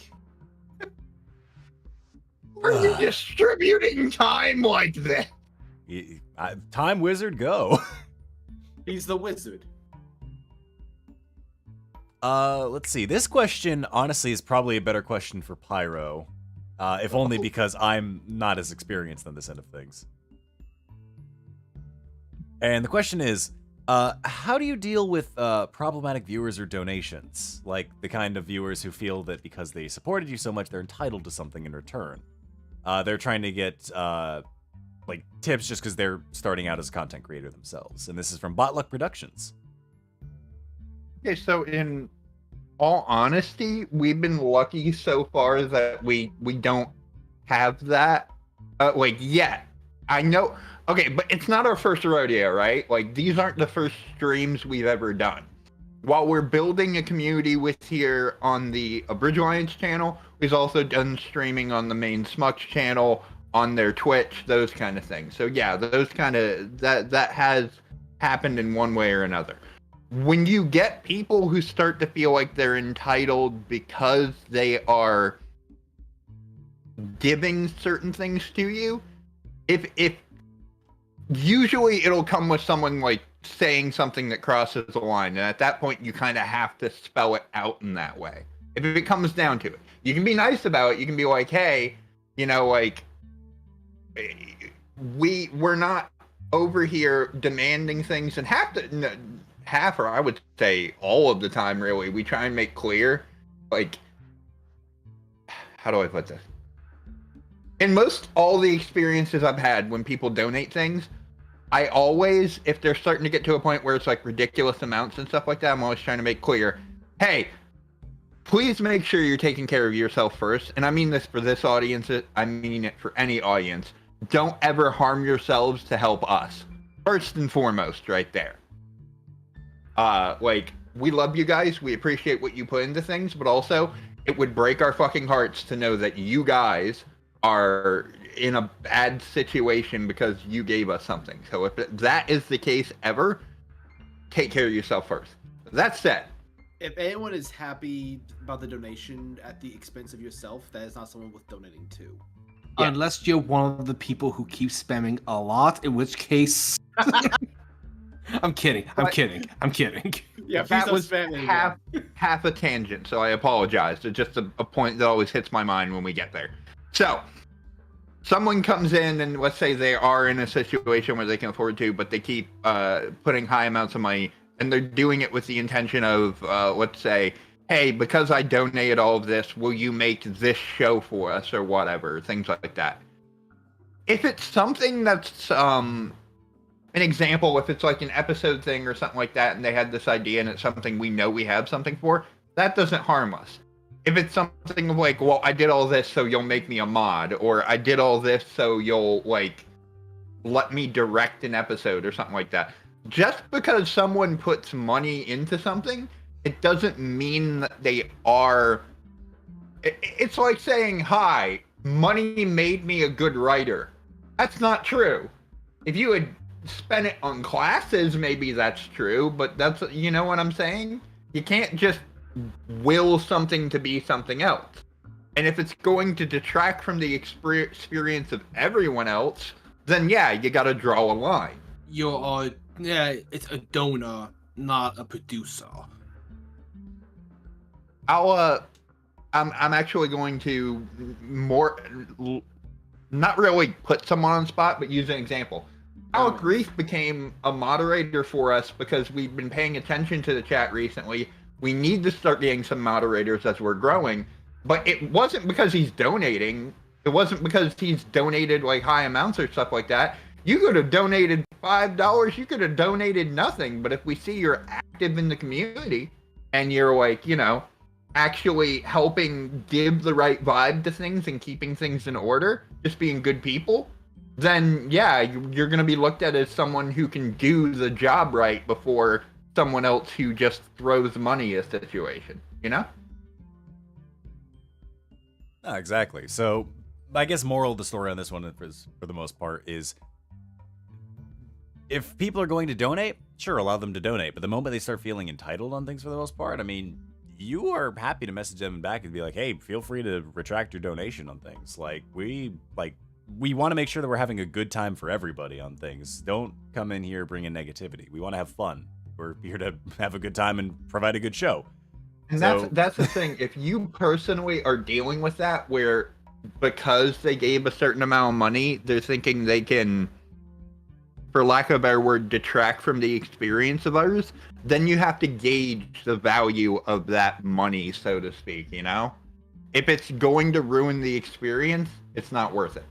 Are you distributing time like this? Time wizard, go. He's the wizard. Let's see. This question, honestly, is probably a better question for Pyro. If only because I'm not as experienced on this end of things. And the question is, how do you deal with problematic viewers or donations? Like the kind of viewers who feel that because they supported you so much, they're entitled to something in return. They're trying to get like tips just because they're starting out as a content creator themselves. And this is from Botluck Productions. Okay, so in all honesty, we've been lucky so far that we don't have that, like, yet. I know, okay, but it's not our first rodeo, right? Like, these aren't the first streams we've ever done. While we're building a community with here on the Bridge Alliance channel, we've also done streaming on the main Smucks channel, on their Twitch, those kind of things. So yeah, those kind of, that has happened in one way or another. When you get people who start to feel like they're entitled because they are giving certain things to you, if usually it'll come with someone like saying something that crosses the line, and at that point you kind of have to spell it out in that way. If it comes down to it, you can be nice about it. You can be like, hey, you know, like, we're not over here demanding things, and half, or I would say all of the time, really, we try and make clear, like, how do I put this? In most all the experiences I've had when people donate things, I always, if they're starting to get to a point where it's like ridiculous amounts and stuff like that, I'm always trying to make clear, hey, please make sure you're taking care of yourself first. And I mean this for this audience, I mean it for any audience. Don't ever harm yourselves to help us. First and foremost, right there. Like, we love you guys, we appreciate what you put into things, but also, it would break our fucking hearts to know that you guys are in a bad situation because you gave us something. So if that is the case ever, take care of yourself first. That said, If anyone is happy about the donation at the expense of yourself, that is not someone worth donating to. Yeah. Unless you're one of the people who keep spamming a lot, in which case... I'm kidding. Yeah, that was half a tangent, so I apologize. It's just a point that always hits my mind when we get there. So, someone comes in and let's say they are in a situation where they can afford to, but they keep putting high amounts of money, and they're doing it with the intention of, let's say, hey, because I donated all of this, will you make this show for us or whatever, things like that. If it's something that's, an example, if it's like an episode thing or something like that, and they had this idea and it's something we know we have something for, that doesn't harm us. If it's something like, well, I did all this so you'll make me a mod, or I did all this so you'll, like, let me direct an episode or something like that. Just because someone puts money into something, it doesn't mean that they are... It's like saying, hi, money made me a good writer. That's not true. If you had spent it on classes, maybe that's true, but that's, you know what I'm saying? You can't just will something to be something else. And if it's going to detract from the experience of everyone else, then yeah, you gotta draw a line. It's a donor, not a producer. I'm actually going to not really put someone on the spot, but use an example. Alec Reef became a moderator for us because we've been paying attention to the chat recently. We need to start getting some moderators as we're growing, but it wasn't because he's donating. It wasn't because he's donated like high amounts or stuff like that. You could have donated $5. You could have donated nothing. But if we see you're active in the community, and you're like, actually helping give the right vibe to things and keeping things in order, just being good people, then yeah, you're going to be looked at as someone who can do the job right before someone else who just throws money at a situation, No, exactly. So I guess moral of the story on this one, for the most part, is if people are going to donate, sure, allow them to donate. But the moment they start feeling entitled on things for the most part, I mean, you are happy to message them back and be like, hey, feel free to retract your donation on things. We want to make sure that we're having a good time for everybody on things. Don't come in here bringing negativity. We want to have fun. We're here to have a good time and provide a good show. And that's the thing. If you personally are dealing with that, where because they gave a certain amount of money, they're thinking they can, for lack of a better word, detract from the experience of others, then you have to gauge the value of that money, so to speak, If it's going to ruin the experience, it's not worth it.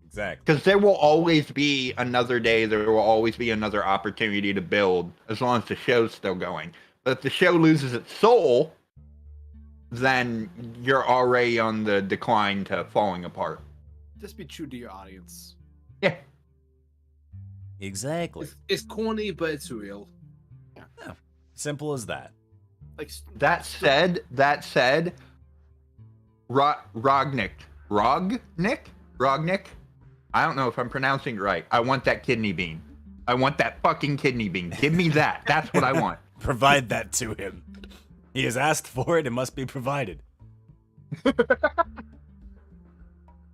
Exactly. Because there will always be another day, there will always be another opportunity to build, as long as the show's still going. But if the show loses its soul, then you're already on the decline to falling apart. Just be true to your audience. Yeah. Exactly. It's corny, but it's real. Yeah. Simple as that. Like That said, Rognick. I don't know if I'm pronouncing it right. I want that kidney bean. I want that fucking kidney bean. Give me that. That's what I want. Provide that to him. He has asked for it. It must be provided.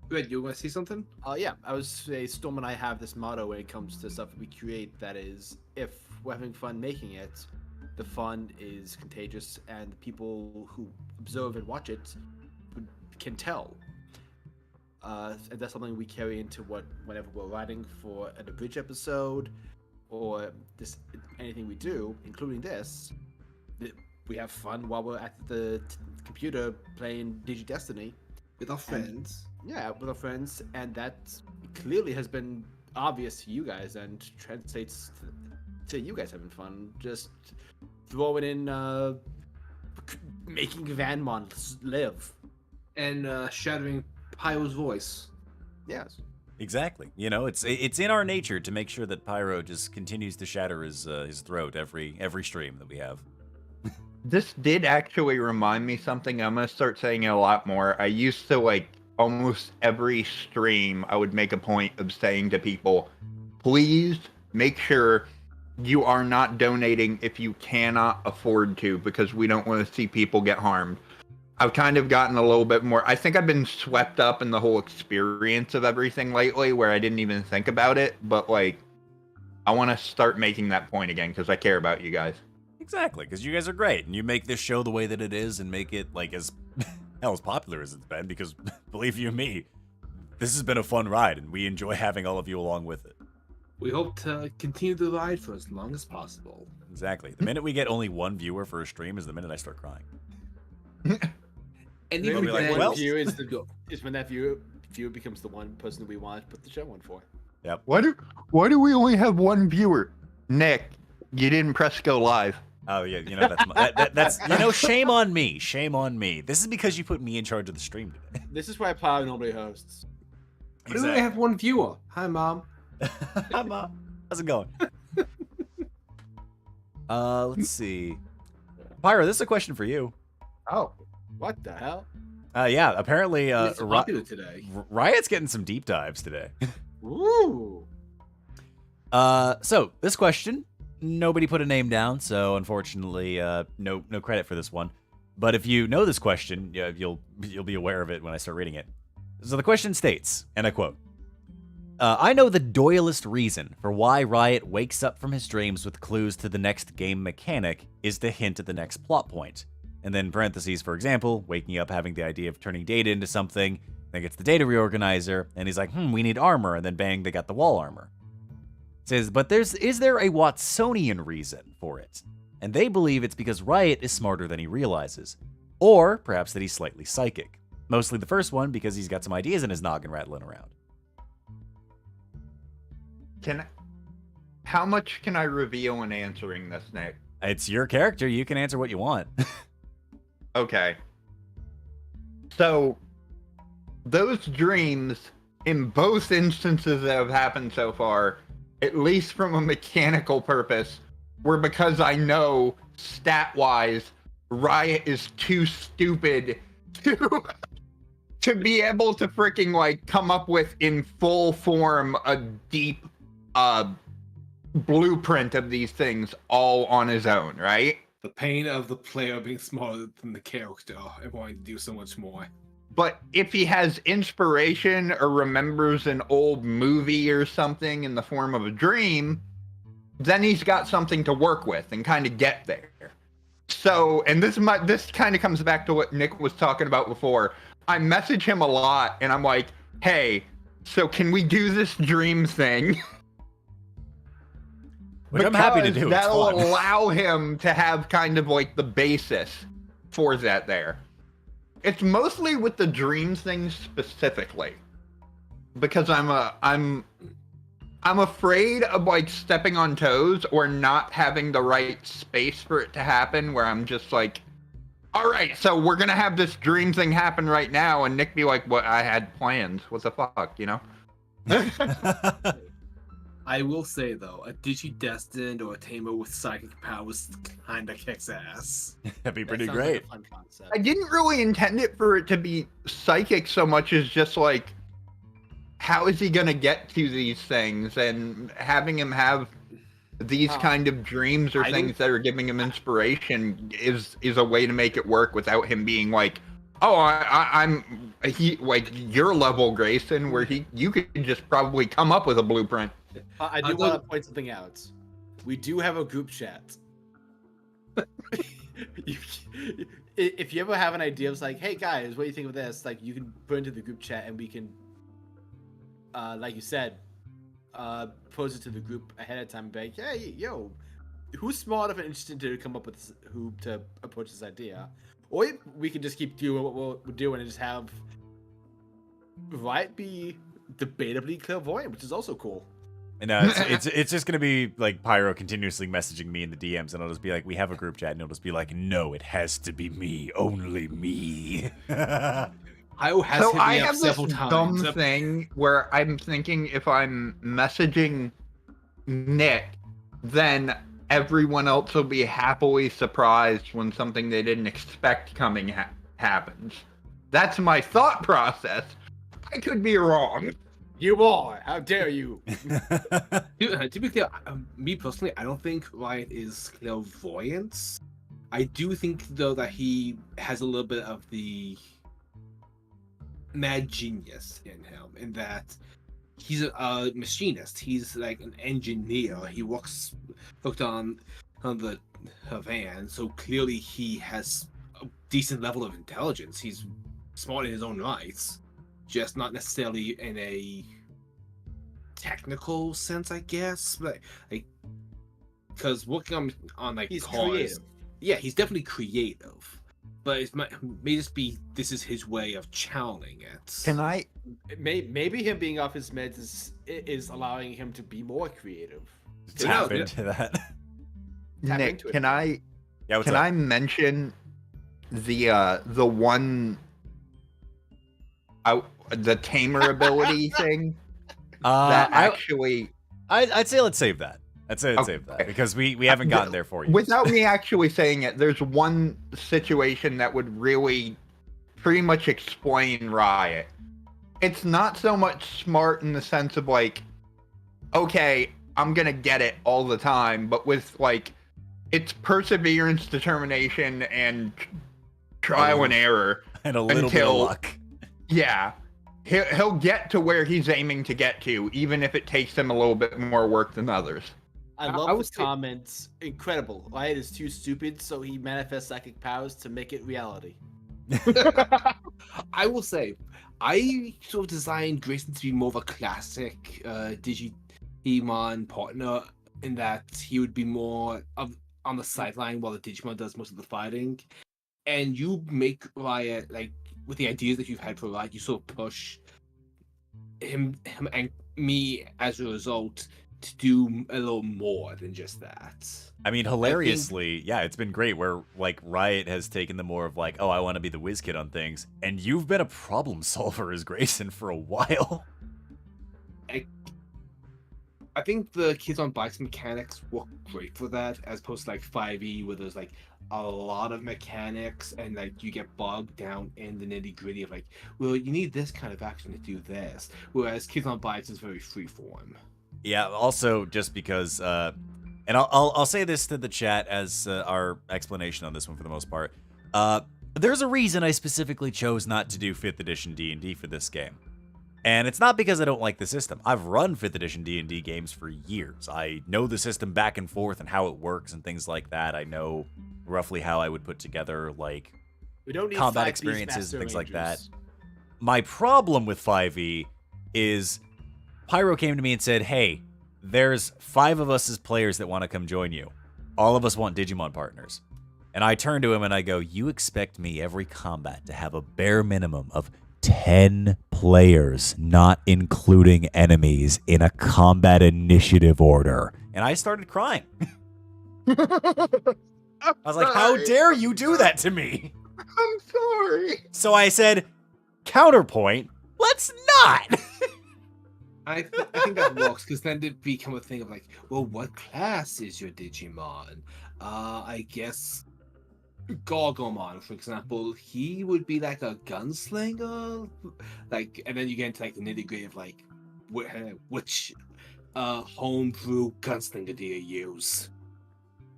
Red, you want to see something? Yeah, I was say Storm and I have this motto when it comes to stuff we create. That is, if we're having fun making it, the fun is contagious, and the people who observe and watch it can tell. And that's something we carry into whenever we're writing for an abridged episode, or anything we do, including this. We have fun while we're at the computer playing Digi-Destiny With our friends. Yeah, with our friends, and that clearly has been obvious to you guys and translates to you guys having fun. Just throwing in making Vanmon live. And shattering Pyro's voice. Yes. Exactly. It's in our nature to make sure that Pyro just continues to shatter his throat every stream that we have. This did actually remind me something. I'm gonna start saying it a lot more. I used to almost every stream, I would make a point of saying to people, please make sure you are not donating if you cannot afford to, because we don't want to see people get harmed. I've kind of gotten a little bit more. I think I've been swept up in the whole experience of everything lately, where I didn't even think about it. But I want to start making that point again because I care about you guys. Exactly, because you guys are great, and you make this show the way that it is, and make it as as popular as it's been. Because believe you me, this has been a fun ride, and we enjoy having all of you along with it. We hope to continue the ride for as long as possible. Exactly. The minute we get only one viewer for a stream is the minute I start crying. And Maybe even be like, then, well- view is when that viewer becomes the one person that we want to put the show on for. Yep. Why do we only have one viewer? Nick, you didn't press go live. Oh yeah, that's shame on me. Shame on me. This is because you put me in charge of the stream today. This is why Pyro normally hosts. we only have one viewer. Hi, Mom. Hi, Mom. How's it going? Let's see. Pyro, this is a question for you. Oh. What the hell? Yeah, apparently It's popular today. Riot's getting some deep dives today. Woo! So this question, nobody put a name down, so unfortunately, no credit for this one. But if you know this question, you'll be aware of it when I start reading it. So the question states, and I quote, I know the doyelest reason for why Riot wakes up from his dreams with clues to the next game mechanic is to hint at the next plot point. And then parentheses, for example, waking up having the idea of turning data into something, then gets the data reorganizer, and he's like, we need armor, and then bang, they got the wall armor. It says, but is there a Watsonian reason for it? And they believe it's because Riot is smarter than he realizes. Or perhaps that he's slightly psychic. Mostly the first one, because he's got some ideas in his noggin rattling around. How much can I reveal in answering this, Nick? It's your character. You can answer what you want. Okay. So, those dreams, in both instances that have happened so far, at least from a mechanical purpose, were because I know, stat-wise, Riot is too stupid to be able to freaking, like, come up with, in full form, a deep, blueprint of these things all on his own, right? The pain of the player being smaller than the character and wanting to do so much more. But if he has inspiration or remembers an old movie or something in the form of a dream, then he's got something to work with and kind of get there. So, and this kind of comes back to what Nick was talking about before. I message him a lot and I'm like, hey, so can we do this dream thing? Which I'm happy to do. That'll allow him to have kind of like the basis for that there. It's mostly with the dreams thing specifically, because I'm afraid of like stepping on toes or not having the right space for it to happen. Where I'm just like, all right, so we're gonna have this dream thing happen right now, and Nick be like, "What? I had plans. What the fuck?" You know. I will say though, a Digi-Destined or a Tamer with psychic powers kinda kicks ass. That'd be pretty That sounds great. like a fun concept. I didn't really intend it for it to be psychic so much as just like, how is he gonna get to these things, and having him have these kind of dreams or things that are giving him inspiration is a way to make it work without him being like, oh, I'm like your level, Grayson, where you could just probably come up with a blueprint. I do want to point something out. We do have a group chat. If you ever have an idea of like, hey guys, what do you think of this? Like, you can put into the group chat and we can, like you said, pose it to the group ahead of time and be like, hey, yo, who's smart enough and interested to come up with this, who to approach this idea? Or we can just keep doing what we're doing and just have Rite be debatably clairvoyant, which is also cool. And it's just gonna be like Pyro continuously messaging me in the DMs, and I'll just be like, we have a group chat, and it'll just be like, no, it has to be me, only me. I have this dumb thing where I'm thinking if I'm messaging Nick, then everyone else will be happily surprised when something they didn't expect coming happens. That's my thought process. I could be wrong. You are. How dare you? To be clear, me personally, I don't think Riot is clairvoyance. I do think though that he has a little bit of the mad genius in him, in that he's a machinist. He's like an engineer. He works hooked on the van, so clearly he has a decent level of intelligence. He's smart in his own rights, just not necessarily in a technical sense, I guess. But like, because working on like he's cars, creative. Yeah, he's definitely creative. But it may just be this is his way of channeling it. Can I? Maybe him being off his meds is allowing him to be more creative. Tap into that. Nick, can I? Yeah, can I mention the one the tamer ability thing? That actually, I'd say let's save that. I'd say let's save that because we haven't gotten there for you. Without me actually saying it, there's one situation that would really pretty much explain Riot. It's not so much smart in the sense of like, okay, I'm gonna get it all the time, but with like, it's perseverance, determination, and trial and error, and a little bit of luck. Yeah. He'll get to where he's aiming to get to, even if it takes him a little bit more work than others. I love his comments. Incredible. Riot is too stupid, so he manifests psychic powers to make it reality. I will say, I sort of designed Grayson to be more of a classic Digimon partner, in that he would be more on the sideline while the Digimon does most of the fighting. And you make Riot, like, with the ideas that you've had for Riot, you sort of push him and me as a result to do a little more than just that. I mean, hilariously, yeah, it's been great where, like, Riot has taken the more of, like, oh, I want to be the whiz kid on things, and you've been a problem solver as Grayson for a while. I think the Kids on Bikes mechanics work great for that, as opposed to, like, 5e, where there's, like, a lot of mechanics, and, like, you get bogged down in the nitty-gritty of, like, well, you need this kind of action to do this, whereas Kids on Bikes is very freeform. Yeah, also, just because... and I'll say this to the chat as our explanation on this one for the most part. There's a reason I specifically chose not to do 5th edition D&D for this game. And it's not because I don't like the system. I've run 5th edition D&D games for years. I know the system back and forth and how it works and things like that. I know roughly how I would put together, like, We don't need combat 5 experiences and Beastmaster things like that. Rangers. My problem with 5e is Pyro came to me and said, hey, there's 5 of us as players that want to come join you. All of us want Digimon partners. And I turn to him and I go, you expect me every combat to have a bare minimum of 10 players, not including enemies, in a combat initiative order. And I started crying. I was like, how dare you do that to me? I'm sorry. So I said, counterpoint, let's not. I think that works, because then it become a thing of like, well, what class is your Digimon? I guess Gargomon, for example, he would be like a gunslinger, like, and then you get into like the nitty gritty of like, which homebrew gunslinger do you use?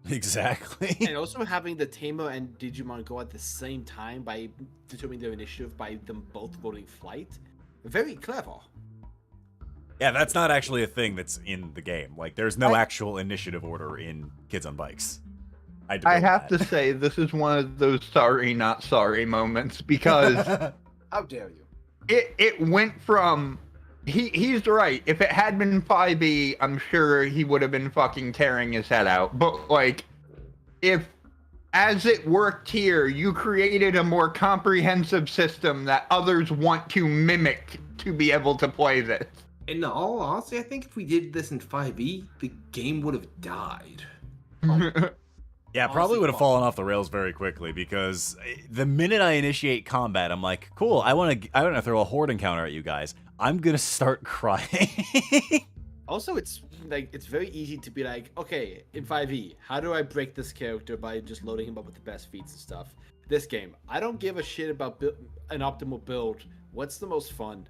Exactly. And also having the Tamer and Digimon go at the same time by determining their initiative by them both voting flight. Very clever. Yeah, that's not actually a thing that's in the game. Like, there's no actual initiative order in Kids on Bikes. I have to say, this is one of those sorry, not sorry moments, because How dare you? it went from... He's right. If it had been 5e, I'm sure he would have been fucking tearing his head out. But, like, if, as it worked here, you created a more comprehensive system that others want to mimic to be able to play this. In all honesty, I think if we did this in 5e, the game would have died. Yeah, probably would have fallen off the rails very quickly, because the minute I initiate combat, I'm like, cool, I want to throw a horde encounter at you guys. I'm going to start crying. Also, it's like it's very easy to be like, okay, in 5e, how do I break this character by just loading him up with the best feats and stuff? This game, I don't give a shit about an optimal build. What's the most fun?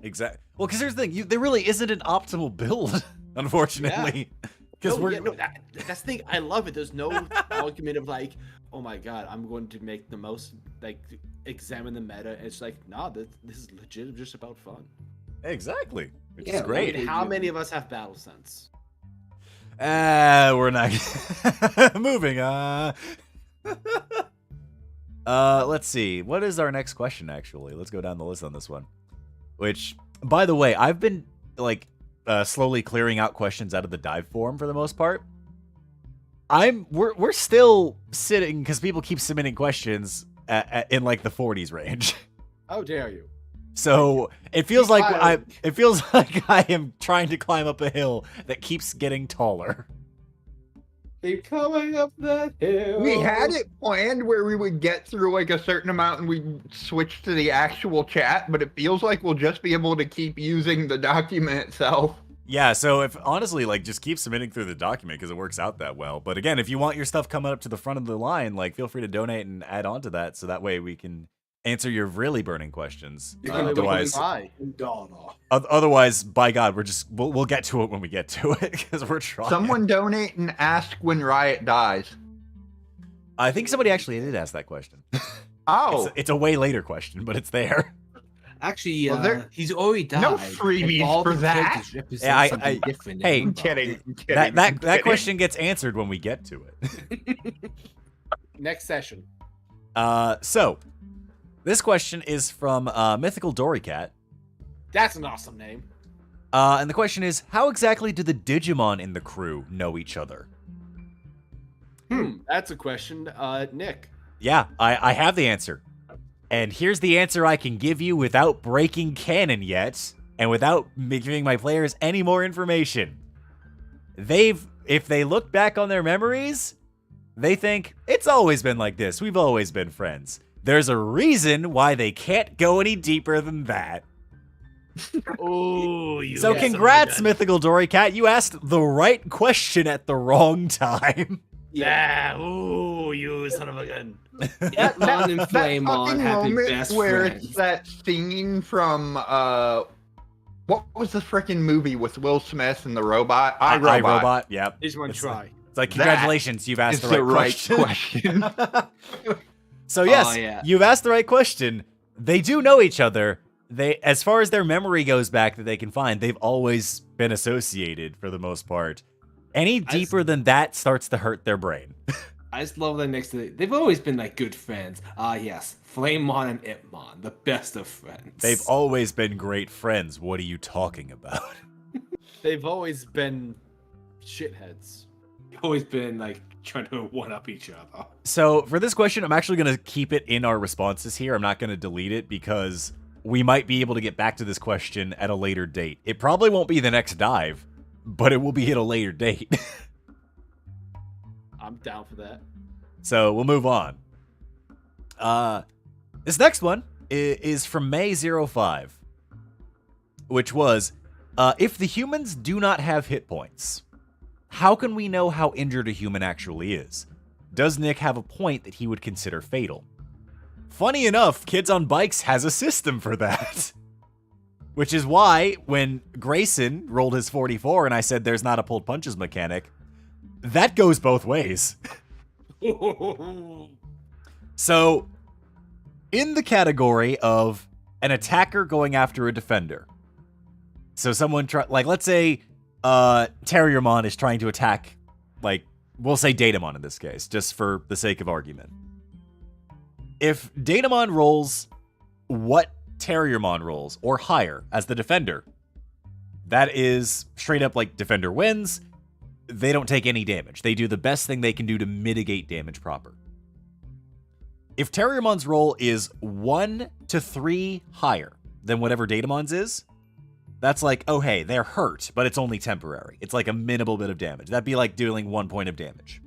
Exactly. Well, because here's the thing, there really isn't an optimal build, unfortunately. Because that's the thing. I love it. There's no argument of like, oh my god, I'm going to make the most, like, examine the meta. It's like, nah, this is legit just about fun. Exactly. Which Yeah, is great. I mean, how many of us have battle sense? We're not moving. Let's see. What is our next question, actually? Let's go down the list on this one. Which, by the way, I've been, like, slowly clearing out questions out of the dive forum for the most part. We're still sitting, because people keep submitting questions in, like, the 40s range. How dare you? So it feels like I am trying to climb up a hill that keeps getting taller. Keep coming up that hill. We had it planned where we would get through like a certain amount and we'd switch to the actual chat, but it feels like we'll just be able to keep using the document itself. Yeah, so if honestly, like, just keep submitting through the document because it works out that well. But again, if you want your stuff coming up to the front of the line, like, feel free to donate and add on to that, so that way we can answer your really burning questions. Otherwise, by God, we'll get to it when we get to it, because we're trying. Someone donate and ask when Riot dies. I think somebody actually did ask that question. Oh, it's a way later question, but it's there. Actually, Well, he's already died. no freebies for that. Yeah, hey, I'm kidding. That question gets answered when we get to it. Next session. So this question is from Mythical Dorycat. That's an awesome name. And the question is, how exactly do the Digimon in the crew know each other? That's a question. Nick. Yeah, I have the answer. And here's the answer I can give you without breaking canon yet, and without giving my players any more information. if they look back on their memories, they think it's always been like this. We've always been friends. There's a reason why they can't go any deeper than that. Oh, you. So congrats, Mythical Dory Cat. You asked the right question at the wrong time. Yeah. Ooh, you son of a gun. Hitmon and Flamemon have been best where friends. it's that scene from what was the freaking movie with Will Smith and the robot? iRobot. Yep. Digimon It's try. It's like, congratulations, you've asked It's the right question. So yes, Oh, yeah. you've asked the right question. They do know each other. They, as far as their memory goes back that they can find, they've always been associated for the most part. Any deeper than that starts to hurt their brain. I just love that next to it. They've always been like good friends. Ah, yes. Flamemon and Impmon, the best of friends. They've always been great friends. What are you talking about? They've always been shitheads. Always been like trying to one up each other. So for this question, I'm actually going to keep it in our responses here. I'm not going to delete it because we might be able to get back to this question at a later date. It probably won't be the next dive, but it will be at a later date. I'm down for that. So we'll move on. This next one is from May05, which was, if the humans do not have hit points, how can we know how injured a human actually is? Does Nick have a point that he would consider fatal? Funny enough, Kids on Bikes has a system for that. Which is why, when Grayson rolled his 44 and I said there's not a pulled punches mechanic, that goes both ways. So, in the category of an attacker going after a defender. So someone let's say Terriermon is trying to attack, like, we'll say Datamon in this case, just for the sake of argument. If Datamon rolls what Terriermon rolls, or higher, as the defender, that is straight up like defender wins. They don't take any damage. They do the best thing they can do to mitigate damage proper. If Terriermon's roll is 1 to 3 higher than whatever Datamon's is, that's like, oh hey, they're hurt, but it's only temporary. It's like a minimal bit of damage. That'd be like dealing 1 point of damage.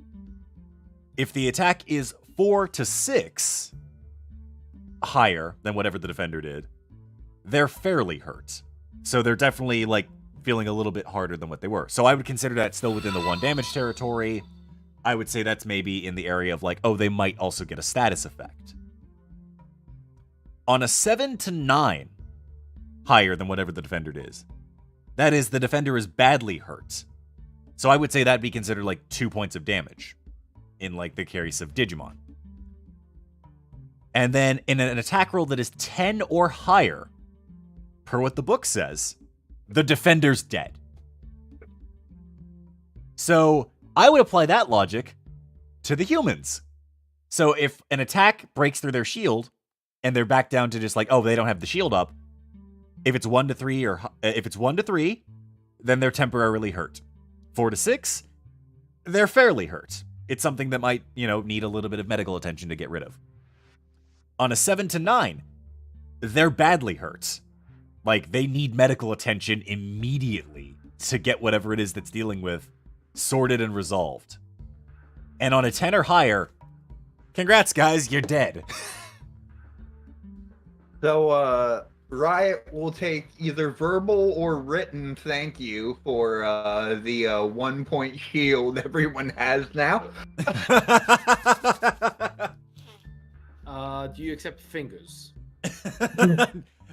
If the attack is 4 to 6 higher than whatever the defender did, they're fairly hurt. So they're definitely like feeling a little bit harder than what they were. So I would consider that still within the 1 damage territory. I would say that's maybe in the area of like, oh, they might also get a status effect. On a 7 to 9 higher than whatever the defender is, that is, the defender is badly hurt. So I would say that'd be considered like 2 points of damage in like the case of Digimon. And then in an attack roll that is 10 or higher, per what the book says, the defender's dead. So I would apply that logic to the humans. So if an attack breaks through their shield and they're back down to just like, oh, they don't have the shield up, if it's 1 to 3 or if it's 1 to 3, then they're temporarily hurt. 4 to 6, they're fairly hurt. It's something that might, need a little bit of medical attention to get rid of. On a 7 to 9, they're badly hurt. Like, they need medical attention immediately to get whatever it is that's dealing with sorted and resolved. And on a 10 or higher, congrats, guys, you're dead. So, Riot will take either verbal or written thank you for the 1 point shield everyone has now. Do you accept fingers?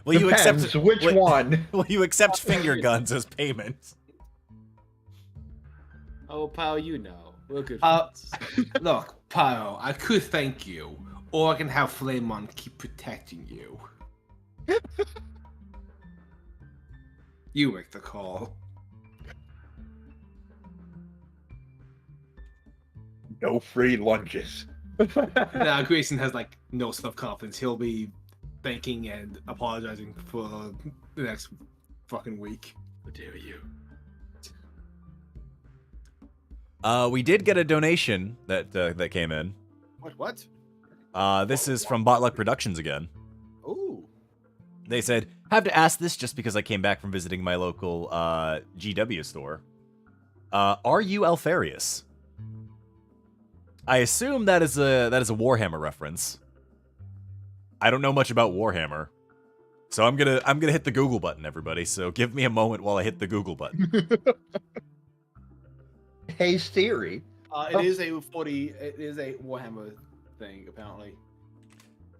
Will you Depends, accept which one? Will you accept finger guns as payment? Oh, pal, you know. We're good Uh, friends. Look, Pyro, I could thank you, or I can have Flamemon keep protecting you. You make the call. No free lunches. Now, Grayson has like no self-confidence. He'll be thanking and apologizing for the next fucking week. How dare you? We did get a donation that came in. What? This is from Botluck Productions again. Ooh. They said, have to ask this just because I came back from visiting my local GW store. Are you Alfarius? I assume that is a Warhammer reference. I don't know much about Warhammer, so I'm gonna hit the Google button, everybody. So give me a moment while I hit the Google button. Hey Siri. It is a Warhammer thing, apparently.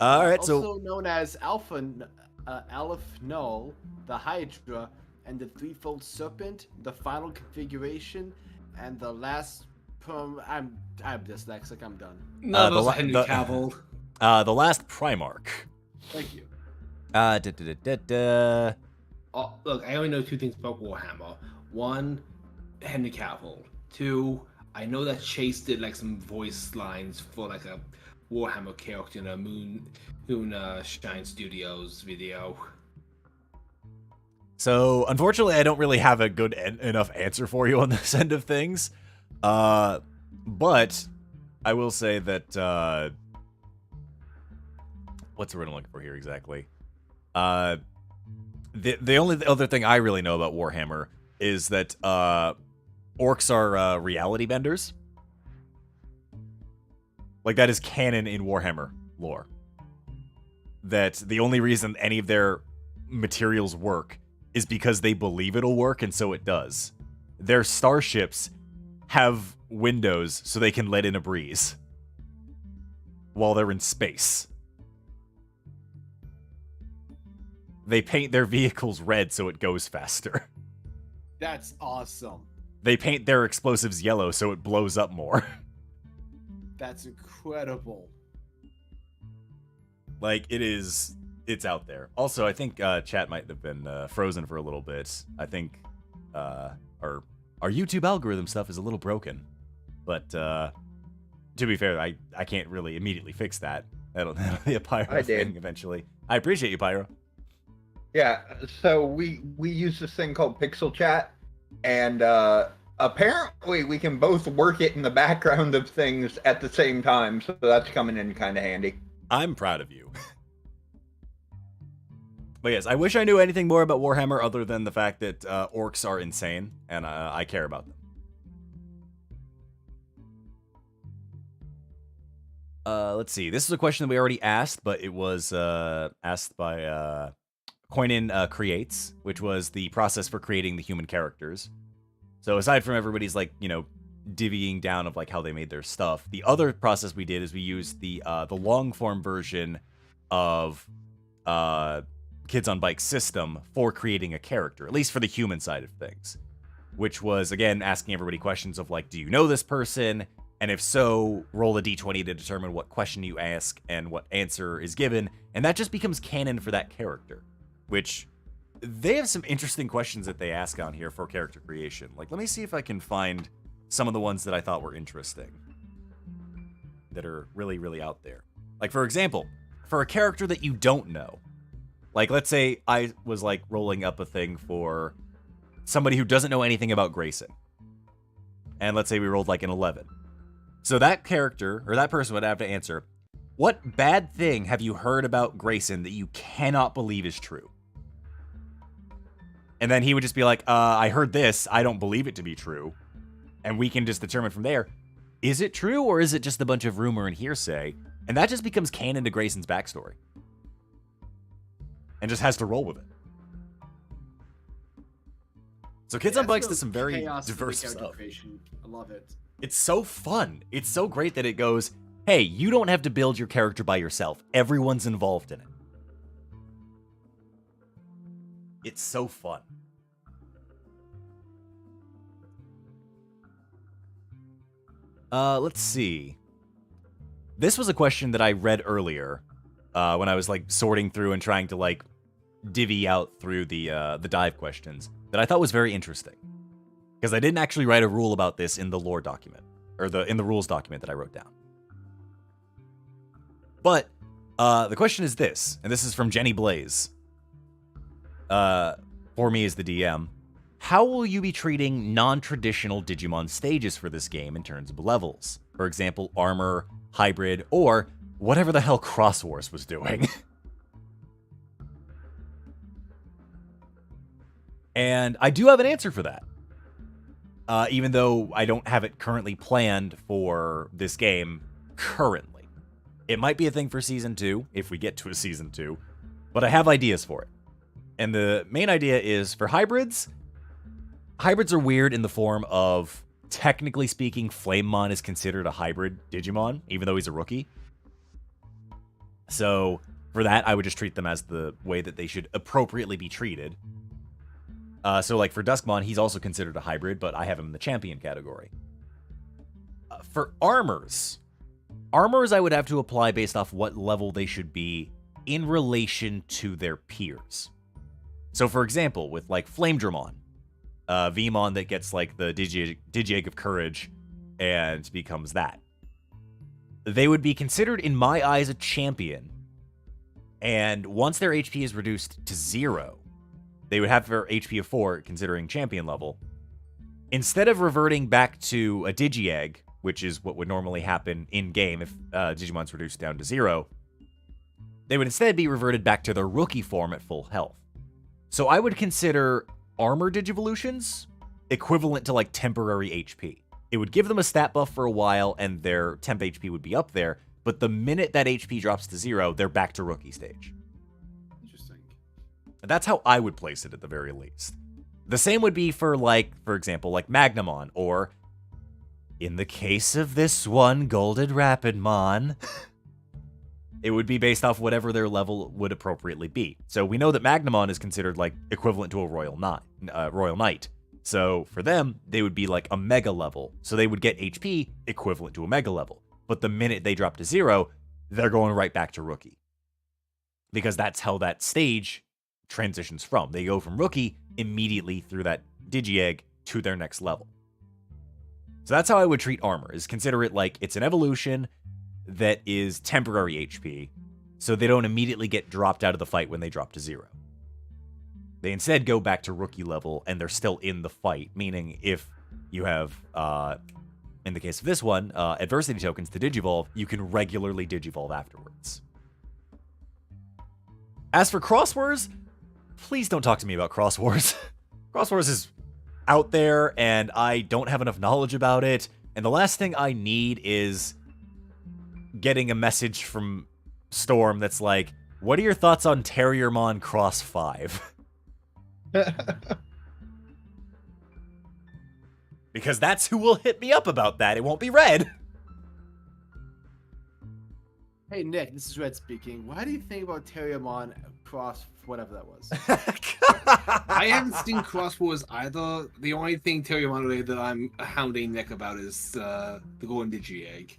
All right, Also known as Aleph Null, the Hydra, and the Threefold Serpent, the Final Configuration, and the last. I'm dyslexic. I'm done. No, those are Henry Cavill. The last Primarch. Thank you. Oh, look, I only know 2 things about Warhammer. 1, Henry Cavill. 2, I know that Chase did like some voice lines for like a Warhammer character in a Moon Shine Studios video. So, unfortunately, I don't really have a good enough answer for you on this end of things. But I will say that, what's the word I'm looking for here exactly? The only other thing I really know about Warhammer is that, orcs are, reality benders. Like, that is canon in Warhammer lore. That the only reason any of their materials work is because they believe it'll work, and so it does. Their starships have windows so they can let in a breeze while they're in space. They paint their vehicles red so it goes faster. That's awesome. They paint their explosives yellow so it blows up more. That's incredible. Like, it's out there. Also, I think chat might have been frozen for a little bit. I think our YouTube algorithm stuff is a little broken. But to be fair, I can't really immediately fix that. That'll be a Pyro thing eventually. I appreciate you, Pyro. Yeah, so we use this thing called Pixel Chat, and apparently we can both work it in the background of things at the same time, so that's coming in kind of handy. I'm proud of you. But yes, I wish I knew anything more about Warhammer other than the fact that orcs are insane, and I care about them. Let's see. This is a question that we already asked, but it was asked by Coinin Creates, which was the process for creating the human characters. So aside from everybody's, like, you know, divvying down of like how they made their stuff, the other process we did is we used the long form version of Kids on Bike system for creating a character, at least for the human side of things, which was, again, asking everybody questions of like, do you know this person? And if so, roll a d20 to determine what question you ask and what answer is given, and that just becomes canon for that character, which they have some interesting questions that they ask on here for character creation. Like, let me see if I can find some of the ones that I thought were interesting that are really, really out there. Like, for example, for a character that you don't know, like, let's say I was, like, rolling up a thing for somebody who doesn't know anything about Grayson. And let's say we rolled, like, an 11. So that character, or that person would have to answer, what bad thing have you heard about Grayson that you cannot believe is true? And then he would just be like, I heard this, I don't believe it to be true. And we can just determine from there, is it true or is it just a bunch of rumor and hearsay? And that just becomes canon to Grayson's backstory. And just has to roll with it. So Kids on Bikes does some very diverse stuff. Creation. I love it. It's so fun. It's so great that it goes, hey, you don't have to build your character by yourself. Everyone's involved in it. It's so fun. Let's see. This was a question that I read earlier when I was like sorting through and trying to like divvy out through the dive questions that I thought was very interesting. Because I didn't actually write a rule about this in the lore document, or in the rules document that I wrote down. But the question is this, and this is from Jenny Blaze. For me as the DM, how will you be treating non-traditional Digimon stages for this game in terms of levels? For example, armor, hybrid, or whatever the hell Cross Wars was doing. And I do have an answer for that. even though I don't have it currently planned for this game currently. It might be a thing for Season 2, if we get to a Season 2, but I have ideas for it. And the main idea is for hybrids. Hybrids are weird in the form of, technically speaking, Flamemon is considered a hybrid Digimon, even though he's a rookie. So for that, I would just treat them as the way that they should appropriately be treated. So like for Duskmon, he's also considered a hybrid, but I have him in the champion category. For armors I would have to apply based off what level they should be in relation to their peers. So for example, with like Flamedramon, Vmon that gets like the Digi-Egg of Courage and becomes that. They would be considered, in my eyes, a champion. And once their HP is reduced to 0, they would have their HP of 4, considering champion level. Instead of reverting back to a Digi-Egg, which is what would normally happen in-game if Digimon's reduced down to 0, they would instead be reverted back to their rookie form at full health. So I would consider armor Digivolutions equivalent to like temporary HP. It would give them a stat buff for a while and their temp HP would be up there, but the minute that HP drops to 0, they're back to rookie stage. Interesting. That's how I would place it at the very least. The same would be for like, for example, like Magimon, or in the case of this one, Golden Rapidmon, it would be based off whatever their level would appropriately be. So we know that Magimon is considered like equivalent to a Royal Knight. So for them, they would be like a Mega level. So they would get HP equivalent to a Mega level. But the minute they drop to 0, they're going right back to rookie. Because that's how that stage transitions from. They go from rookie immediately through that Digi-Egg to their next level. So that's how I would treat armor, is consider it like it's an evolution that is temporary HP, so they don't immediately get dropped out of the fight when they drop to 0. They instead go back to rookie level, and they're still in the fight, meaning if you have, in the case of this one, adversity tokens to Digivolve, you can regularly Digivolve afterwards. As for Cross Wars, please don't talk to me about Cross Wars. Cross Wars is out there, and I don't have enough knowledge about it, and the last thing I need is getting a message from Storm that's like, what are your thoughts on Terriermon Cross 5? Because that's who will hit me up about that. It won't be Red. Hey Nick, this is Red speaking. Why do you think about Terriermon Cross whatever that was? I haven't seen Cross Wars either. The only thing Terriermon related that I'm hounding Nick about is the Golden Digi-Egg.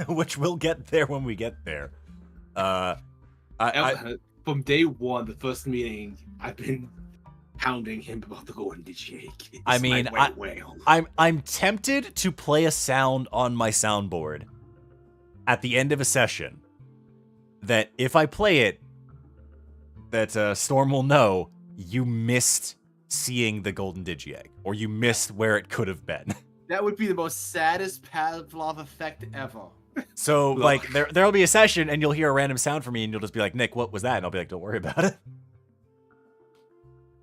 Which we'll get there when we get there. From day one, the first meeting, I've been hounding him about the Golden Digi-Egg. I mean, I'm tempted to play a sound on my soundboard at the end of a session that if I play it, that Storm will know you missed seeing the Golden Digi-Egg, or you missed where it could have been. That would be the most saddest Pavlov effect ever. So, like, there'll be a session, and you'll hear a random sound from me, and you'll just be like, Nick, what was that? And I'll be like, don't worry about it.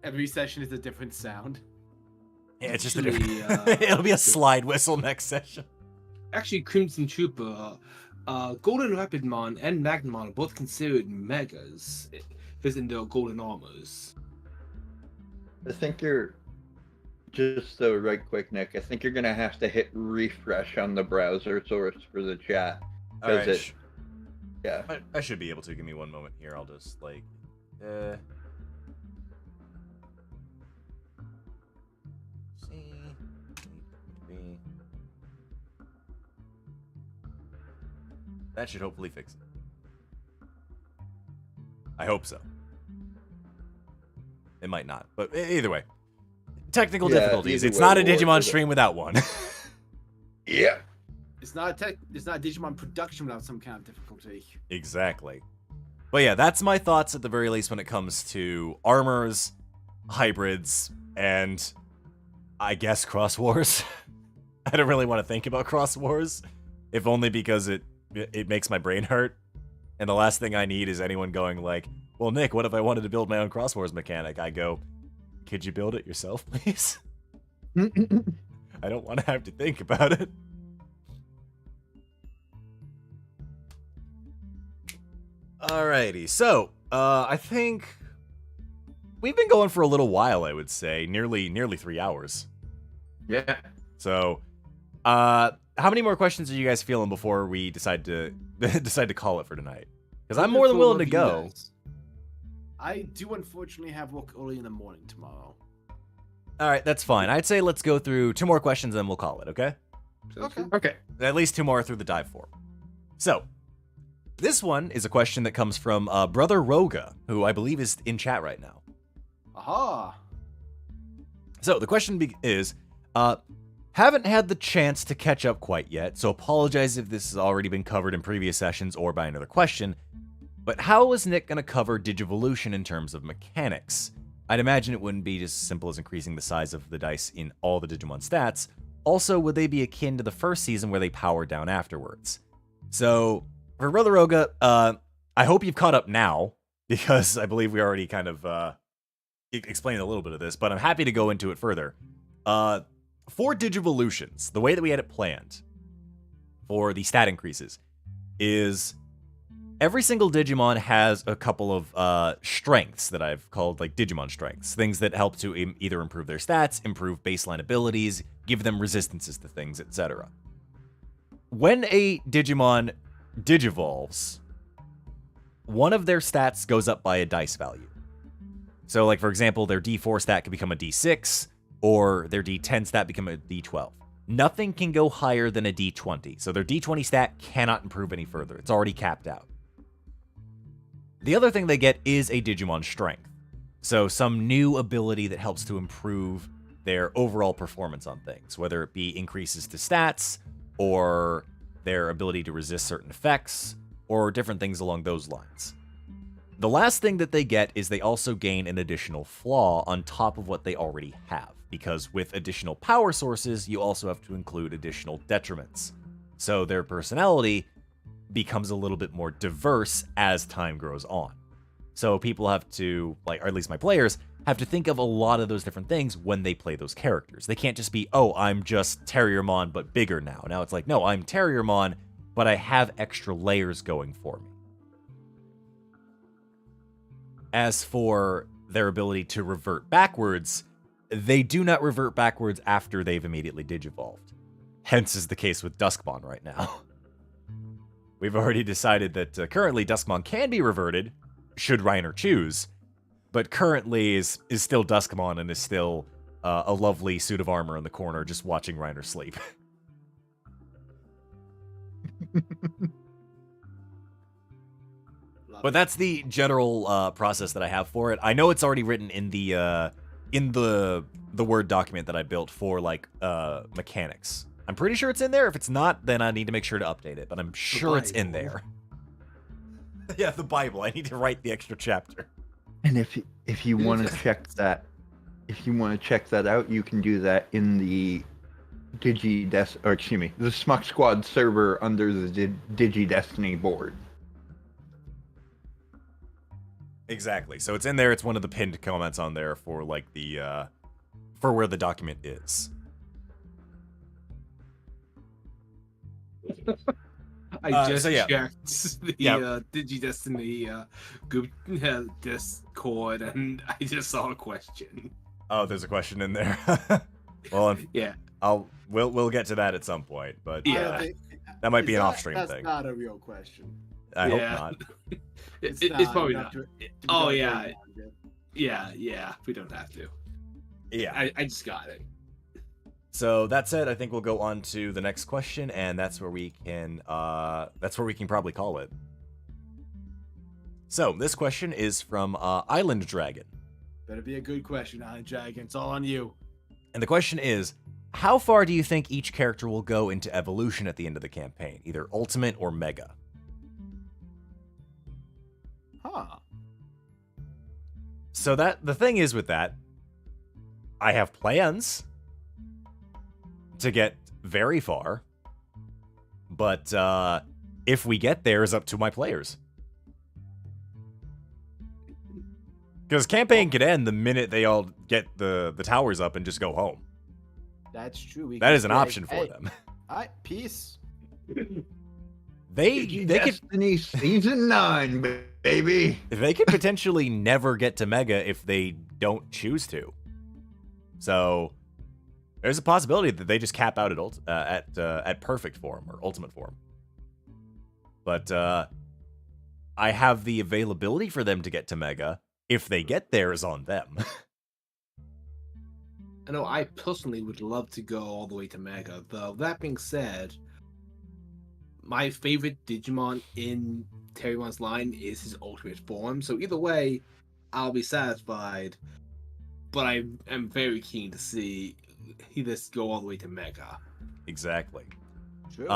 Every session is a different sound. Yeah, it's just a different... It'll be a slide whistle next session. Actually, Crimson Trooper, Golden Rapidmon and Magimon are both considered megas, visiting their golden armors. I think you're... Just so right quick, Nick, I think you're going to have to hit refresh on the browser source for the chat. All right. Yeah. I should be able to. Give me one moment here. I'll just, like... That should hopefully fix it. I hope so. It might not, but either way. Technical difficulties. It's not a Digimon stream without one. Yeah. It's not Digimon production without some kind of difficulty. Exactly. But yeah, that's my thoughts at the very least when it comes to armors, hybrids, and I guess Cross Wars. I don't really want to think about Cross Wars, if only because it makes my brain hurt. And the last thing I need is anyone going like, well, Nick, what if I wanted to build my own Cross Wars mechanic? I go, could you build it yourself, please? I don't want to have to think about it. Alrighty, so I think we've been going for a little while. I would say nearly 3 hours. Yeah. So, how many more questions are you guys feeling before we decide to call it for tonight? Because I'm more than willing to go. I do unfortunately have work early in the morning tomorrow. All right, that's fine. I'd say let's go through 2 more questions, and then we'll call it. Okay? Okay. At least 2 more through the dive form. So, this one is a question that comes from Brother Roga, who I believe is in chat right now. Aha! So, the question is, haven't had the chance to catch up quite yet, so apologize if this has already been covered in previous sessions or by another question, but how is Nick going to cover Digivolution in terms of mechanics? I'd imagine it wouldn't be just as simple as increasing the size of the dice in all the Digimon stats. Also, would they be akin to the first season where they power down afterwards? So, for Brother Roga, I hope you've caught up now, because I believe we already kind of explained a little bit of this, but I'm happy to go into it further. For Digivolutions, the way that we had it planned for the stat increases is every single Digimon has a couple of strengths that I've called like Digimon strengths, things that help to either improve their stats, improve baseline abilities, give them resistances to things, etc. When a Digimon digivolves, one of their stats goes up by a dice value. So, like, for example, their D4 stat can become a D6, or their D10 stat become a D12. Nothing can go higher than a D20, so their D20 stat cannot improve any further. It's already capped out. The other thing they get is a Digimon strength, so some new ability that helps to improve their overall performance on things, whether it be increases to stats, or their ability to resist certain effects, or different things along those lines. The last thing that they get is they also gain an additional flaw on top of what they already have, because with additional power sources, you also have to include additional detriments. So their personality becomes a little bit more diverse as time grows on. So people have to, like, or at least my players, have to think of a lot of those different things when they play those characters. They can't just be, oh, I'm just Terriermon, but bigger now. Now it's like, no, I'm Terriermon, but I have extra layers going for me. As for their ability to revert backwards, they do not revert backwards after they've immediately digivolved. Hence is the case with Duskmon right now. We've already decided that currently Duskmon can be reverted, should Reiner choose, but currently is still Duskmon and is still a lovely suit of armor in the corner just watching Reiner sleep. But that's the general process that I have for it. I know it's already written in the Word document that I built for like mechanics. I'm pretty sure it's in there. If it's not, then I need to make sure to update it. But I'm sure it's in there. Yeah, the Bible. I need to write the extra chapter. And if you want to check that, out, you can do that in the the Smuck Squad server under the Digi-Destiny board. Exactly. So it's in there. It's one of the pinned comments on there for like the for where the document is. I just so yeah. checked the Digi-Destiny group Discord, and I just saw a question. Oh, there's a question in there. Well, Yeah. We'll get to that at some point, but Yeah. that might be an off-stream That's thing. not a real question. I Yeah. hope not. It's probably not. Oh, don't yeah. worry about it. Yeah, we don't have to. Yeah. I just got it. So that said, I think we'll go on to the next question, and that's where we can probably call it. So this question is from Island Dragon, Better be a good question, Island Dragon. It's all on you. and the question is, how far do you think each character will go into evolution at the end of the campaign, either Ultimate or Mega? Huh. So that the thing is with that, I have plans to get very far, but if we get there is up to my players. Because campaign could end the minute they all get the towers up and just go home. That's true. That is an option for them. All right, peace. They could Destiny Season 9, baby. they could potentially never get to Mega if they don't choose to. So there's a possibility that they just cap out at perfect form or ultimate form. But I have the availability for them to get to Mega. If they get there, is on them. I know I personally would love to go all the way to Mega, though. That being said, my favorite Digimon in Terriermon's line is his ultimate form. So either way, I'll be satisfied. But I am very keen to see this go all the way to Mega. Exactly. True.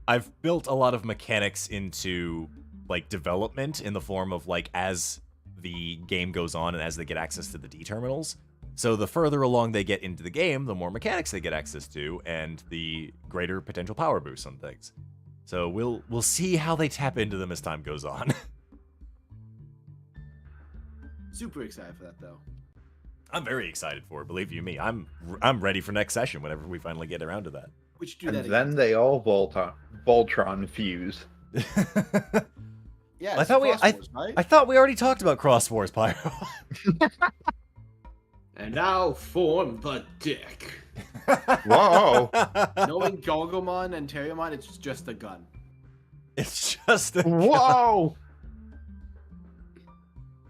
I've built a lot of mechanics into like development in the form of like as the game goes on and as they get access to the D terminals. So the further along they get into the game, the more mechanics they get access to, and the greater potential power boosts on things. So we'll see how they tap into them as time goes on. Super excited for that, though. I'm very excited for it. Believe you me, I'm ready for next session whenever we finally get around to that. We should do And that then again. they all Voltron fuse. Yeah, I thought right? I thought we already talked about Cross Wars, Pyro. And now form the dick. Whoa. Knowing Gargomon and Terriermon, it's just a gun. It's just a Whoa.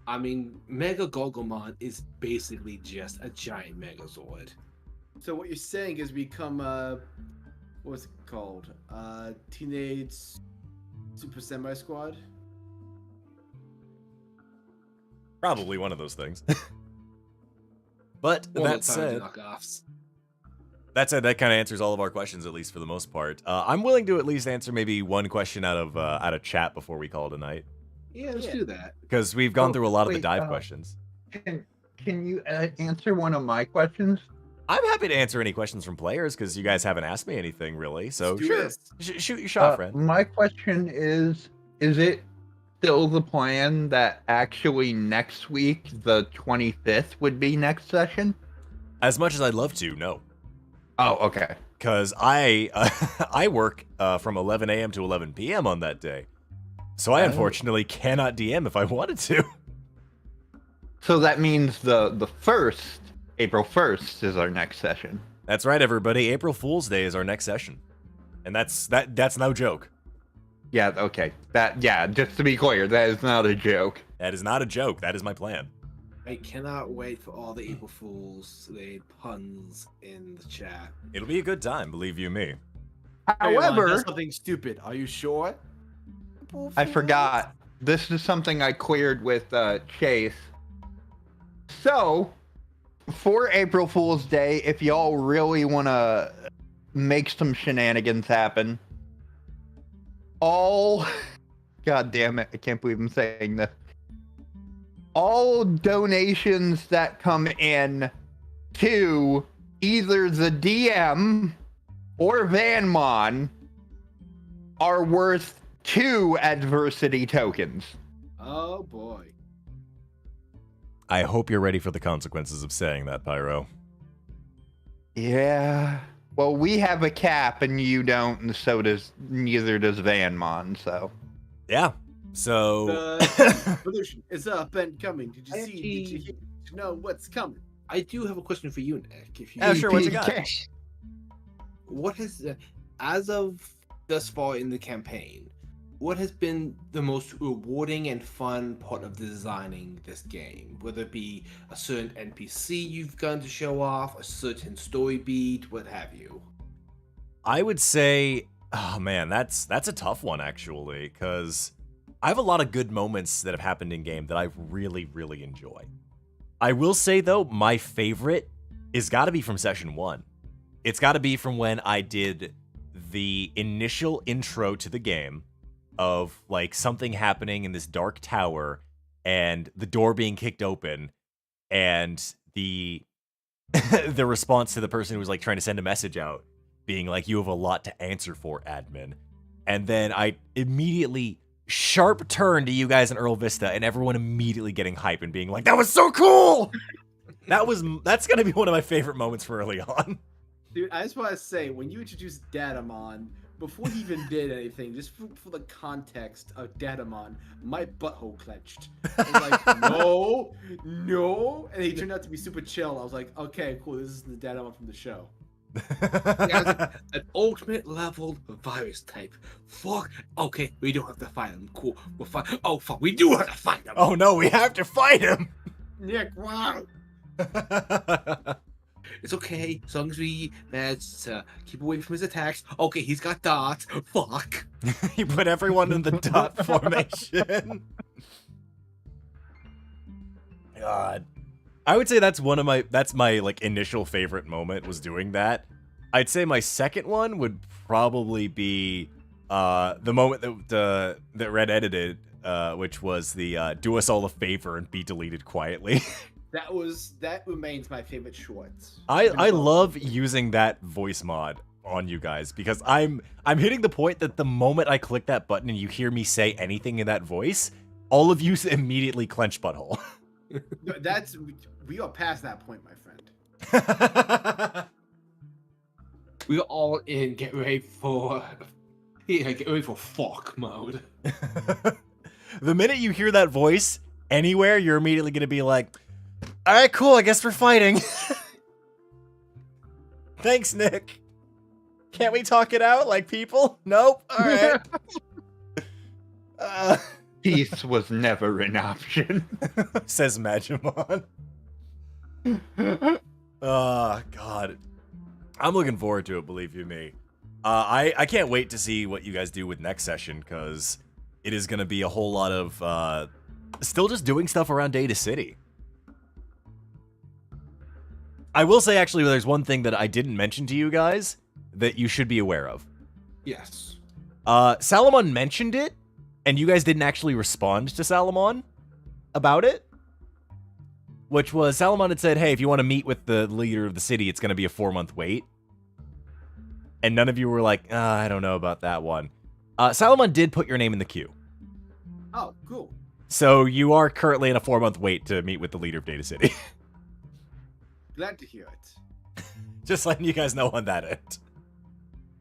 I mean, Mega Gargomon is basically just a giant Megazord. So what you're saying is become what's it called? Teenage Super Semi Squad. Probably one of those things. But One that of the time said, knockoffs. that kind of answers all of our questions, at least for the most part. I'm willing to at least answer maybe one question out of chat before we call it a night, Yeah, let's do that. because we've gone Oh, through a lot of the wait, dive questions. Can you answer one of my questions? I'm happy to answer any questions from players because you guys haven't asked me anything really. So Let's do sure, this. shoot your shot, friend. My question is it still the plan that actually next week, the 25th, would be next session? As much as I'd love to, no. Oh, okay. Because I work from 11 a.m. to 11 p.m. on that day. So I unfortunately cannot DM if I wanted to. So that means the 1st, April 1st, is our next session. That's right, everybody. April Fool's Day is our next session. And that's no joke. Yeah, okay. Just to be clear, that is not a joke. That is not a joke. That is my plan. I cannot wait for all the April Fools, the puns in the chat. It'll be a good time, believe you me. Terriermon However, does something stupid. Are you sure? I forgot. This is something I cleared with Chase. So, for April Fool's Day, if y'all really want to make some shenanigans happen, God damn it, I can't believe I'm saying this. All donations that come in to either the Diem or Vanmon are worth 2 adversity tokens. Oh boy. I hope you're ready for the consequences of saying that, Pyro. Yeah. Well, we have a cap and you don't, and neither does Vanmon, so. Yeah. So The revolution is up and coming. Did you see? Did you Actually- hear? Did you know what's coming? I do have a question for you, Nick. If you Oh, sure, what you got? What has, as of thus far in the campaign, what has been the most rewarding and fun part of designing this game? Whether it be a certain NPC you've gotten to show off, a certain story beat, what have you? I would say, oh man, that's a tough one actually, because I have a lot of good moments that have happened in game that I really, really enjoy. I will say though, my favorite is got to be from session 1. It's got to be from when I did the initial intro to the game of like something happening in this dark tower and the door being kicked open and the the response to the person who was like trying to send a message out being like, you have a lot to answer for, admin. And then I immediately sharp turn to you guys in Earl Vista and everyone immediately getting hype and being like, that was so cool. That's gonna be one of my favorite moments for early on. Dude, I just want to say, when you introduced Datamon, before he even did anything, just for the context of Datamon, my butthole clenched. I was like, no. And he turned out to be super chill. I was like, okay, cool. This is the Datamon from the show. Yeah, an ultimate level virus type. Fuck. Okay, we don't have to fight him. Cool. We'll fight. Oh fuck, we do have to fight him. Oh no, we have to fight him. Nick, wow. It's okay, as long as we manage to keep away from his attacks. Okay, he's got dots. Fuck. He put everyone in the dot formation. God. I would say that's my like initial favorite moment was doing that. I'd say my second one would probably be the moment that Red edited, which was the do us all a favor and be deleted quietly. That remains my favorite shorts. I love using that voice mod on you guys because I'm hitting the point that the moment I click that button and you hear me say anything in that voice, all of you immediately clench butthole. We are past that point, my friend. We're all in get ready for fuck mode. The minute you hear that voice anywhere, you're immediately gonna be like, all right, cool, I guess we're fighting. Thanks, Nick. Can't we talk it out like people? Nope. All right. Peace was never an option. Says Magimon. Oh, God. I'm looking forward to it, believe you me. I can't wait to see what you guys do with next session, because it is going to be a whole lot of still just doing stuff around Data City. I will say, actually, there's one thing that I didn't mention to you guys that you should be aware of. Yes. Salamon mentioned it, and you guys didn't actually respond to Salamon about it. Which was, Salamon had said, hey, if you want to meet with the leader of the city, it's going to be a 4-month wait. And none of you were like, I don't know about that one. Salamon did put your name in the queue. Oh, cool. So you are currently in a 4-month wait to meet with the leader of Data City. Glad to hear it. Just letting you guys know on that end.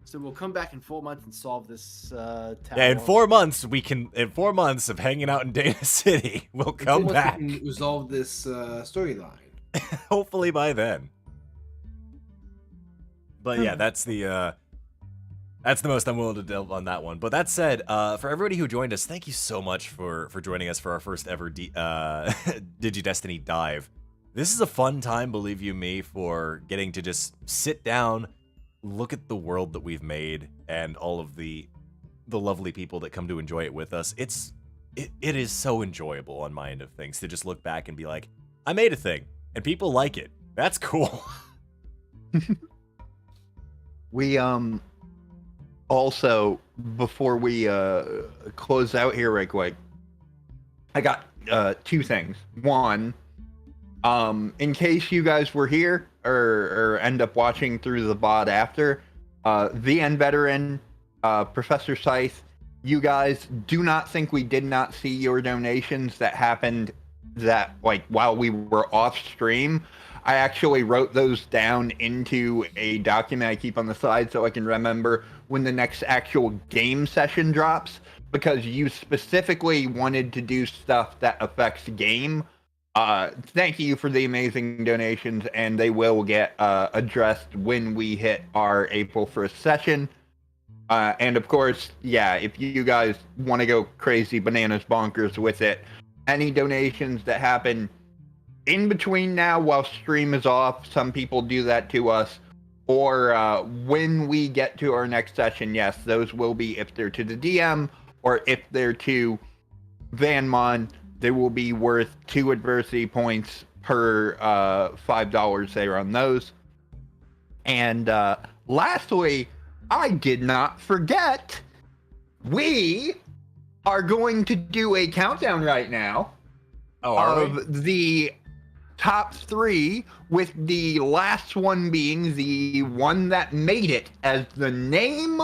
So we'll come back in 4 months and solve this tower. Yeah, in 4 months, in 4 months of hanging out in Data City, we'll come back. We can resolve this storyline. Hopefully by then. But yeah, that's the most I'm willing to delve on that one. But that said, for everybody who joined us, thank you so much for joining us for our first ever Digi-Destiny dive. This is a fun time, believe you me, for getting to just sit down, look at the world that we've made, and all of the lovely people that come to enjoy it with us. It is so enjoyable on my end of things to just look back and be like, I made a thing, and people like it. That's cool. We also, before we close out here right quick, I got 2 things. One, in case you guys were here or end up watching through the VOD after, VN Veteran, Professor Scythe, you guys do not think we did not see your donations that happened while we were off stream. I actually wrote those down into a document I keep on the side so I can remember when the next actual game session drops, because you specifically wanted to do stuff that affects game. Thank you for the amazing donations, and they will get addressed when we hit our April 1st session. And of course, yeah, if you guys want to go crazy bananas bonkers with it, any donations that happen in between now while stream is off, some people do that to us, or when we get to our next session, yes, those will be, if they're to the DM or if they're to Vanmon, they will be worth 2 adversity points per $5 there on those. And lastly, I did not forget, we are going to do a countdown right now of the top 3, with the last one being the one that made it as the name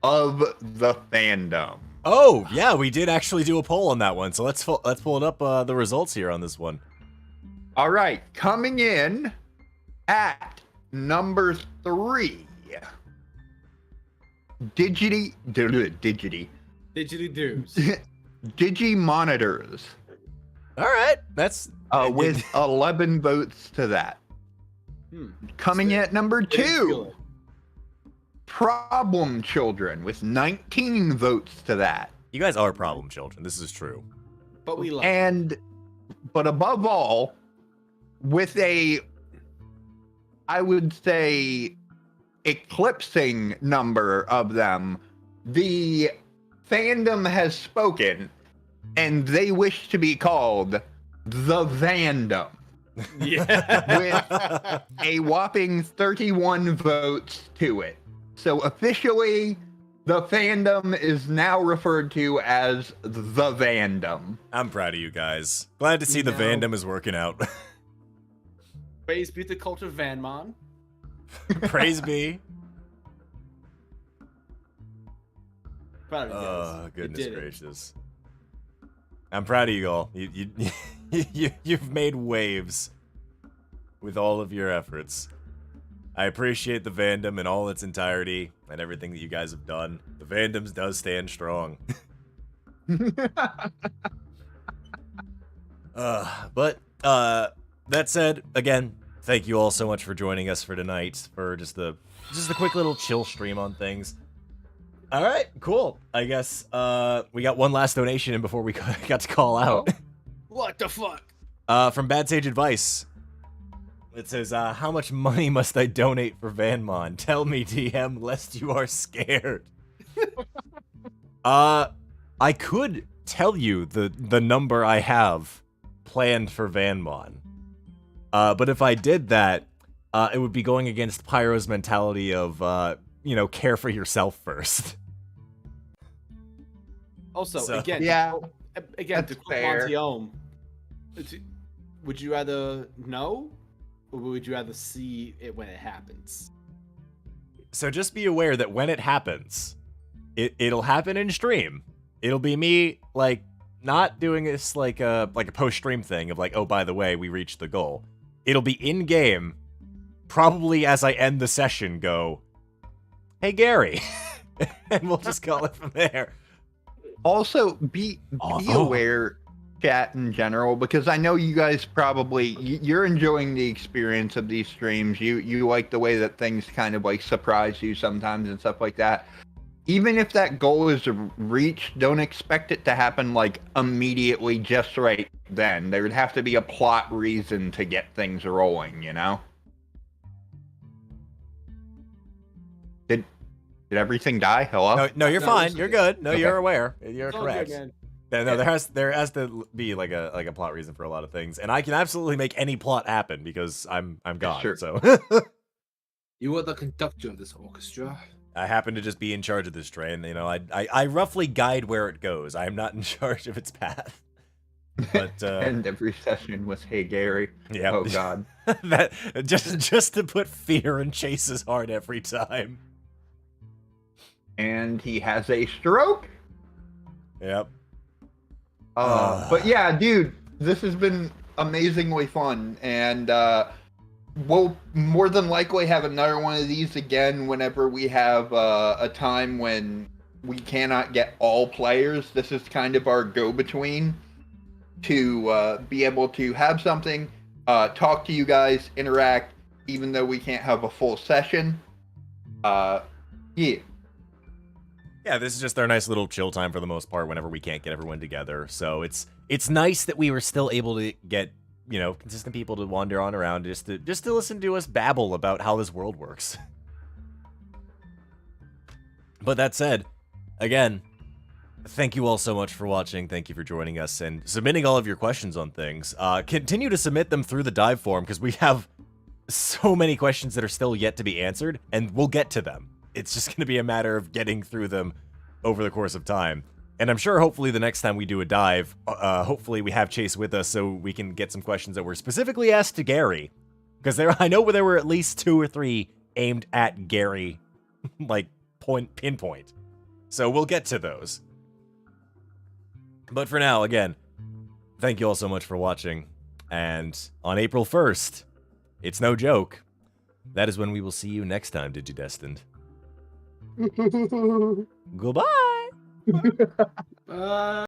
of the fandom. Oh, yeah, we did actually do a poll on that one, so let's pull it up, the results here on this one. All right, coming in at number 3. Digity. Digitally doos. Digimonitors. All right, that's With 11 votes to that. Coming in at number 2. Problem Children with 19 votes to that. You guys are problem children. This is true. But we love But above all, with a, I would say, eclipsing number of them, the fandom has spoken, and they wish to be called the Vandom. Yeah. With a whopping 31 votes to it. So officially, the fandom is now referred to as the Vandom. I'm proud of you guys. Glad to see the Vandom is working out. Praise be the cult of Vanmon. Praise be. Proud of you guys. Oh, You goodness did it. gracious. I'm proud of you all. You've made waves with all of your efforts. I appreciate the Vandom in all its entirety and everything that you guys have done. The Vandoms does stand strong. But that said, again, thank you all so much for joining us for tonight for just a quick little chill stream on things. All right, cool. I guess we got one last donation in before we got to call out. What the fuck? From Bad Sage Advice. It says, how much money must I donate for Vanmon? Tell me, DM, lest you are scared. I could tell you the number I have planned for Vanmon. But if I did that, it would be going against Pyro's mentality of, care for yourself first. Also, So- again, That's to quote fair. Monty Ohm, would you rather know, or would you rather see it when it happens? So just be aware that when it happens, it'll happen in stream. It'll be me, like, not doing this like a post-stream thing of like, oh, by the way, we reached the goal. It'll be in-game, probably as I end the session, go, hey, Gary. And we'll just call it from there. Also, be aware, chat in general, because I know you guys probably you're enjoying the experience of these streams. You like the way that things kind of like surprise you sometimes and stuff like that. Even if that goal is reached, don't expect it to happen like immediately, just right then. There would have to be a plot reason to get things rolling, you know? Did everything die? Hello? No, you're No, fine. it's You're okay. good. No, Okay. you're aware. You're It's all correct. good, man. Yeah, no, there has to be like a plot reason for a lot of things, and I can absolutely make any plot happen because I'm God. Sure. So You are the conductor of this orchestra. I happen to just be in charge of this train. You know, I roughly guide where it goes. I am not in charge of its path. But And every session was, hey, Gary. yeah, Oh, God. that just to put fear in Chase's heart every time. And he has a stroke. Yep. But yeah, dude, this has been amazingly fun, and we'll more than likely have another one of these again whenever we have a time when we cannot get all players. This is kind of our go-between to be able to have something, talk to you guys, interact, even though we can't have a full session. Yeah. Yeah, this is just our nice little chill time for the most part whenever we can't get everyone together. So it's nice that we were still able to get, consistent people to wander on around just to listen to us babble about how this world works. But that said, again, thank you all so much for watching. Thank you for joining us and submitting all of your questions on things. Continue to submit them through the dive form because we have so many questions that are still yet to be answered, and we'll get to them. It's just going to be a matter of getting through them over the course of time. And I'm sure hopefully the next time we do a dive, hopefully we have Chase with us so we can get some questions that were specifically asked to Gary. Because I know there were at least 2 or 3 aimed at Gary, like pinpoint. So we'll get to those. But for now, again, thank you all so much for watching. And on April 1st, it's no joke, That is when we will see you next time, Digi-Destined. Goodbye!